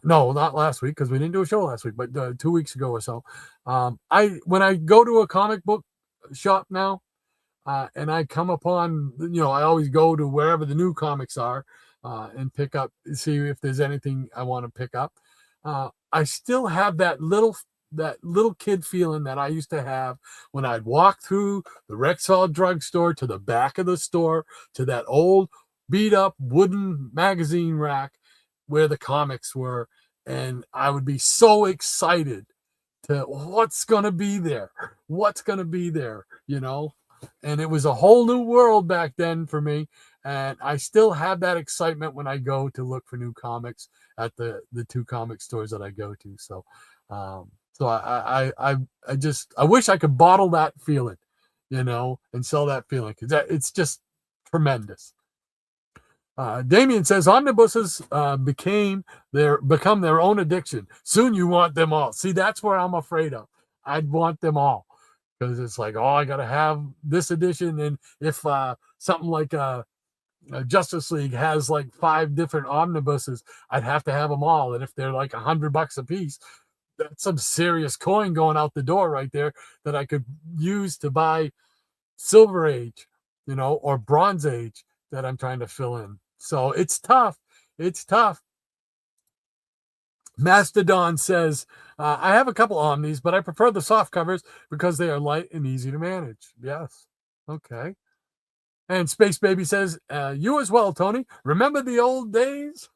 No, not last week, because we didn't do a show last week, but 2 weeks ago or so. When I go to a comic book shop now, and I come upon, I always go to wherever the new comics are and see if there's anything I want to pick up. I still have that little kid feeling that I used to have when I'd walk through the Rexall drugstore to the back of the store to that old beat up wooden magazine rack where the comics were. And I would be so excited to what's going to be there, and it was a whole new world back then for me. And I still have that excitement when I go to look for new comics at the two comic stores that I go to. So, I wish I could bottle that feeling, and sell that feeling, because it's just tremendous. Damien says omnibuses become their own addiction. Soon you want them all. See, that's where I'm afraid of. I'd want them all, because it's like, oh, I got to have this edition. And if something like Justice League has like 5 different omnibuses, I'd have to have them all. And if they're like $100 a piece, that's some serious coin going out the door right there that I could use to buy Silver Age, or Bronze Age that I'm trying to fill in. So it's tough. It's tough. Mastodon says, I have a couple Omnis, but I prefer the soft covers because they are light and easy to manage. Yes. Okay. And Space Baby says, you as well, Tony. Remember the old days?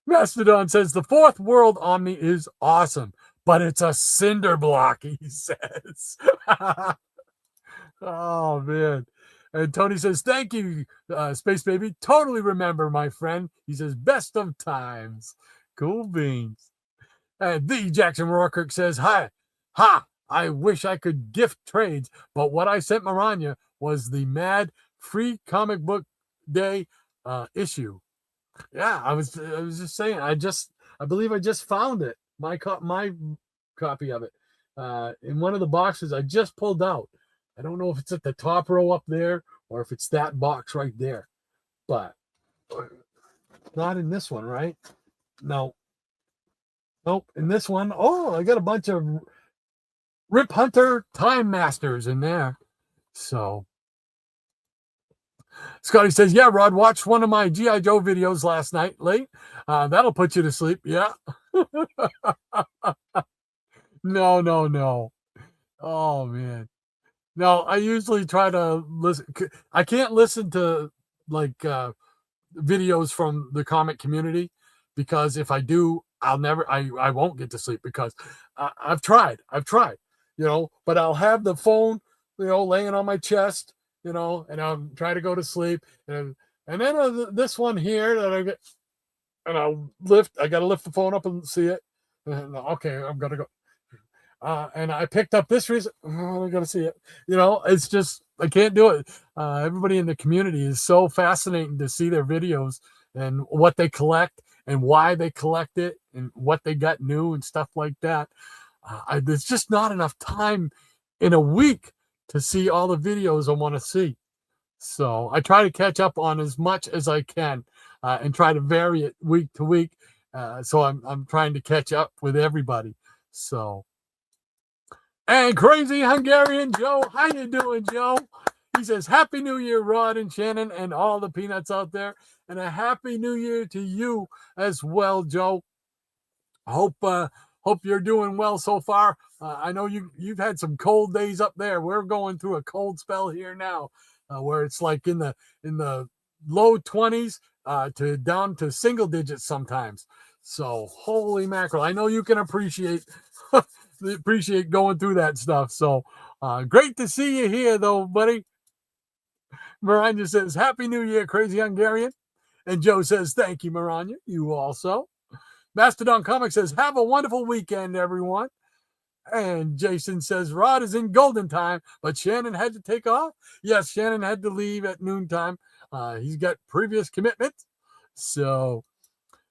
Mastodon says, the Fourth World Omni is awesome, but it's a cinder block, he says. Oh, man. And Tony says, thank you, Space Baby. Totally remember, my friend. He says, best of times. Cool beans. And the Jackson Rourke says, hi. Ha! I wish I could gift trades, but what I sent Maranya was the Mad Free Comic Book Day issue. Yeah, I was just saying. I believe I just found it. My copy of it in one of the boxes I just pulled out. I don't know if it's at the top row up there or if it's that box right there, but not in this one, right? No. Nope. In this one, oh, I got a bunch of Rip Hunter Time Masters in there. So Scotty says, yeah, Rod, watched one of my G.I. Joe videos last night late. That'll put you to sleep. Yeah. No. Oh, man. No, I usually try to listen. I can't listen to like videos from the comic community, because if I do, I won't get to sleep, because I've tried, but I'll have the phone, laying on my chest, and I'll try to go to sleep. And then this one here that I get, and I got to lift the phone up and see it. And, okay, I'm going to go. And I picked up this reason. Oh, I got to see it. It's just, I can't do it. Everybody in the community is so fascinating to see their videos and what they collect and why they collect it and what they got new and stuff like that. There's just not enough time in a week to see all the videos I want to see. So I try to catch up on as much as I can and try to vary it week to week. So I'm trying to catch up with everybody. So. And Crazy Hungarian Joe, how you doing, Joe? He says, Happy New Year, Rod and Shannon and all the peanuts out there. And a Happy New Year to you as well, Joe. Hope you're doing well so far. I know you've had some cold days up there. We're going through a cold spell here now, where it's like in the low 20s to down to single digits sometimes. So holy mackerel. I know you can appreciate going through that stuff. So great to see you here, though, buddy. Maranya says, Happy New Year, Crazy Hungarian. And Joe says, thank you, Maranya. You also. Mastodon Comics says, have a wonderful weekend, everyone. And Jason says, Rod is in golden time, but Shannon had to take off. Yes, Shannon had to leave at noontime. He's got previous commitments. So,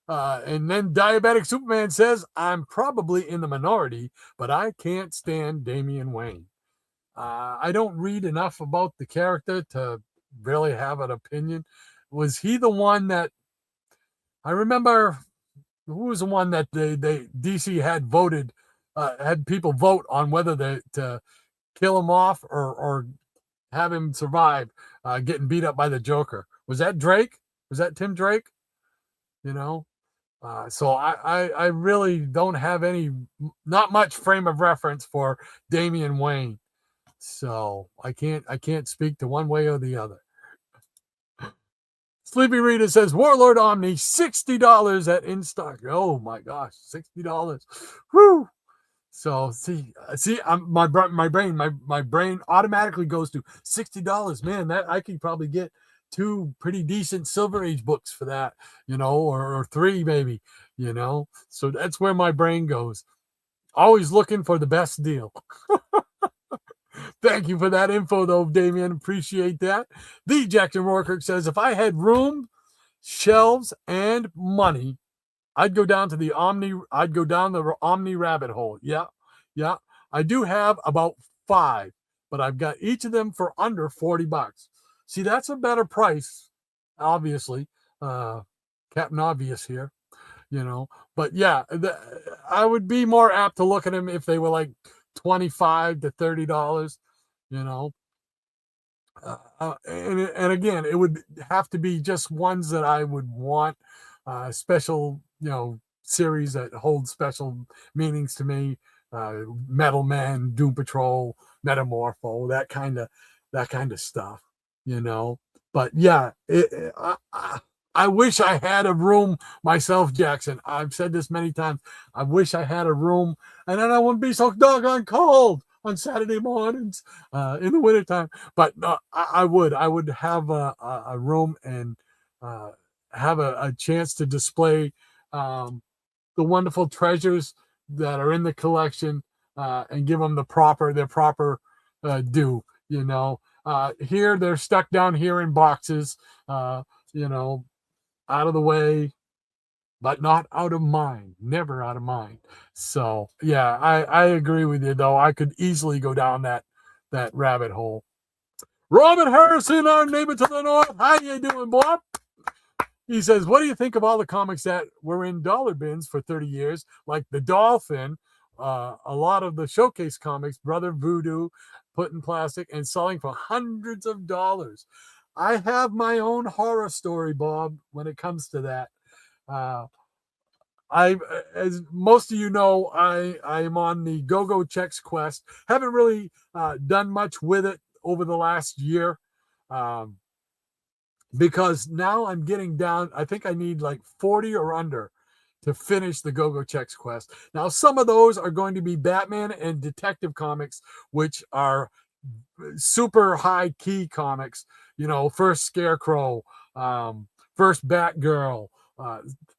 and then Diabetic Superman says, I'm probably in the minority, but I can't stand Damian Wayne. I don't read enough about the character to really have an opinion. Was he the one that, I remember, who was the one that they DC had voted, had people vote on whether to kill him off or have him survive getting beat up by the Joker? Was that Drake? Was that Tim Drake? So I really don't have not much frame of reference for Damian Wayne. So I can't speak to one way or the other. Sleepy Rita says, Warlord Omni, $60 at in stock. Oh my gosh, $60. Woo! So see, my brain automatically goes to $60. Man, that I could probably get 2 pretty decent Silver Age books for that, or 3 maybe, So that's where my brain goes. Always looking for the best deal. Thank you for that info, though, Damien. Appreciate that. The Jackson Rourke says, if I had room, shelves, and money, I'd go down the Omni rabbit hole. Yeah. I do have about 5, but I've got each of them for under $40. See, that's a better price, obviously. Captain Obvious here, But yeah, I would be more apt to look at them if they were like $25 to $30, and again, it would have to be just ones that I would want, special, series that hold special meanings to me. Metal Man, Doom Patrol, Metamorpho, that kind of stuff, But yeah, I wish I had a room myself, Jackson. I've said this many times. I wish I had a room, and then I wouldn't be so doggone cold on Saturday mornings in the wintertime. But I would have a room and have a chance to display the wonderful treasures that are in the collection and give them their proper due. Here they're stuck down here in boxes. Out of the way, but not out of mind. Never out of mind. So yeah, I agree with you, though. I could easily go down that rabbit hole. Robert Harrison, our neighbor to the north. How you doing, Bob? He says, what do you think of all the comics that were in dollar bins for 30 years, like The Dolphin, a lot of the showcase comics, Brother Voodoo, put in plastic and selling for hundreds of dollars? I have my own horror story, Bob, when it comes to that. As most of you know, I am on the Go-Go Checks quest. Haven't really done much with it over the last year because now I'm getting down. I think I need like 40 or under to finish the Go-Go Checks quest. Now, some of those are going to be Batman and Detective comics, which are super high key comics. First Scarecrow, first Batgirl,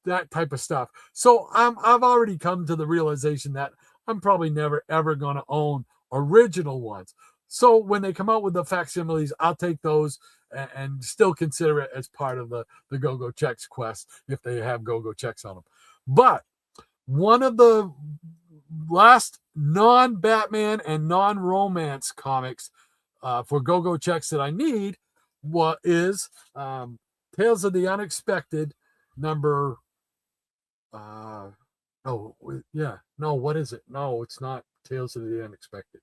that type of stuff. So I've already come to the realization that I'm probably never ever going to own original ones. So when they come out with the facsimiles, I'll take those and still consider it as part of the Go-Go Checks quest if they have Go-Go Checks on them. But one of the last non-Batman and non-romance comics for Go-Go Checks that I need is Tales of the Unexpected number what is it? No, it's not Tales of the Unexpected.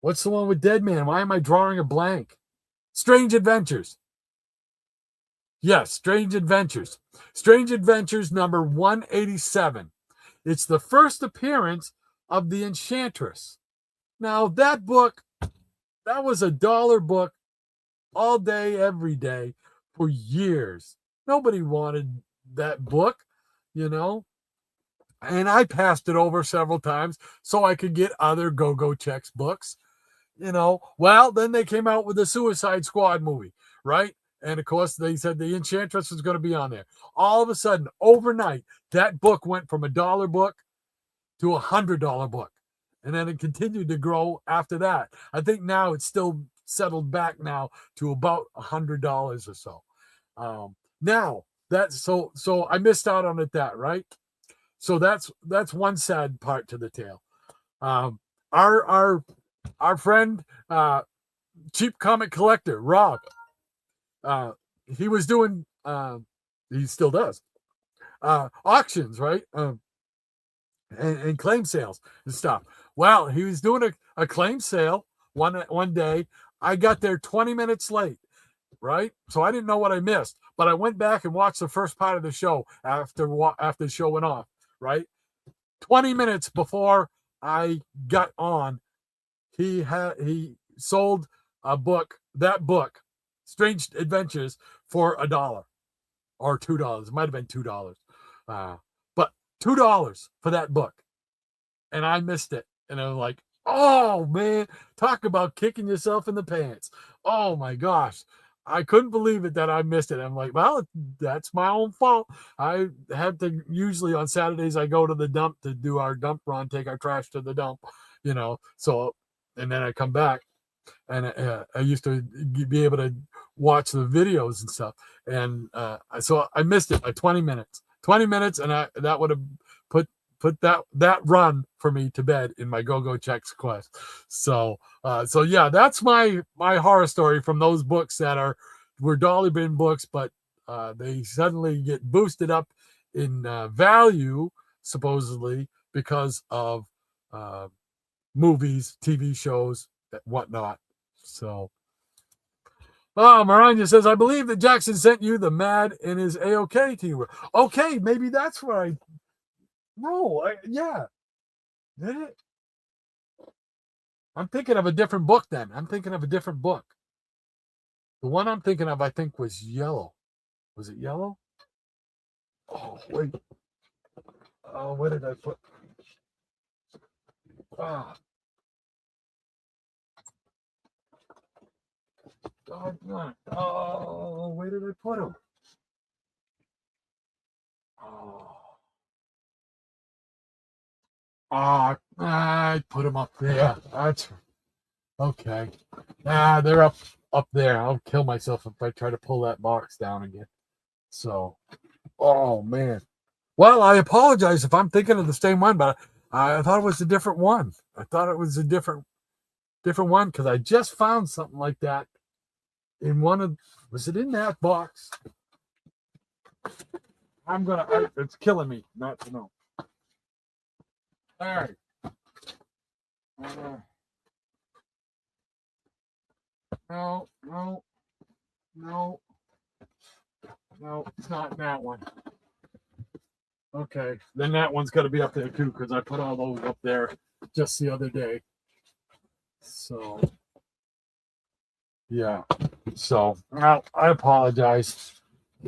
What's the one with Deadman? Why am I drawing a blank? Strange Adventures. Yes, Strange Adventures. Strange Adventures number 187. It's the first appearance of the Enchantress. Now, that book, that was a $1 book all day, every day for years. Nobody wanted that book, and I passed it over several times so I could get other Go-Go Checks books, Well, then they came out with the Suicide Squad movie, right? And of course, they said the Enchantress was going to be on there. All of a sudden, overnight, that book went from a $1 book to a $100 book. And then it continued to grow after that. I think now it's still settled back now to about $100 or so. Now that's so I missed out on it, right? So that's one sad part to the tale. Our friend, Cheap Comic Collector, Rob, he was doing, he still does, auctions, right? And claim sales and stuff. Well, he was doing a claim sale one day. I got there 20 minutes late, right? So I didn't know what I missed, but I went back and watched the first part of the show after the show went off, right? 20 minutes before I got on, he sold that book, Strange Adventures, for $1 or $2. It might have been $2. But $2 for that book. And I missed it. And I was like, Oh man, talk about kicking yourself in the pants. Oh my gosh. I couldn't believe it that I missed it. I'm like, well, that's my own fault. I had to usually on Saturdays I go to the dump to do our dump run, take our trash to the dump, So and then I come back and I used to be able to watch the videos and stuff. And so I missed it by 20 minutes. 20 minutes, and that would have put that run for me to bed in my go checks quest. So yeah, that's my horror story from those books that were dollar bin books, but they suddenly get boosted up in value supposedly because of movies, TV shows, whatnot. So, Maranya says, I believe that Jackson sent you the Mad in his AOK to you. Okay, maybe that's where yeah. Did it? I'm thinking of a different book then. I'm thinking of a different book. The one I'm thinking of, I think, was yellow. Was it yellow? Oh, wait. Oh, where did I put? Ah. Oh, where did I put him? Oh. I put them up there. That's okay. They're up there. I'll kill myself if I try to pull that box down again. So, oh man. Well, I apologize if I'm thinking of the same one, but I thought it was a different one. I thought it was a different one because I just found something like that in was it in that box? It's killing me not to know. All right. No, it's not in that one. Okay, then that one's got to be up there too because I put all those up there just the other day. So, yeah. So, well, I apologize.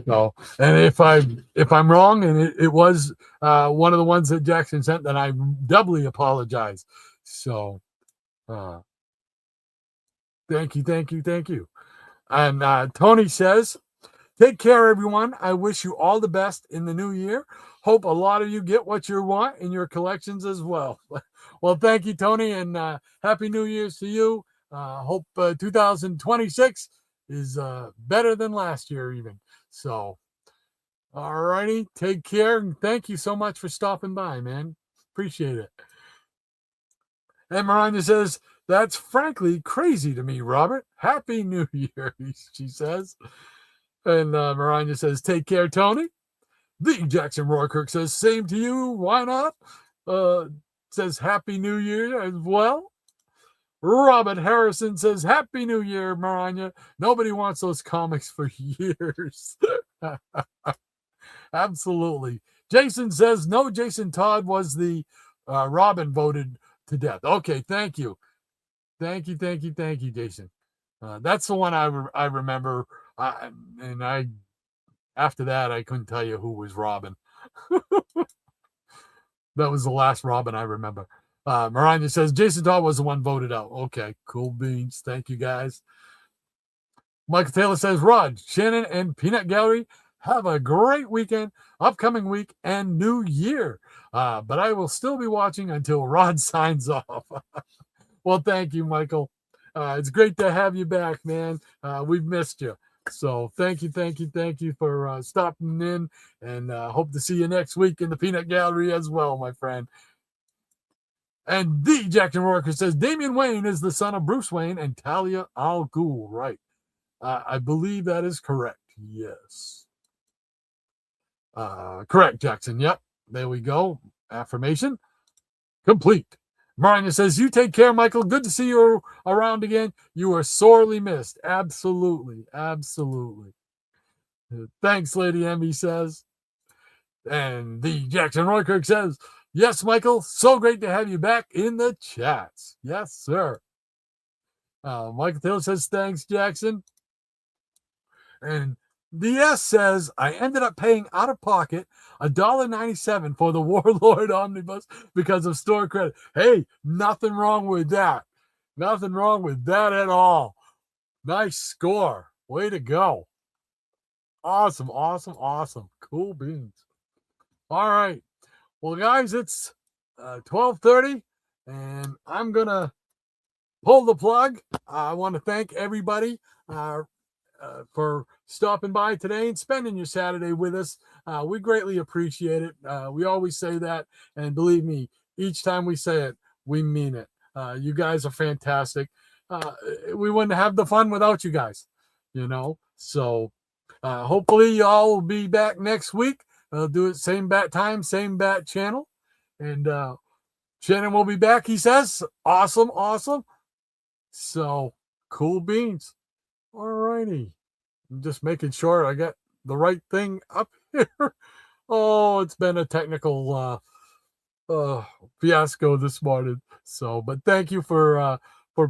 So, and if I'm wrong and it was one of the ones that Jackson sent, then I doubly apologize. So, thank you. And Tony says, take care, everyone. I wish you all the best in the new year. Hope a lot of you get what you want in your collections as well. Well, thank you, Tony, and Happy New Year's to you. Hope 2026 is better than last year even. So, all righty. Take care, and thank you so much for stopping by, man. Appreciate it. And Miranda says, that's frankly crazy to me, Robert. Happy New Year, she says. And Miranda says, take care, Tony. The Jackson Roykirk says, same to you. Why not? Says, Happy New Year as well. Robert Harrison says, Happy New Year, Miranda. Nobody wants those comics for years. Absolutely. Jason says, no, Jason Todd was the Robin voted to death. Okay, thank you. Thank you, Jason. That's the one I remember. And after that, I couldn't tell you who was Robin. That was the last Robin I remember. Miranda says, Jason Todd was the one voted out. Okay, cool beans. Thank you, guys. Michael Taylor says, Rod, Shannon, and Peanut Gallery, have a great weekend, upcoming week, and new year. But I will still be watching until Rod signs off. Well, thank you, Michael. It's great to have you back, man. We've missed you. So thank you for stopping in, and hope to see you next week in the Peanut Gallery as well, my friend. And the Jackson Roykirk says, Damian Wayne is the son of Bruce Wayne and Talia al Ghul, right? I believe that is correct. Yes. Correct, Jackson. Yep. There we go. Affirmation complete. Marina says, you take care, Michael. Good to see you around again. You are sorely missed. Absolutely. Thanks, Lady Emmy says. And the Jackson Roykirk says, yes, Michael, so great to have you back in the chats. Yes, sir. Michael Taylor says, thanks, Jackson. And DS says, I ended up paying out of pocket $1.97 for the Warlord Omnibus because of store credit. Hey, nothing wrong with that. Nothing wrong with that at all. Nice score. Way to go. Awesome, awesome, awesome. Cool beans. All right. Well, guys, it's 12:30, and I'm going to pull the plug. I want to thank everybody for stopping by today and spending your Saturday with us. We greatly appreciate it. We always say that, and believe me, each time we say it, we mean it. You guys are fantastic. We wouldn't have the fun without you guys, you know. So hopefully y'all will be back next week. I'll do it same bat time, same bat channel. And Shannon will be back, he says. Awesome, awesome. So, cool beans. All righty. I'm just making sure I got the right thing up here. Oh, it's been a technical fiasco this morning. So, but thank you for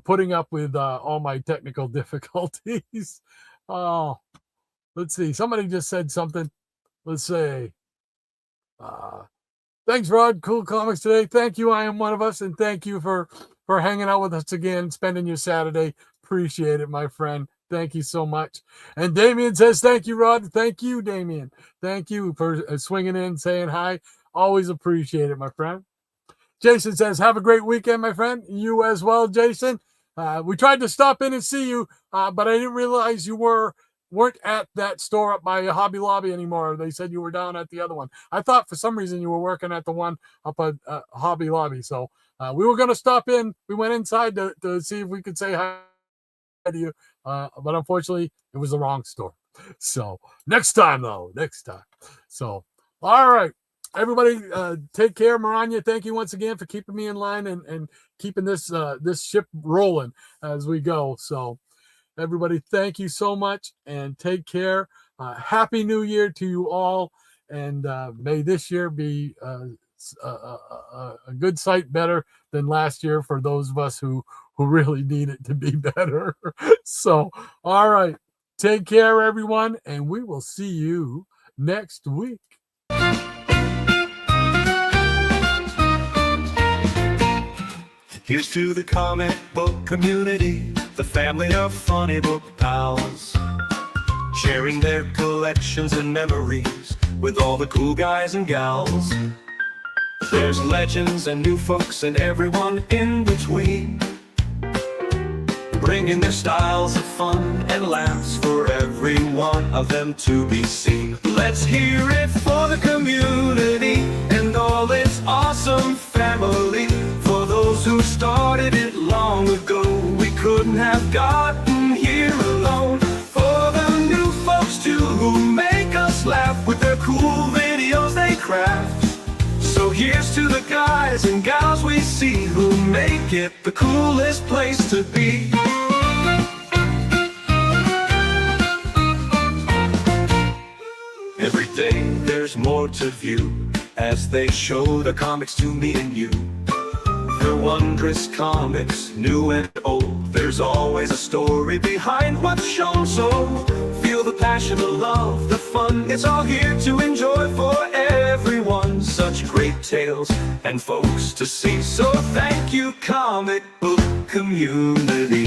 putting up with all my technical difficulties. Oh, let's see. Somebody just said something. Let's say, thanks, Rod. Cool comics today. Thank you. I am one of us, and thank you for hanging out with us again, spending your Saturday. Appreciate it, my friend. Thank you so much. And Damien says, thank you, Rod. Thank you, Damien. Thank you for swinging in, saying hi. Always appreciate it, my friend. Jason says, have a great weekend, my friend. You as well, Jason. We tried to stop in and see you, but I didn't realize you weren't at that store up by Hobby Lobby anymore. They said you were down at the other one. I thought for some reason you were working at the one up at Hobby Lobby. So we were going to stop in. We went inside to see if we could say hi to you. But unfortunately, it was the wrong store. So next time, though, next time. So, all right. Everybody, take care. Maranya, thank you once again for keeping me in line and keeping this ship rolling as we go. So, everybody, thank you so much and take care. Happy New Year to you all. And may this year be a good sight better than last year for those of us who really need it to be better. So, all right. Take care, everyone. And we will see you next week. Here's to the comic book community, the family of funny book pals, sharing their collections and memories with all the cool guys and gals. There's legends and new folks and everyone in between, bringing their styles of fun and laughs for every one of them to be seen. Let's hear it for the community and all its awesome family. For those who started it long ago, we couldn't have gotten here alone. For the new folks too who make us laugh with their cool videos they craft. So here's to the guys and gals we see who make it the coolest place to be. Every day there's more to view as they show the comics to me and you. They're wondrous comics, new and old. There's always a story behind what's shown. So feel the passion, the love, the fun. It's all here to enjoy for everyone. Such great tales and folks to see. So thank you, comic book community.